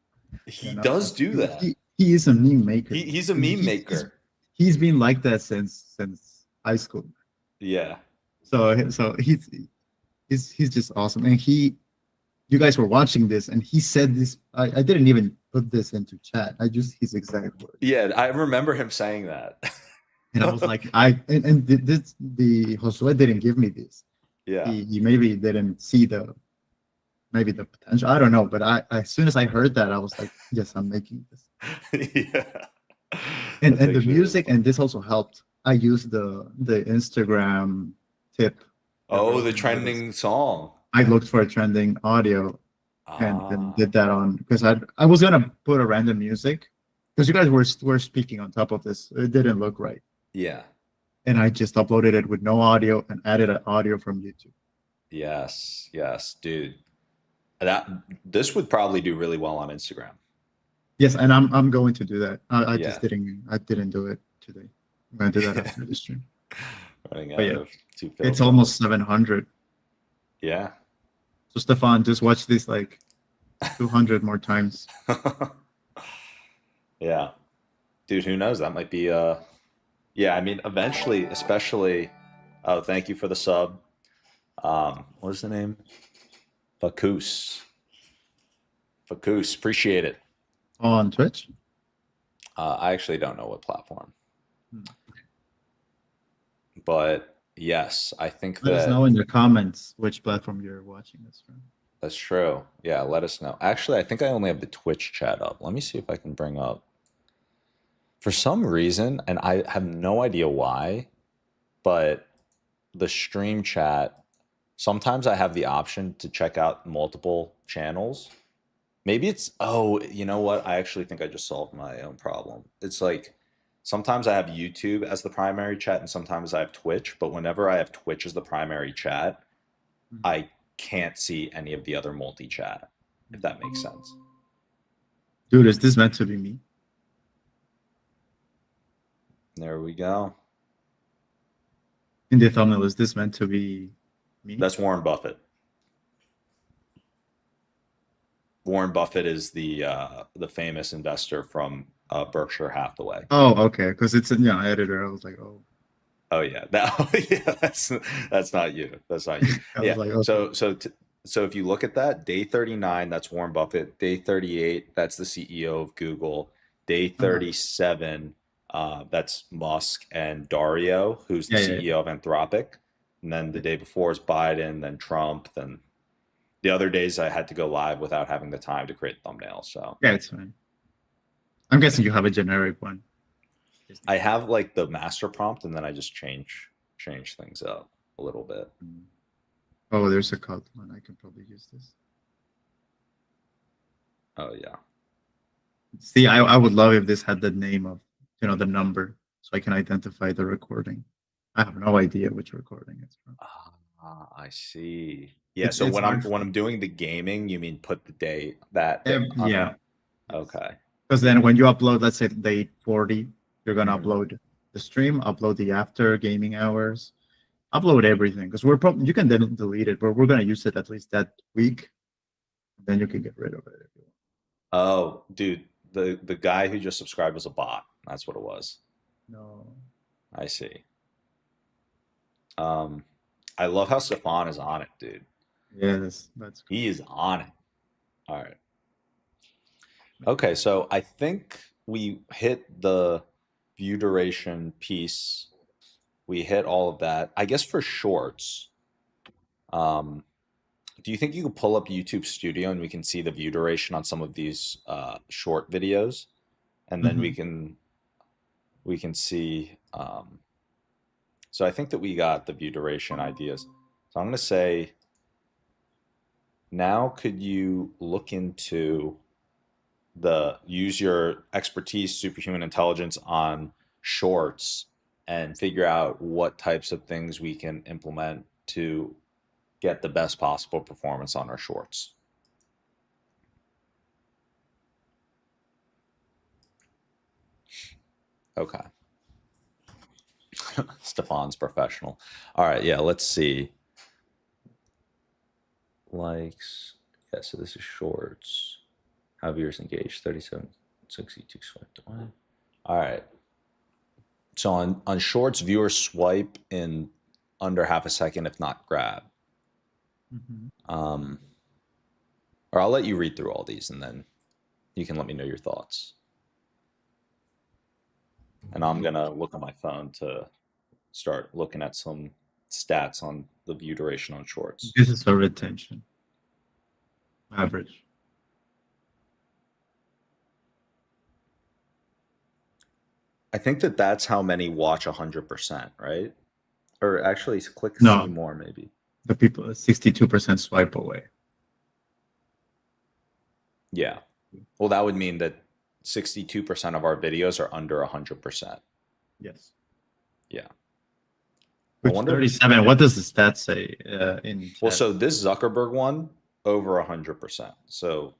He You know, does do that. he is a meme maker. He's a And meme maker. he's been like that since high school. Yeah. So he's just awesome. And you guys were watching this, and he said this. I didn't even put this into chat. I just his exact words. Yeah, I remember him saying that. And I was like, the Josue didn't give me this. Yeah. He maybe didn't see maybe the potential. I don't know, but I as soon as I heard that, I was like, yes, I'm making this. Yeah. And That's the actually music, really and this also helped. I used the Instagram tip. Oh, the trending song. I looked for a trending audio and then Ah, did that on because I was gonna put a random music because you guys were speaking on top of this. It didn't look right. yeah. And I just uploaded it with no audio and added an audio from YouTube. Yes. Yes, dude. That this would probably do really well on Instagram. Yes, and I'm going to do that. Yeah. I didn't do it today. I'm gonna do that after the stream. Running But out yeah, of two it's filters. almost 700. Yeah. So Stefan, just watch this like 200 more times. Yeah. Dude, who knows? That might be yeah, I mean eventually, especially oh, thank you for the sub. What is the name? Fakus. Fakus, appreciate it. On Twitch. I actually don't know what platform. Hmm. But yes, I think Let us know that in the comments which platform you're watching this from. that's true. Yeah, let us know. Actually, I think I only have the Twitch chat up. Let me see if I can bring up. For some reason, and I have no idea why, but the stream chat, sometimes I have the option to check out multiple channels. Maybe it's, oh, you know what? I actually think I just solved my own problem. It's like sometimes I have YouTube as the primary chat and sometimes I have Twitch, but whenever I have Twitch as the primary chat, I can't see any of the other multi chat, if that makes sense. Dude, is this meant to be me? There we go. In the thumbnail, is this meant to be me? That's Warren Buffett. Warren Buffett is the famous investor from Berkshire Hathaway. Oh, okay. Because it's editor. I was like, oh. Oh yeah, yeah, that's not you. That's not you. I was Yeah. like, okay. So if you look at that, day 39, that's Warren Buffett. Day 38, that's the CEO of Google. Day Uh-huh. 37, that's Musk and Dario, who's the Yeah, yeah, CEO of Anthropic. And then the day before is Biden, then Trump, then the other days I had to go live without having the time to create thumbnails. So yeah, it's fine. I'm guessing you have a generic one. I have like the master prompt, and then I just change things up a little bit. Oh, there's a cut one. I can probably use this. Oh yeah. See, I would love if this had the name of, the number, so I can identify the recording. I have no idea which recording it's from. Ah, I see. Yeah, It's so it's hard. when I'm doing the gaming, you mean put the day that day on it? Yeah. Yes. Okay. Because then when you upload, let's say day 40, you're gonna Hmm. upload the stream, upload the after gaming hours, upload everything. Because we're probably you can then delete it, but we're gonna use it at least that week. Then you can get rid of it if you Oh, dude, the guy who just subscribed was a bot. That's what it was. want. No. I see. Um, I love how Stefan is on it, dude. Yes, that's cool. He is on it. All right. Okay, so I think we hit the view duration piece. We hit all of that. I guess for shorts, um, do you think you could pull up YouTube Studio and we can see the view duration on some of these short videos, and then Mhm. we can see. So I think that we got the view duration ideas. So I'm going to say now, could you look into the use your expertise, superhuman intelligence on shorts and figure out what types of things we can implement to get the best possible performance on our shorts. Okay. Stefan's professional. All right, yeah, let's see. Likes. Yeah, so this is shorts. How viewers engaged 37, 62 swiped away. All right. So on shorts, viewers swipe in under half a second, if not grab. Mhm. Um, or I'll let you read through all these and then you can let me know your thoughts. And I'm going to look on my phone to start looking at some stats on the view duration on shorts. This is our retention average. I think that that's how many watch 100%, right? Or actually, click see No, more maybe. the people 62% swipe away. Yeah. Well, that would mean that 62% of our videos are under 100%. Yes. Yeah. I Which wonder. 37? What does the stat say in Well, chat? so this Zuckerberg one, over 100%. So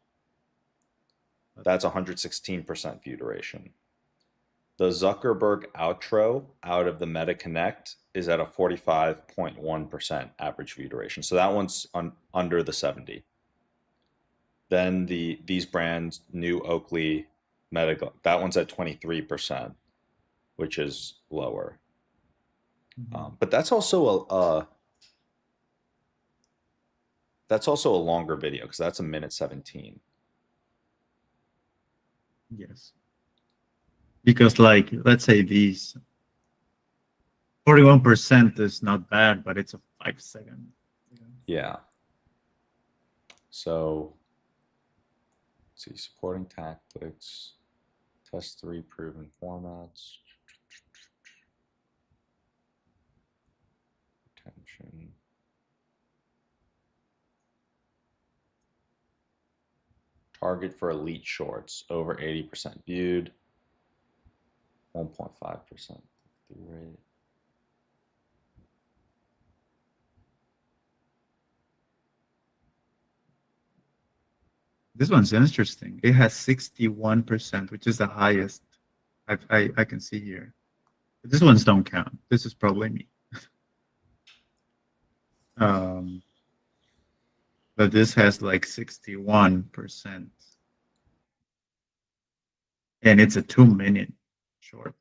that's 116% view duration. The Zuckerberg outro out of the Meta Connect is at a 45.1% average view duration. So that one's under the 70. Then these brands, New Oakley, Meta, that one's at 23%, which is lower. Mhm. But that's also a longer video because that's a minute 17. Yes. Because like let's say these 41% is not bad, but it's a 5 second. Yeah. So let's see, supporting tactics, test three proven formats, retention. Target for elite shorts, over 80% viewed, 1.5% click-through rate. This one's interesting. It has 61%, which is the highest I can see here. This ones don't count. This is probably me. Um, but this has like 61%. And it's a 2 minute short.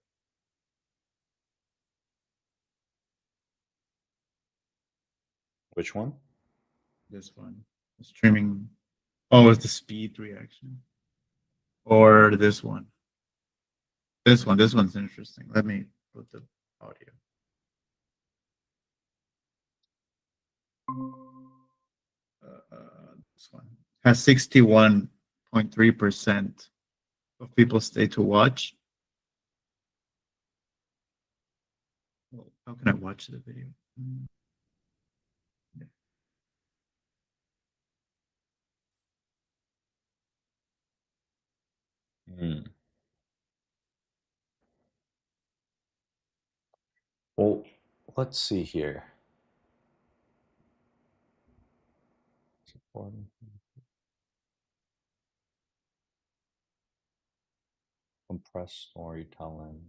Which one? This one. Streaming. Oh, it's the speed reaction. Or this one. This one. This one's interesting. Let me put the audio. This one has 61.3% of people stay to watch. Well, how can I watch the video? Yeah. Hmm. Well, let's see here. Compressed storytelling.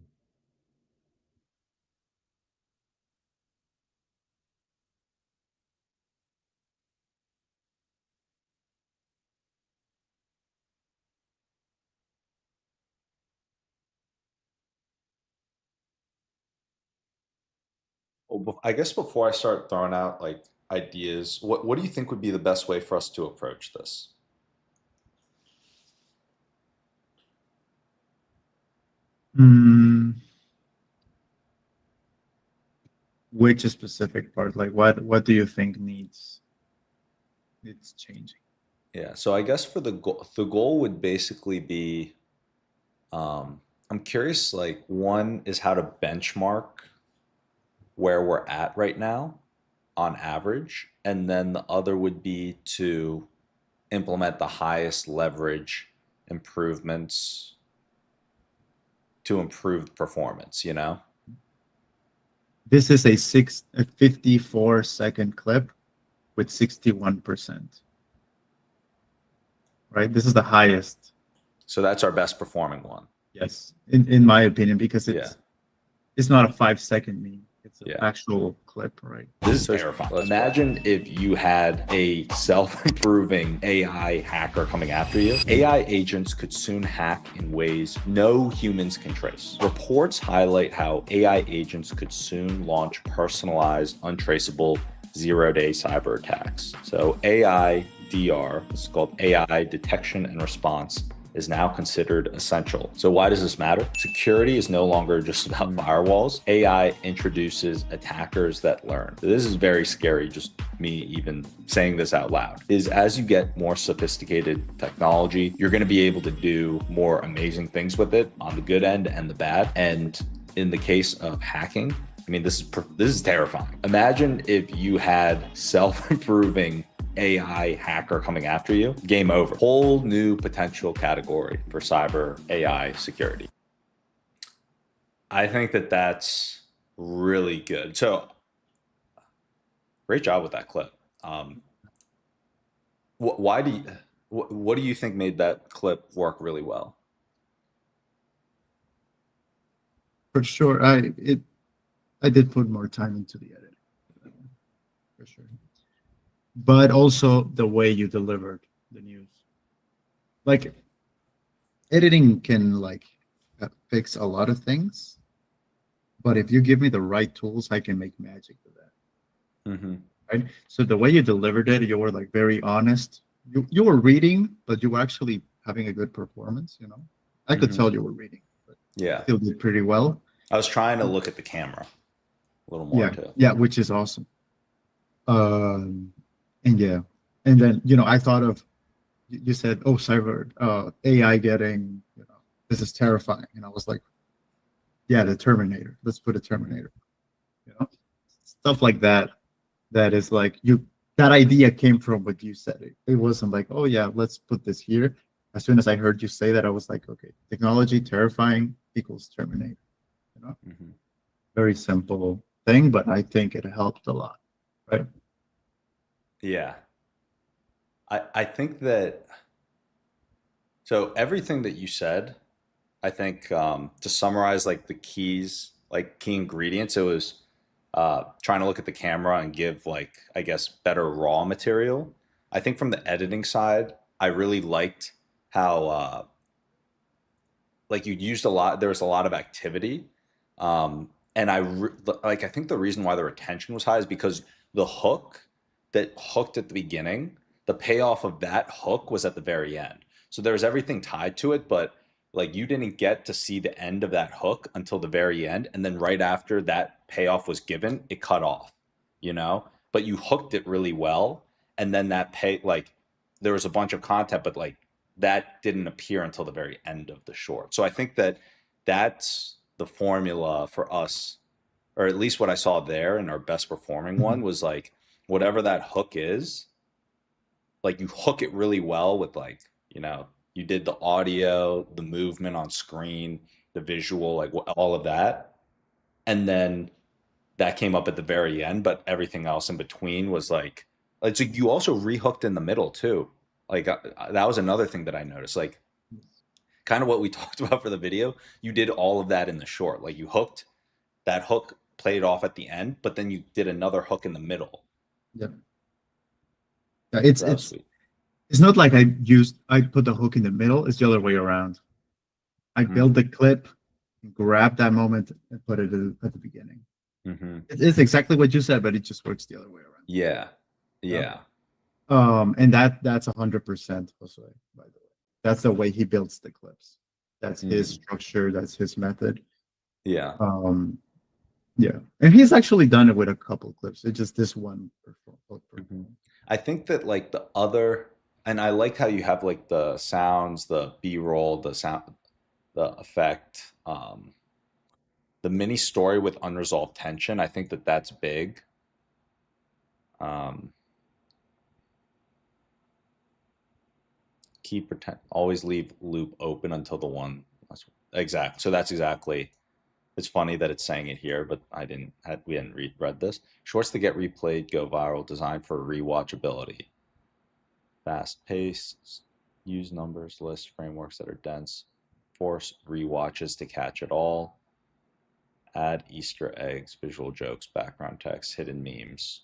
Well, I guess before I start throwing out like ideas, what do you think would be the best way for us to approach this? Mm, which specific part? Like what do you think needs changing? Yeah, so I guess for the goal would basically be I'm curious like one is how to benchmark where we're at right now on average, and then the other would be to implement the highest leverage improvements to improve performance, you know? This is a 54-second clip with 61%, right? This is the highest. So that's our best performing one. Yes, in my opinion, because Yeah. it's not a 5 second meme. It's an Yeah. actual clip, right? This is terrifying. Imagine if you had a self-improving AI hacker coming after you. AI agents could soon hack in ways no humans can trace. Reports highlight how AI agents could soon launch personalized, untraceable, zero-day cyber attacks. So AI DR, it's called AI detection and response, is now considered essential. So why does this matter? Security is no longer just about firewalls. AI introduces attackers that learn. This is very scary, just me even saying this out loud, is as you get more sophisticated technology, you're gonna be able to do more amazing things with it on the good end and the bad. And in the case of hacking, I mean, this is terrifying. Imagine if you had self-improving AI hacker coming after you, game over. Whole new potential category for cyber AI security. I think that that's really good. So great job with that clip. Why do you, what do you think made that clip work really well? For sure. I did put more time into the edit, for sure. But also the way you delivered the news. Like editing can like fix a lot of things, but if you give me the right tools, I can make magic with that. Mm-hmm. Right? So the way you delivered it, you were like very honest. You were reading, but you were actually having a good performance, you know. I could tell you were reading, but Yeah. still did pretty well. I was trying to look at the camera a little more Yeah, too. yeah, which is awesome. And yeah, and then I thought of you said, oh, cyber AI getting, this is terrifying, and I was like, yeah, the Terminator. Let's put a Terminator. You know, stuff like that. That is like that idea came from what you said. It wasn't like, oh yeah, let's put this here. As soon as I heard you say that, I was like, okay, technology terrifying equals Terminator. You know, very simple thing, but I think it helped a lot, right? Yeah. I think that so everything that you said, I think to summarize like the keys, like key ingredients, it was trying to look at the camera and give like I guess better raw material. I think from the editing side, I really liked how like you used a lot. There was a lot of activity, and like I think the reason why the retention was high is because the hook that hooked at the beginning, the payoff of that hook was at the very end. So there was everything tied to it, but like you didn't get to see the end of that hook until the very end, and then right after that payoff was given, it cut off. You know, but you hooked it really well, and then that pay like there was a bunch of content, but like that didn't appear until the very end of the short. So I think that that's the formula for us, or at least what I saw there in our best performing one was like whatever that hook is, like you hook it really well with like, you did the audio, the movement on screen, the visual, like all of that. And then that came up at the very end, but everything else in between was like Like, so you also rehooked in the middle too. Like that was another thing that I noticed. Like kind of what we talked about for the video. You did all of that in the short. Like you hooked that hook, played off at the end, but then you did another hook in the middle. Yeah. Yeah, it's So that was it's sweet. it's not like I put the hook in the middle. It's the other way around. I Mm-hmm. build the clip, grab that moment, and put it at the beginning. Mm-hmm. It's exactly what you said, but it just works the other way around. Yeah. Yeah. Yeah. And that's 100% Jose, by the way. That's the way he builds the clips. That's his Mm. structure. That's his method. Yeah. Um, yeah, and he's actually done it with a couple clips. It's just this one Mm-hmm. perform. I think that like the other, and I like how you have like the sounds, the B-roll, the sound, the effect, the mini story with unresolved tension. I think that that's big. Um, keep pretend, always leave loop open until the one. Exact. So that's exactly. It's funny that it's saying it here, but we hadn't read this. Shorts that get replayed go viral, designed for rewatchability. Fast paced, use numbers, list frameworks that are dense, force rewatches to catch it all, add Easter eggs, visual jokes, background text, hidden memes,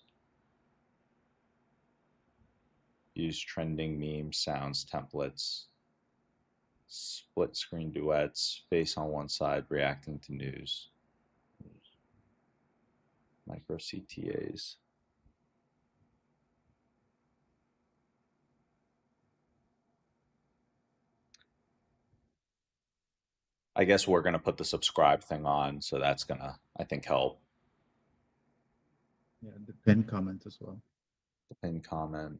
use trending memes, sounds, templates, split screen duets, face on one side, reacting to news, micro CTAs. I guess we're gonna put the subscribe thing on, so that's gonna, I think, help. Yeah, the pin comment as well. The pin comment.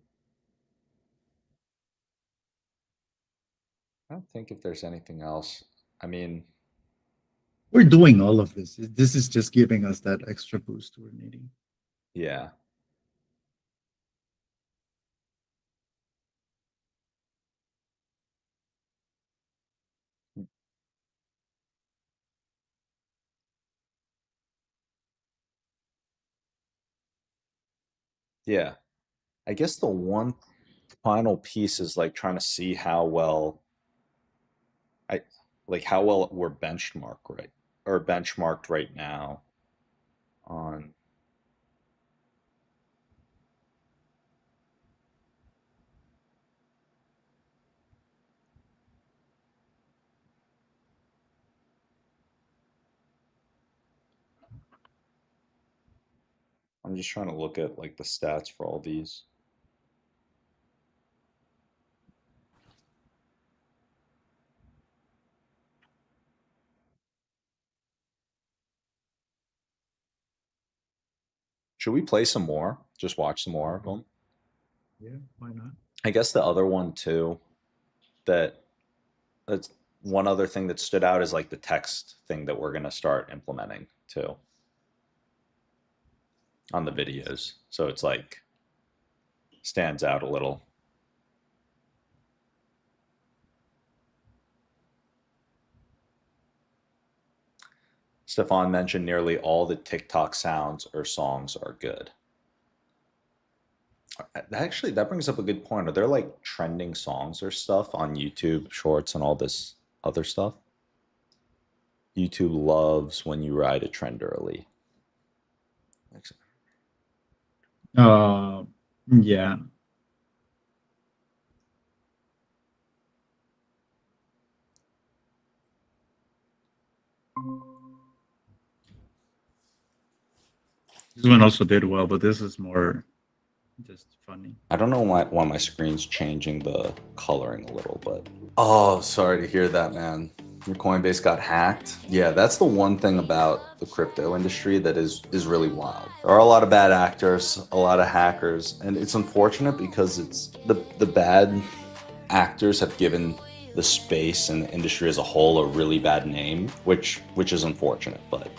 I don't think if there's anything else. I mean, We're doing all of this. This is just giving us that extra boost we're needing. yeah. Yeah. I guess the one final piece is like trying to see how well I like how well we're benchmarked right now on I'm just trying to look at like the stats for all these. Should we play some more? Just watch some more of them? Yeah, why not? I guess the other one too that that's one other thing that stood out is like the text thing that we're going to start implementing too on the videos. So it's like stands out a little. Stefan mentioned nearly all the TikTok sounds or songs are good. Actually, that brings up a good point. Are there like trending songs or stuff on YouTube Shorts and all this other stuff? YouTube loves when you ride a trend early. Yeah. This one also did well, but this is more just funny. I don't know why my screen's changing the coloring a little, but oh, sorry to hear that, man. Your Coinbase got hacked. Yeah, that's the one thing about the crypto industry that is really wild. There are a lot of bad actors, a lot of hackers, and it's unfortunate because it's the bad actors have given the space and the industry as a whole a really bad name, which is unfortunate, but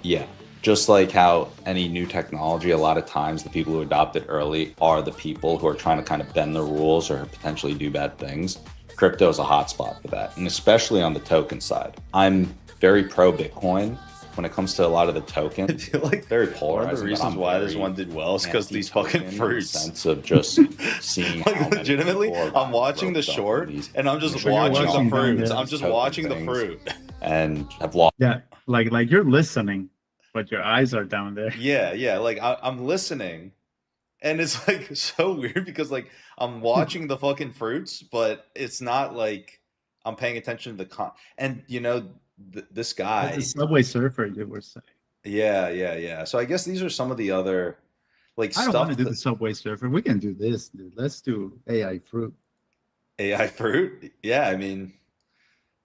yeah. Just like how any new technology, a lot of times the people who adopt it early are the people who are trying to kind of bend the rules or potentially do bad things. Crypto is a hotspot for that, and especially on the token side. I'm very pro Bitcoin, when it comes to a lot of the tokens. I feel like very one of the polarizing. reasons why this one did well is because these fucking fruits. Sense of just seeing like legitimately, I'm watching the short and I'm just sure you're watching the watching down fruits. there. I'm just watching the fruit. and have lost. Yeah, like you're listening, but your eyes are down there. Yeah. Like I'm listening, and it's like so weird because like I'm watching the fucking fruits, but it's not like I'm paying attention to the And you know, this That's a guy. Subway Surfer you were saying. Yeah. So I guess these are some of the other like I don't want to stuff do that the Subway Surfer. We can do this, dude. Let's do AI fruit. AI fruit. Yeah, I mean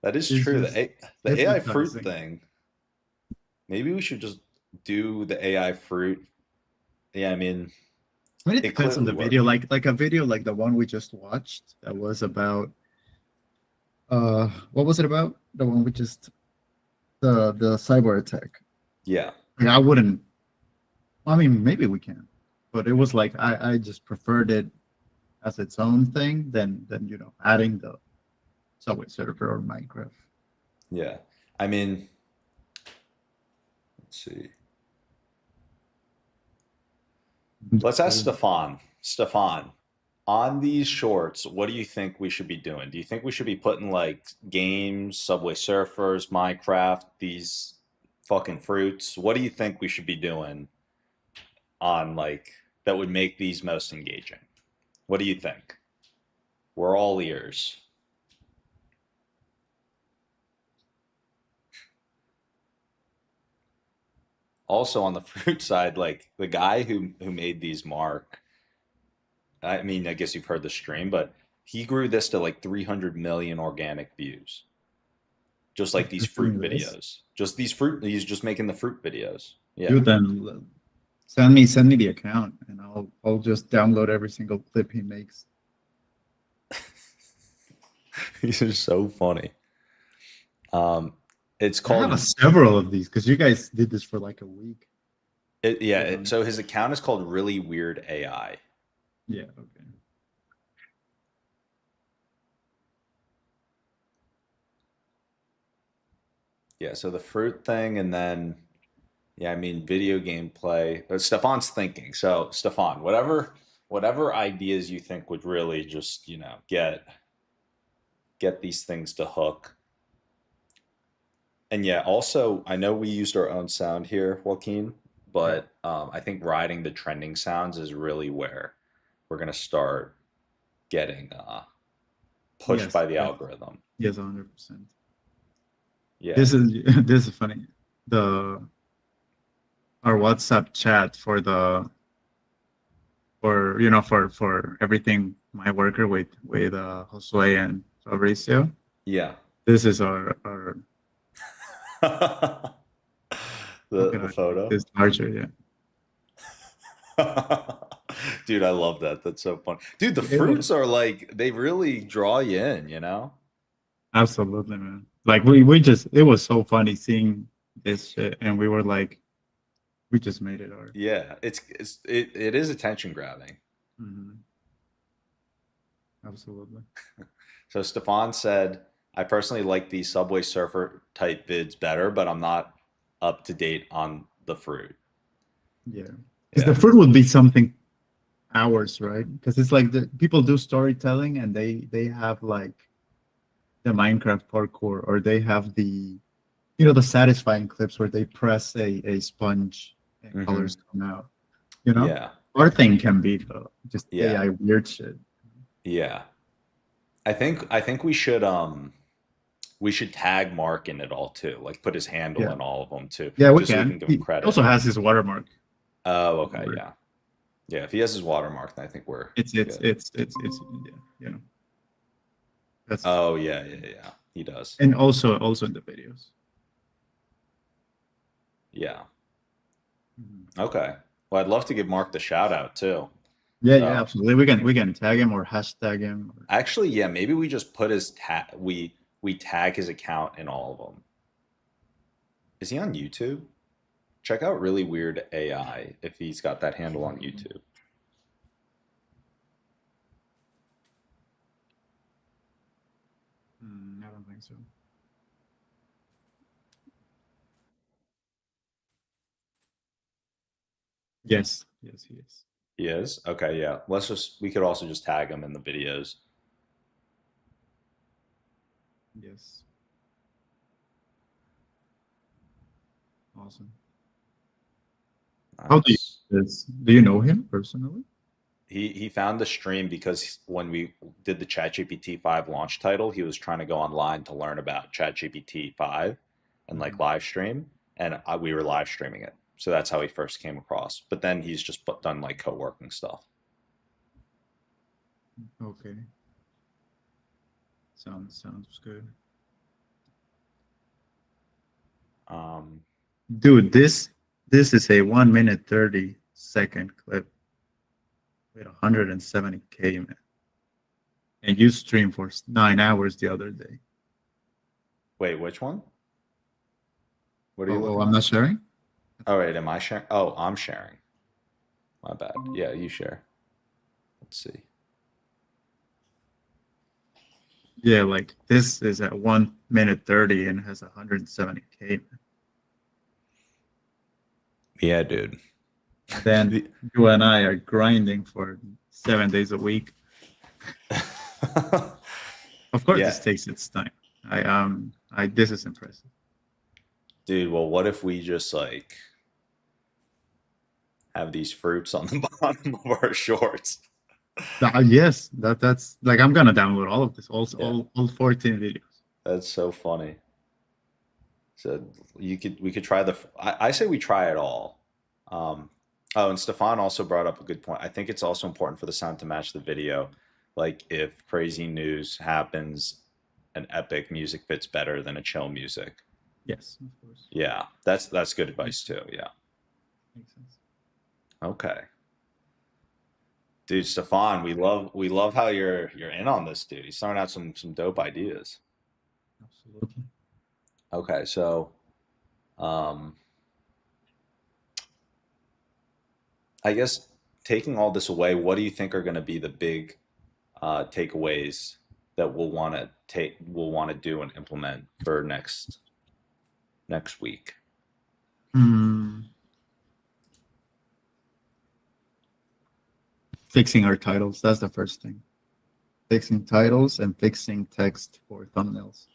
that is It's true. just The AI fruit hypnotizing. thing. Maybe we should just do the AI fruit. Yeah, I mean I mean, it it depends on clearly the video. works. Like a video like the one we just watched that was about what was it about? The one we just the cyber attack. Yeah. Like, I wouldn't. I mean, maybe we can, but it was like I just preferred it as its own thing than adding the Subway Surfer or Minecraft. Yeah. I mean, let's see. Let's ask Stefan. Stefan, on these shorts, what do you think we should be doing? Do you think we should be putting like games, Subway Surfers, Minecraft, these fucking fruits? What do you think we should be doing on like that would make these most engaging? What do you think? We're all ears. Also on the fruit side, like the guy who made these, Mark, I mean, I guess you've heard the stream, but he grew this to like 300 million organic views. Just like these Just fruit doing this. videos. Just these fruit, he's just making the fruit videos. Yeah. Dude, then send me the account and I'll just download every single clip he makes. These are so funny. Um, it's I have called, several of these because you guys did this for like a week. so his account is called Really Weird AI. Yeah, okay. Yeah, so the fruit thing, and then, yeah, I mean, video gameplay. Stefan's thinking. So, Stefan, whatever ideas you think would really just, get these things to hook. And yeah, also, I know we used our own sound here, Joaquin, Yeah. but I think riding the trending sounds is really where we're gonna start getting pushed Yes, by the yes, algorithm. yes, 100%. Yeah. This is this is funny. The our WhatsApp chat for everything my worker with Josue and Fabricio. Yeah. This is our the how can the I make photo. this larger? Yeah. Dude, I love that. That's so fun. Dude, the It fruits are like they really draw you in, you know? Absolutely, man. Like we just it was so funny seeing this shit, and we were like, we just made it our. Yeah, it is attention grabbing. Mhm. Absolutely. So Stefan said, I personally like the Subway Surfer type vids better, but I'm not up to date on the fruit. Yeah, because the Yeah. fruit would be something ours, right? Because it's like the people do storytelling, and they have like the Minecraft parkour, or they have the satisfying clips where they press a sponge and Hmm. colors come out. You know, Yeah. our thing can be just Yeah. AI weird shit. Yeah. I think we should tag Mark in it all too. Like put his handle Yeah, in all of them too, yeah, we just so we can. can give him He credit. also has his watermark. Oh, okay, Over. yeah. Yeah, if he has his watermark, then I think we're It's good. it's it's it's yeah, you know that's Oh, yeah. He does. and also in the videos. Yeah. Mhm. Okay. Well, I'd love to give Mark the shout out too. Yeah, So absolutely. We can tag him or hashtag him. actually, yeah, maybe we just put his we tag his account in all of them. Is he on YouTube? Check out Really Weird AI if he's got that handle on YouTube. I don't think so. Yes, yes, he is. He is? Okay, yeah. We could also just tag him in the videos. Yes, awesome. How do you Nice. this? Do you know him personally? He found the stream because when we did the ChatGPT 5 launch title, he was trying to go online to learn about ChatGPT 5 and like Mhm. live stream, and we were live streaming it. So that's how he first came across. But then he's just done like co-working stuff. Okay, sounds good. Um, Dude, this is a 1 minute 30 second clip with 170K, man. And you streamed for 9 hours the other day. Wait, which one? What are you Oh, looking I'm at? not sharing. Oh, wait, am I sharing? Oh, I'm sharing. My bad. Yeah, you share. Let's see. Yeah, like this is at 1 minute 30 and has 170K. Yeah, dude. Then you and I are grinding for 7 days a week. Of course, Yeah, this takes its time. I this is impressive. dude. Well, what if we just like have these fruits on the bottom of our shorts? Yes, that's like I'm gonna download all of this, Yeah, all 14 videos. that's so funny. So we could try I say we try it all. Um, oh, and Stefan also brought up a good point. I think it's also important for the sound to match the video. Like if crazy news happens, an epic music fits better than a chill music. Yes, of course. Yeah, that's good advice too. Yeah. Makes sense. Okay. Dude, Stefan, we love how you're in on this, dude. He's throwing out some dope ideas. Absolutely. Okay, so um I guess taking all this away, what do you think are going to be the big takeaways that we'll want to do and implement for next week? Hmm. Fixing our titles. That's the first thing. Fixing titles and fixing text for thumbnails.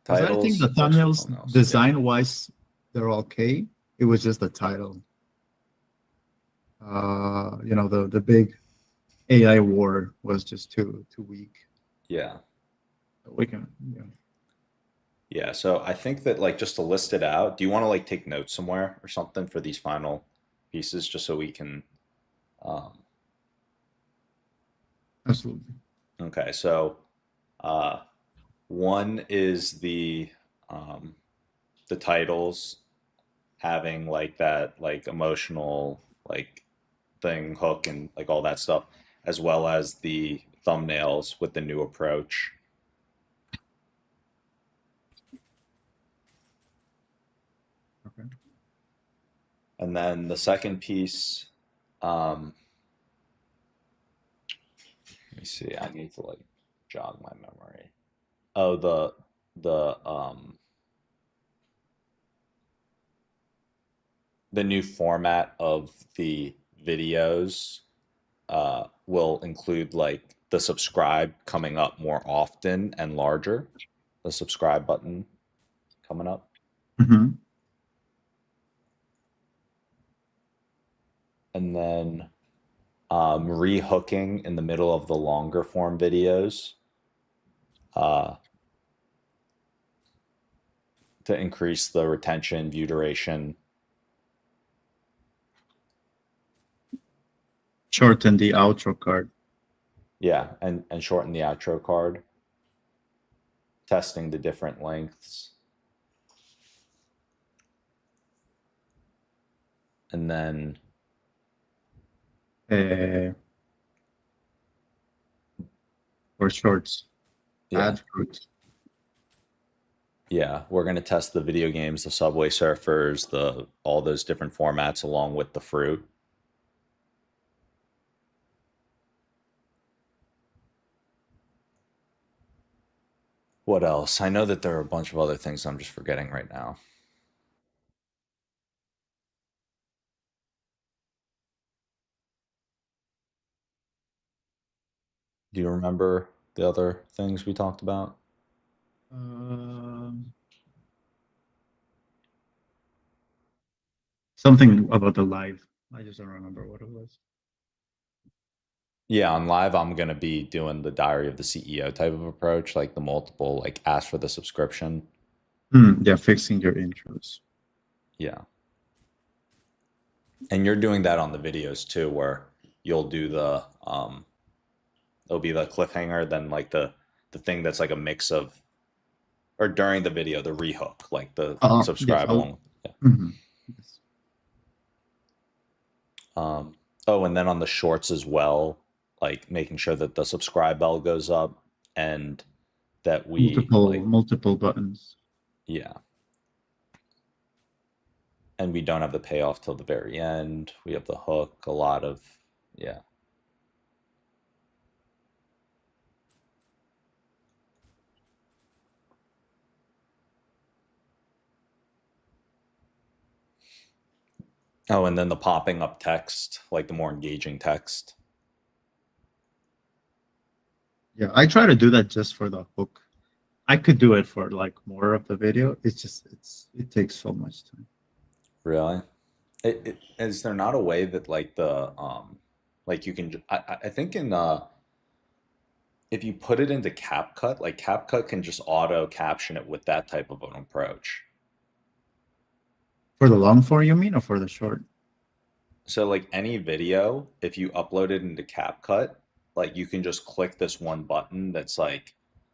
Because I think the Titles, text for thumbnails, thumbnails. Yeah. design wise, they're okay. It was just the title. The big AI war was just too weak. Yeah. We can, yeah. Yeah. So I think that like just to list it out, do you want to like take notes somewhere or something for these final pieces just so we can um Absolutely. okay, so uh one is um the titles having like that like emotional like thing hook and like all that stuff, as well as the thumbnails with the new approach. Okay. And then the second piece, um let me see, I need to like jog my memory. Oh, the new format of the videos will include like the subscribe coming up more often and larger, the subscribe button coming up. Hmm. And then rehooking in the middle of the longer form videos uh, to increase the retention, view duration. Shorten the outro card. Yeah, and shorten the outro card, testing the different lengths. And then Uh, for shorts. yeah, Add fruits. yeah, we're gonna test the video games, the Subway Surfers, the all those different formats along with the fruit. What else? I know that there are a bunch of other things I'm just forgetting right now. Do you remember the other things we talked about? Um, Something about the live. I just don't remember what it was. Yeah, on live, I'm gonna be doing the Diary of the CEO type of approach, like the multiple, like ask for the subscription. Yeah, fixing your intros. Yeah. And you're doing that on the videos too, where you'll do the it'll be the cliffhanger, then like the thing that's like a mix of, or during the video, the rehook, like the Yes. subscribe along. Yeah. Mhm. Yes. Oh, and then on the shorts as well, like making sure that the subscribe bell goes up and that we like, Multiple buttons. yeah, and we don't have the payoff till the very end. We have the hook, a lot of, yeah. Oh, and then the popping up text, like the more engaging text. Yeah, I try to do that just for the hook. I could do it for like more of the video. It's just it takes so much time. Really? Is there not a way that like the like you can I think in if you put it into CapCut, like CapCut can just auto caption it with that type of an approach. For the long form, you mean, or for the short? So like any video, if you upload it into CapCut, like you can just click this one button that's like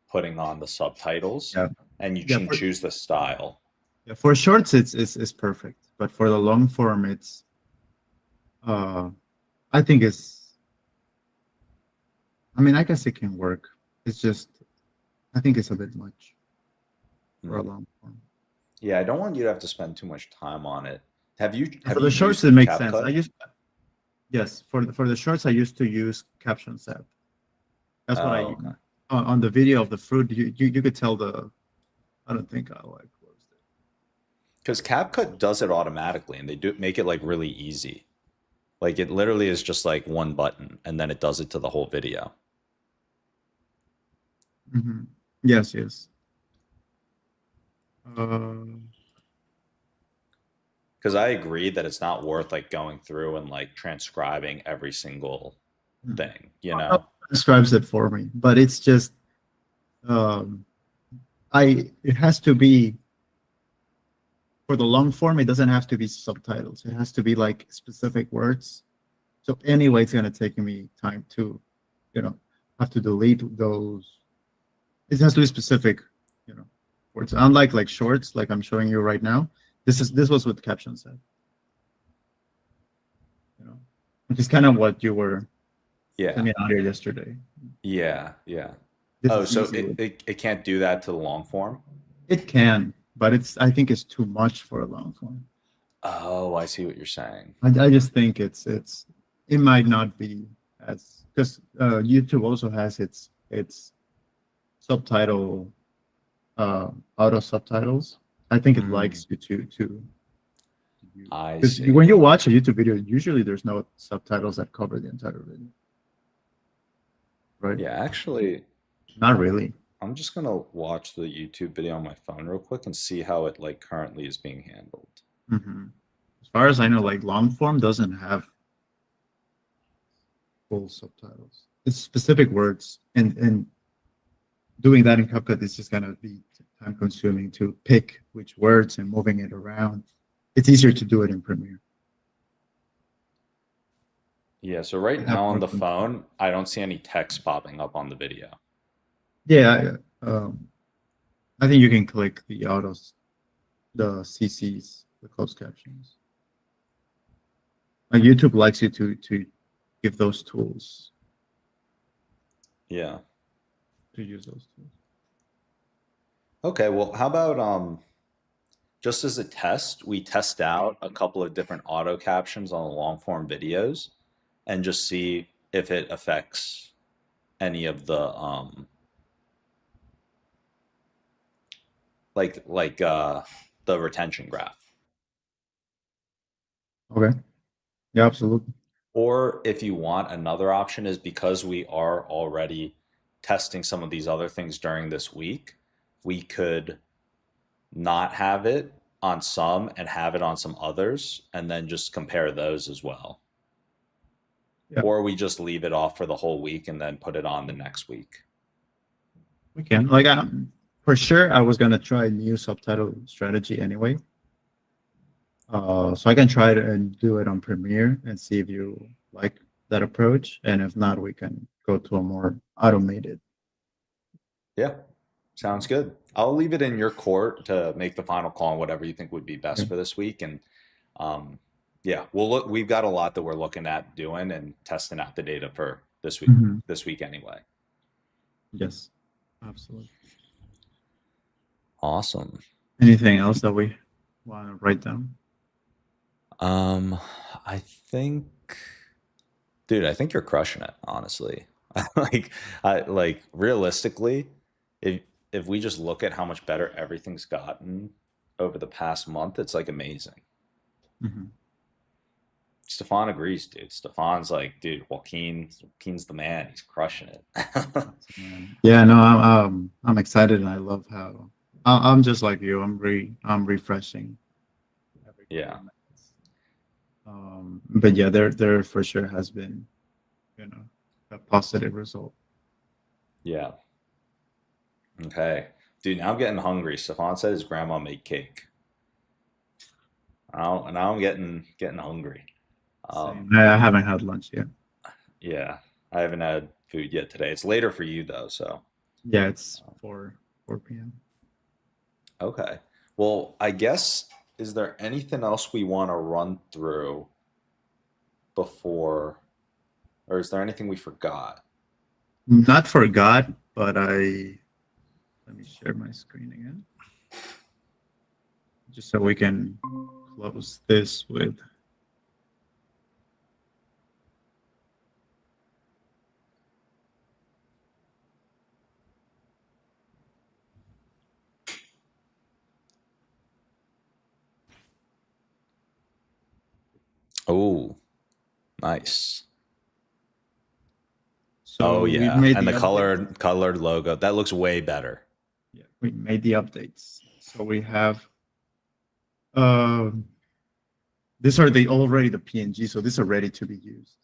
putting on the subtitles Yeah, and you yeah. can choose the style. Yeah, for shorts, it's perfect. But for the long form, it's uh, I think it's. I mean, I guess it can work. It's just I think it's a bit much for a Hmm. long form. Yeah, I don't want you to have to spend too much time on it. For Have the you shorts, used it makes sense. CapCut? Yes, for the shorts, I used to use caption set. That's what Oh, I okay. on the video of the fruit. You could tell the. I don't think I like closed it. Because CapCut does it automatically and they do make it like really easy. Like it literally is just like one button and then it does it to the whole video. Yes, yes. Uh, Because I agree that it's not worth like going through and like transcribing every single thing, you no, know? describes it for me, but it's just um, I. It has to be for the long form. It doesn't have to be subtitles. It has to be like specific words. So anyway, it's gonna take me time to, you know, have to delete those. It has to be specific, you know, words. Unlike like shorts, like I'm showing you right now. This was with caption set, you know, which is kind of what you were Yeah. sending out here yesterday. Yeah. Yeah. This Oh, is so easy. it can't do that to the long form? It can, but I think it's too much for a long form. Oh, I see what you're saying. I just think it might not be as because YouTube also has its subtitle auto subtitles. I think it Mm, likes you to use I because see. when you watch a YouTube video, usually there's no subtitles that cover the entire video, right? Yeah, actually, Not really. I'm just gonna watch the YouTube video on my phone real quick and see how it like currently is being handled. hmm As far as I know, like long form doesn't have full subtitles. It's specific words, and doing that in CapCut is just gonna be time consuming to pick which words and moving it around. It's easier to do it in Premiere. Yeah, so right I have now on more the control. phone, I don't see any text popping up on the video. Yeah, I think you can click the autos, the CCs, the closed captions. Like YouTube likes you to give those tools Yeah. to use those tools. Okay, well, how about just as a test, we test out a couple of different auto captions on the long form videos and just see if it affects any of the the retention graph. Okay. Yeah, absolutely. Or if you want, another option is because we are already testing some of these other things during this week, we could not have it on some and have it on some others and then just compare those as well. Yeah, Or we just leave it off for the whole week and then put it on the next week. we can. For sure, I was gonna try new subtitle strategy anyway. So I can try to and do it on Premiere and see if you like that approach, and if not, we can go to a more automated. Yeah, sounds good. I'll leave it in your court to make the final call on whatever you think would be best Okay. for this week. And um, yeah, we'll look. We've got a lot that we're looking at doing and testing out the data for this week. Mhm. This week anyway. Yes, absolutely. Awesome. Anything else that we want to write down? I think, dude, I think you're crushing it, honestly. Like realistically, if if we just look at how much better everything's gotten over the past month, it's like amazing. Mhm. Stefan agrees, dude. Stefan's like, dude, Joaquin's the man. He's crushing it. Yeah, no, I'm excited, and I love how I'm just like you. I'm refreshing every couple Yeah, of minutes. But yeah, there for sure has been, you know, a positive result. yeah. Okay. Dude, now I'm getting hungry. Stefan said his grandma made cake. Now I'm getting hungry. Same. Um, I haven't had lunch yet. yeah, I haven't had food yet today. It's later for you though, so Yeah, it's 4 p.m. okay. Well, I guess is there anything else we want to run through before, or is there anything we forgot? Not forgot, but let me share my screen again, just so we can close this with. Oh, nice. Oh So we've yeah, made and the the updates. colored logo that looks way better. Yeah, we made the updates. So we have um these are the PNG, so these are ready to be used.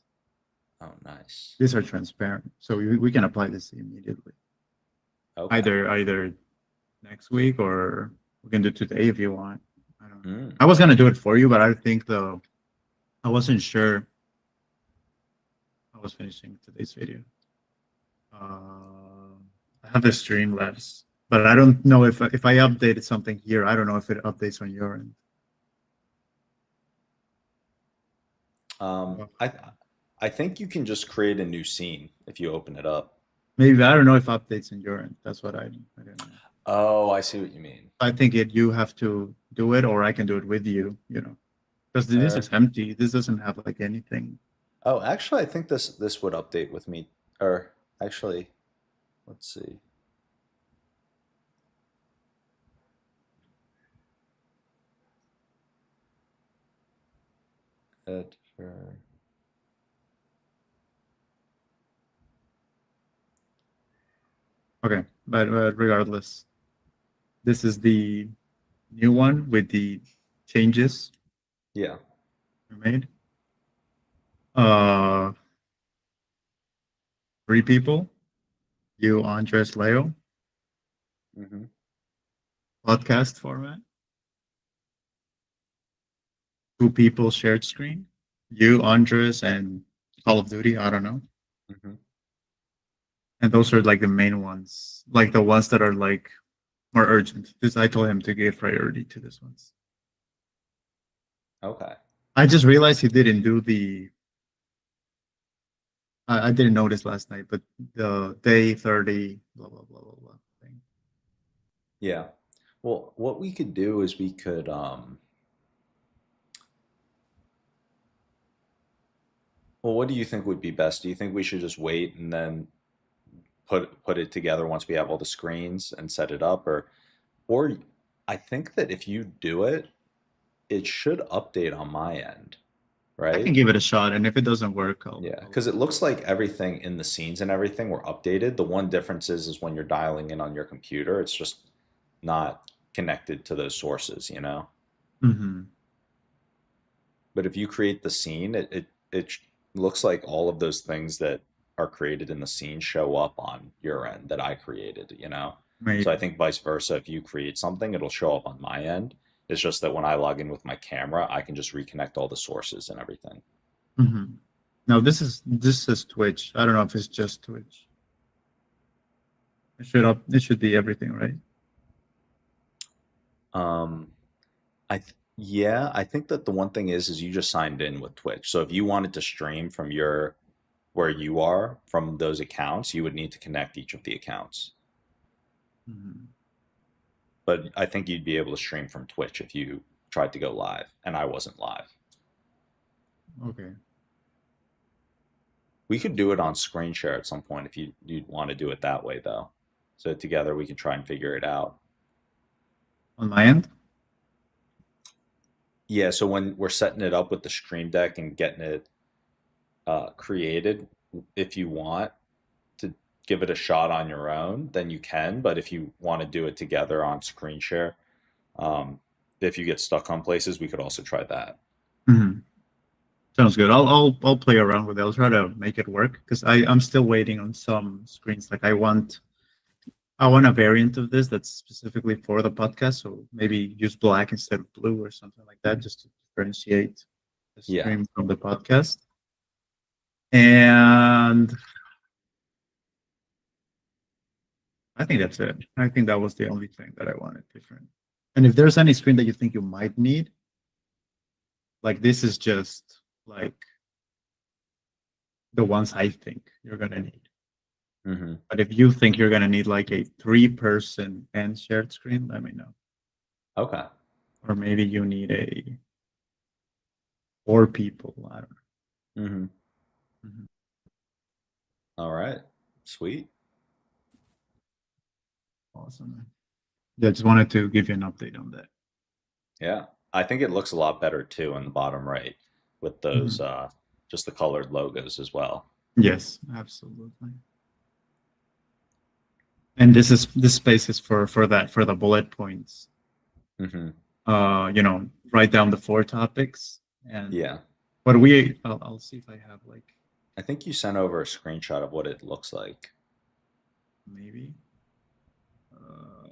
Oh, nice. These are transparent, so we can apply this immediately. Okay. Either next week, or we can do today if you want. I don't know. Mm. I was gonna do it for you, but I think I wasn't sure. I was finishing today's video. I have the Streamlabs, but I don't know if I updated something here. I don't know if it updates on your end. Uh, I I think you can just create a new scene if you open it up. Maybe I don't know if updates on your end. That's what I don't know. Oh, I see what you mean. I think you have to do it, or I can do it with you. You know, because this Or is empty. This doesn't have like anything. oh, actually, I think this would update with me. Or actually, let's see. Good for Okay, but regardless, this is the new one with the changes yeah. we made. Uh, 3 people, you, Andres, Leo, Mm-hmm. podcast format. 2 people, shared screen, you, Andres, and Call of Duty. I don't know. Mm-hmm. And those are like the main ones, like the ones that are like more urgent. This I told him to give priority to this ones. Okay. I just realized he didn't do the. I didn't notice last night, but the day 30, blah blah blah blah blah thing. Yeah. Well, what we could do is we could well, what do you think would be best? Do you think we should just wait and then put it together once we have all the screens and set it up, or I think that if you do it, it should update on my end. I can right? give it a shot, and if it doesn't work, Yeah, I'll because it looks like everything in the scenes and everything were updated. The one difference is when you're dialing in on your computer, it's just not connected to those sources, you know? Mhm. But if you create the scene, it looks like all of those things that are created in the scene show up on your end that I created, you know? So I Maybe. think vice versa, if you create something, it'll show up on my end. It's just that when I log in with my camera, I can just reconnect all the sources and everything. Mhm. No, this is Twitch. I don't know if it's just Twitch. It should be everything, right? Um, yeah, I think that the one thing is you just signed in with Twitch. So if you wanted to stream from your where you are from those accounts, you would need to connect each of the accounts. Mhm. But I think you'd be able to stream from Twitch if you tried to go live, and I wasn't live. Okay. We could do it on screen share at some point if you'd want to do it that way though. So together we can try and figure it out. On my end? Yeah, so when we're setting it up with the Stream Deck and getting it created, if you want to give it a shot on your own, then you can. But if you want to do it together on screen share, um, if you get stuck on places, we could also try that. Mhm. Sounds good. I'll play around with it. I'll try to make it work because I'm still waiting on some screens. Like I want a variant of this that's specifically for the podcast. So maybe use black instead of blue or something like that, just to differentiate the Yeah. stream from the podcast. And I think that's it. I think that was the only thing that I wanted different. And if there's any screen that you think you might need, like this is just like the ones I think you're gonna need. Hmm. But if you think you're gonna need like a 3-person and shared screen, let me know. Okay. Or maybe you need a 4 people. I don't Hmm. know. Mhm. All right. Sweet. Awesome, man. Yeah, just wanted to give you an update on that. Yeah. I think it looks a lot better too in the bottom right with those Mhm. just the colored logos as well. Yes, absolutely. And this space is for that for the bullet points. Hmm. Write down the 4 topics and Yeah. what I'll see if I have like I think you sent over a screenshot of what it looks like. maybe. Uh,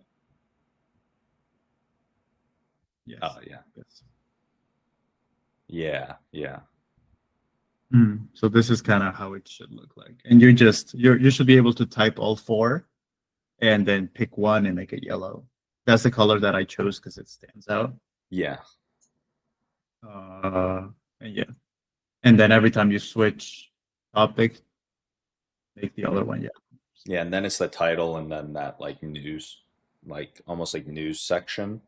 Oh yes. yeah. Yes. Yeah. Yeah. So this is kind of how it should look like. And you should be able to type all 4 and then pick one and make it yellow. That's the color that I chose because it stands out. Yeah. And yeah. And then every time you switch topic, make the other one yellow. Yeah. And then it's the title and then that like news, like almost like news section.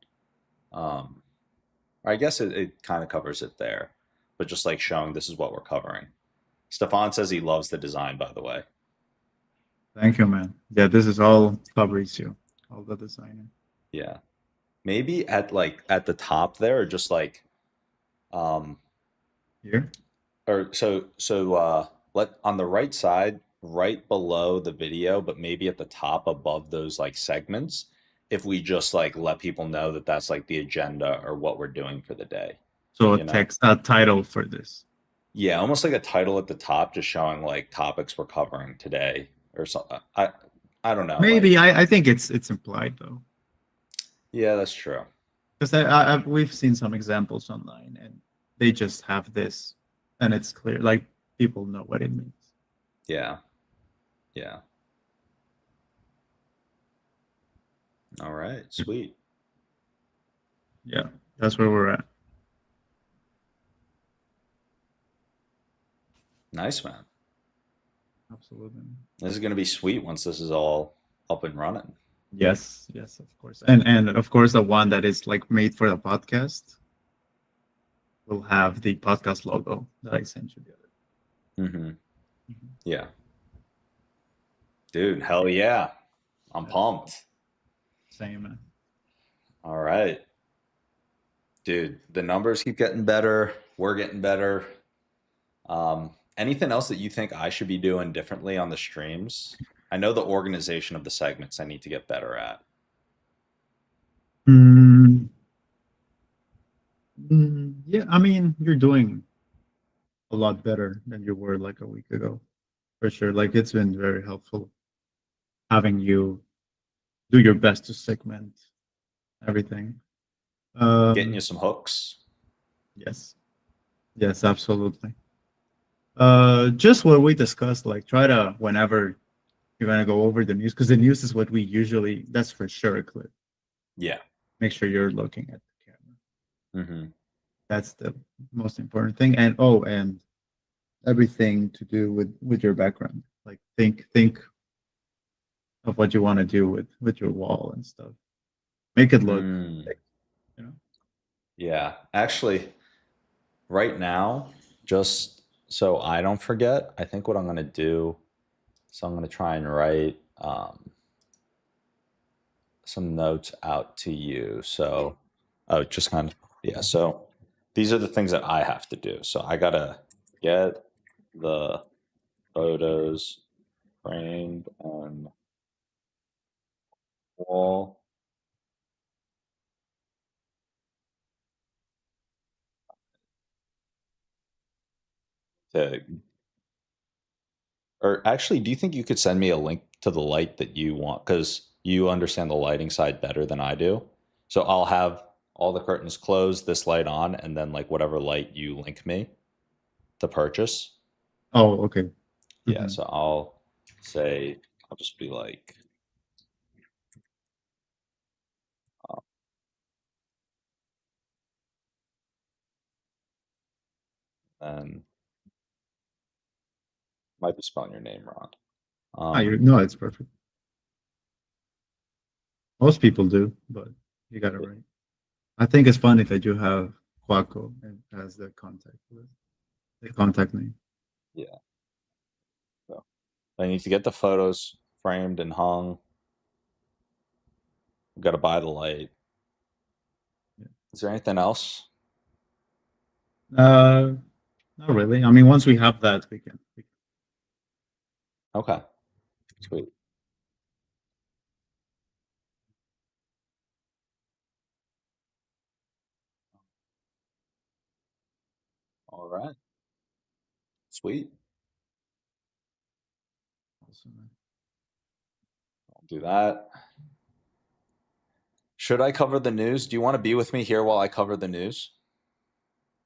Um, I guess it kind of covers it there, but just like showing this is what we're covering. Stefan says he loves the design, by the way. Thank you, man. Yeah, this is all Fabrizio, all the designer. Yeah. Maybe at the top there, or just like um Here? or let on the right side, right below the video, but maybe at the top above those like segments, if we just like let people know that that's like the agenda or what we're doing for the day, So a you know? text, a title for this. Yeah, almost like a title at the top, just showing like topics we're covering today or something. I don't know, Maybe like I think it's implied though, yeah, that's true. because we've seen some examples online and they just have this, and it's clear, like people know what it means. Yeah, yeah. All right, sweet. Yeah, that's where we're at. Nice, man. Absolutely. This is gonna be sweet once this is all up and running. Yes, yes, of course, and of course the one that is like made for the podcast will have the podcast logo that I sent you the other. Hmm. Mhm. Yeah. Dude, hell yeah. I'm That's pumped. same, man. All right. Dude, the numbers keep getting better. We're getting better. Anything else that you think I should be doing differently on the streams? I know the organization of the segments I need to get better at. Yeah, I mean, you're doing a lot better than you were like a week ago, for sure. Like it's been very helpful having you do your best to segment everything. Getting you some hooks. Yes, yes, absolutely. Just what we discussed, like try to whenever you're gonna go over the news, because the news is what we usually. That's for sure a clip. Yeah. Make sure you're looking at the camera. Mm-hmm. That's the most important thing. And everything to do with your background. Like think of what you want to do with your wall and stuff. Make it look, you know. Yeah, actually, right now, just so I don't forget, I think what I'm gonna do. So I'm gonna try and write some notes out to you. So, oh, just kind of yeah. So these are the things that I have to do. So I gotta get the photos framed on wall. To, or actually, do you think you could send me a link to the light that you want? Because you understand the lighting side better than I do. So I'll have all the curtains closed, this light on, and then like whatever light you link me to purchase. Oh, okay. Yeah, so I'll say, I'll just be like, and might be spelling your name wrong. No, it's perfect. Most people do, but you got it right. I think it's funny that you have Quaco as the contact list, the contact name. Yeah. So I need to get the photos framed and hung. We've got to buy the light. Yeah. Is there anything else? Not really. I mean, once we have that, we can. Okay. Sweet. All right. Sweet. I'll do that. Should I cover the news? Do you want to be with me here while I cover the news?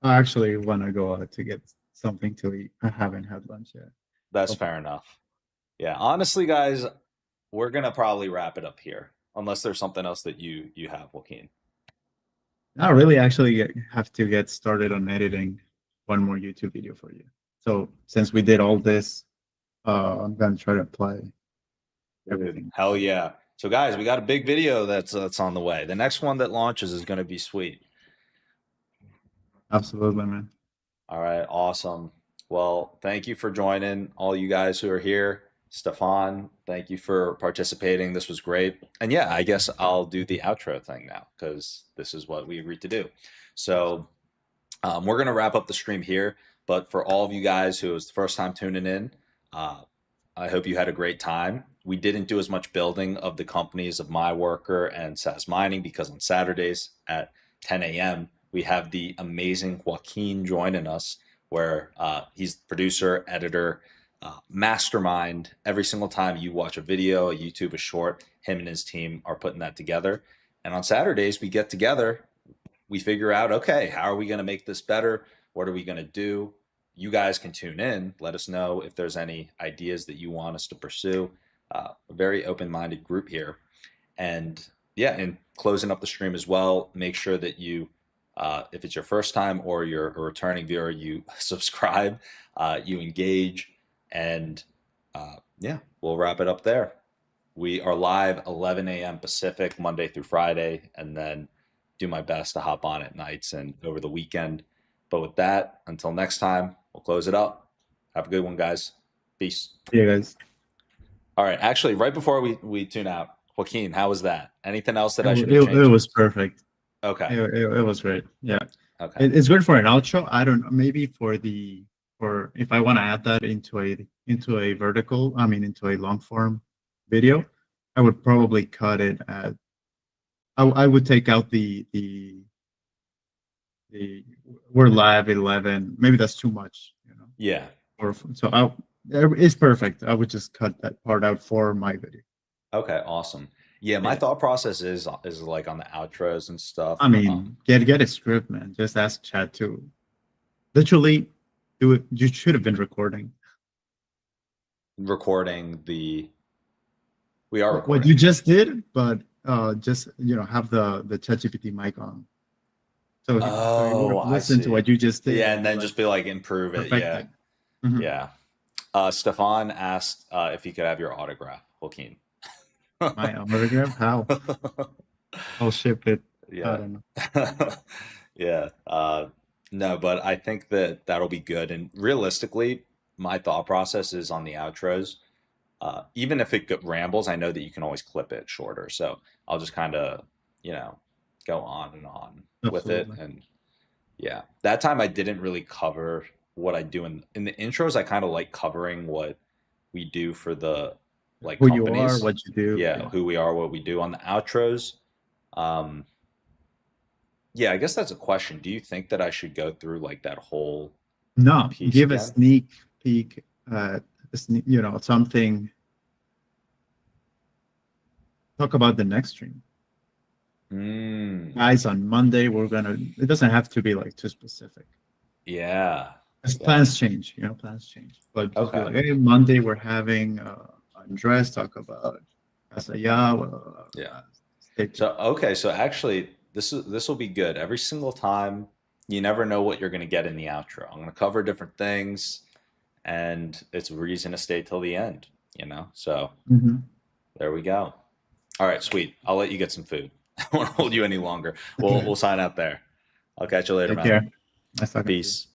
I actually want to go out to get something to eat. I haven't had lunch yet. That's Okay. fair enough. Yeah, honestly, guys, we're gonna probably wrap it up here, unless there's something else that you have, Joaquin. I really actually have to get started on editing one more YouTube video for you. So since we did all this, I'm gonna try to apply everything. Hell yeah! So guys, we got a big video that's on the way. The next one that launches is gonna be sweet. Absolutely, man. All right, awesome. Well, thank you for joining, all you guys who are here. Stefan, thank you for participating. This was great. And yeah, I guess I'll do the outro thing now because this is what we agreed to do. So we're going to wrap up the stream here. But for all of you guys who was the first time tuning in, I hope you had a great time. We didn't do as much building of the companies of MyWorker and Sazmining because on Saturdays at 10 a.m., we have the amazing Joaquin joining us, where he's the producer, editor, mastermind. Every single time you watch a video, a YouTube, a short, him and his team are putting that together. And on Saturdays, we get together, we figure out, okay, how are we going to make this better? What are we going to do? You guys can tune in. Let us know if there's any ideas that you want us to pursue. A very open-minded group here. And yeah, and closing up the stream as well, make sure that you, if it's your first time or you're a returning viewer, you subscribe, you engage, and yeah, we'll wrap it up there. We are live 11 a.m. Pacific, Monday through Friday, and then do my best to hop on at nights and over the weekend. But with that, until next time, we'll close it up. Have a good one, guys. Peace. Yeah, guys. All right. Actually, right before we tune out, Joaquin, how was that? Anything else that I should It have changed? was perfect. Okay. It was great. Yeah. Okay. It's good for an outro. I don't know. Maybe for the or if I want to add that into a vertical, I mean into a long form video, I would probably cut it at. I would take out the we're live 11. Maybe that's too much, you know. Yeah. Or so it's perfect. I would just cut that part out for my video. Okay, awesome. Yeah, my Yeah. thought process is like on the outros and stuff. I mean, get a script, man. Just ask chat to literally do it. You should have been recording. Recording the we are What recording. you just did, but just have the ChatGPT mic on. So you Oh, would I listen to see. what you just did. Yeah, and then like, just be like improve it. perfect Yeah. it. Mhm. Yeah. Stefan asked if he could have your autograph, Joaquin. My autograph? How? I'll ship it. I Yeah. don't know. Yeah. No, but I think that that'll be good. And realistically, my thought process is on the outros. Even if it rambles, I know that you can always clip it shorter. So I'll just kind of, go on and on with it. Absolutely. And yeah, that time I didn't really cover what I do in the intros. I kind of like covering what we do for the like Who you are, companies. what you do. Yeah, who we are, what we do on the outros. Um, yeah, I guess that's a question. Do you think that I should go through like that whole No, piece give a again? sneak peek at something. Talk about the next stream. Mm, Guys, on Monday it doesn't have to be like too specific. yeah. As Yeah. plans change, plans change. But just be Okay. like, hey, Monday we're having Andres talk about Asaya. Yeah. Stay tuned. So actually this will be good. Every single time, you never know what you're going to get in the outro. I'm going to cover different things, and it's a reason to stay till the end, So Mhm. there we go. All right, sweet. I'll let you get some food. I won't hold you any longer. We'll sign out there. I'll catch you later, Take man. care. Nice talking to you. Peace.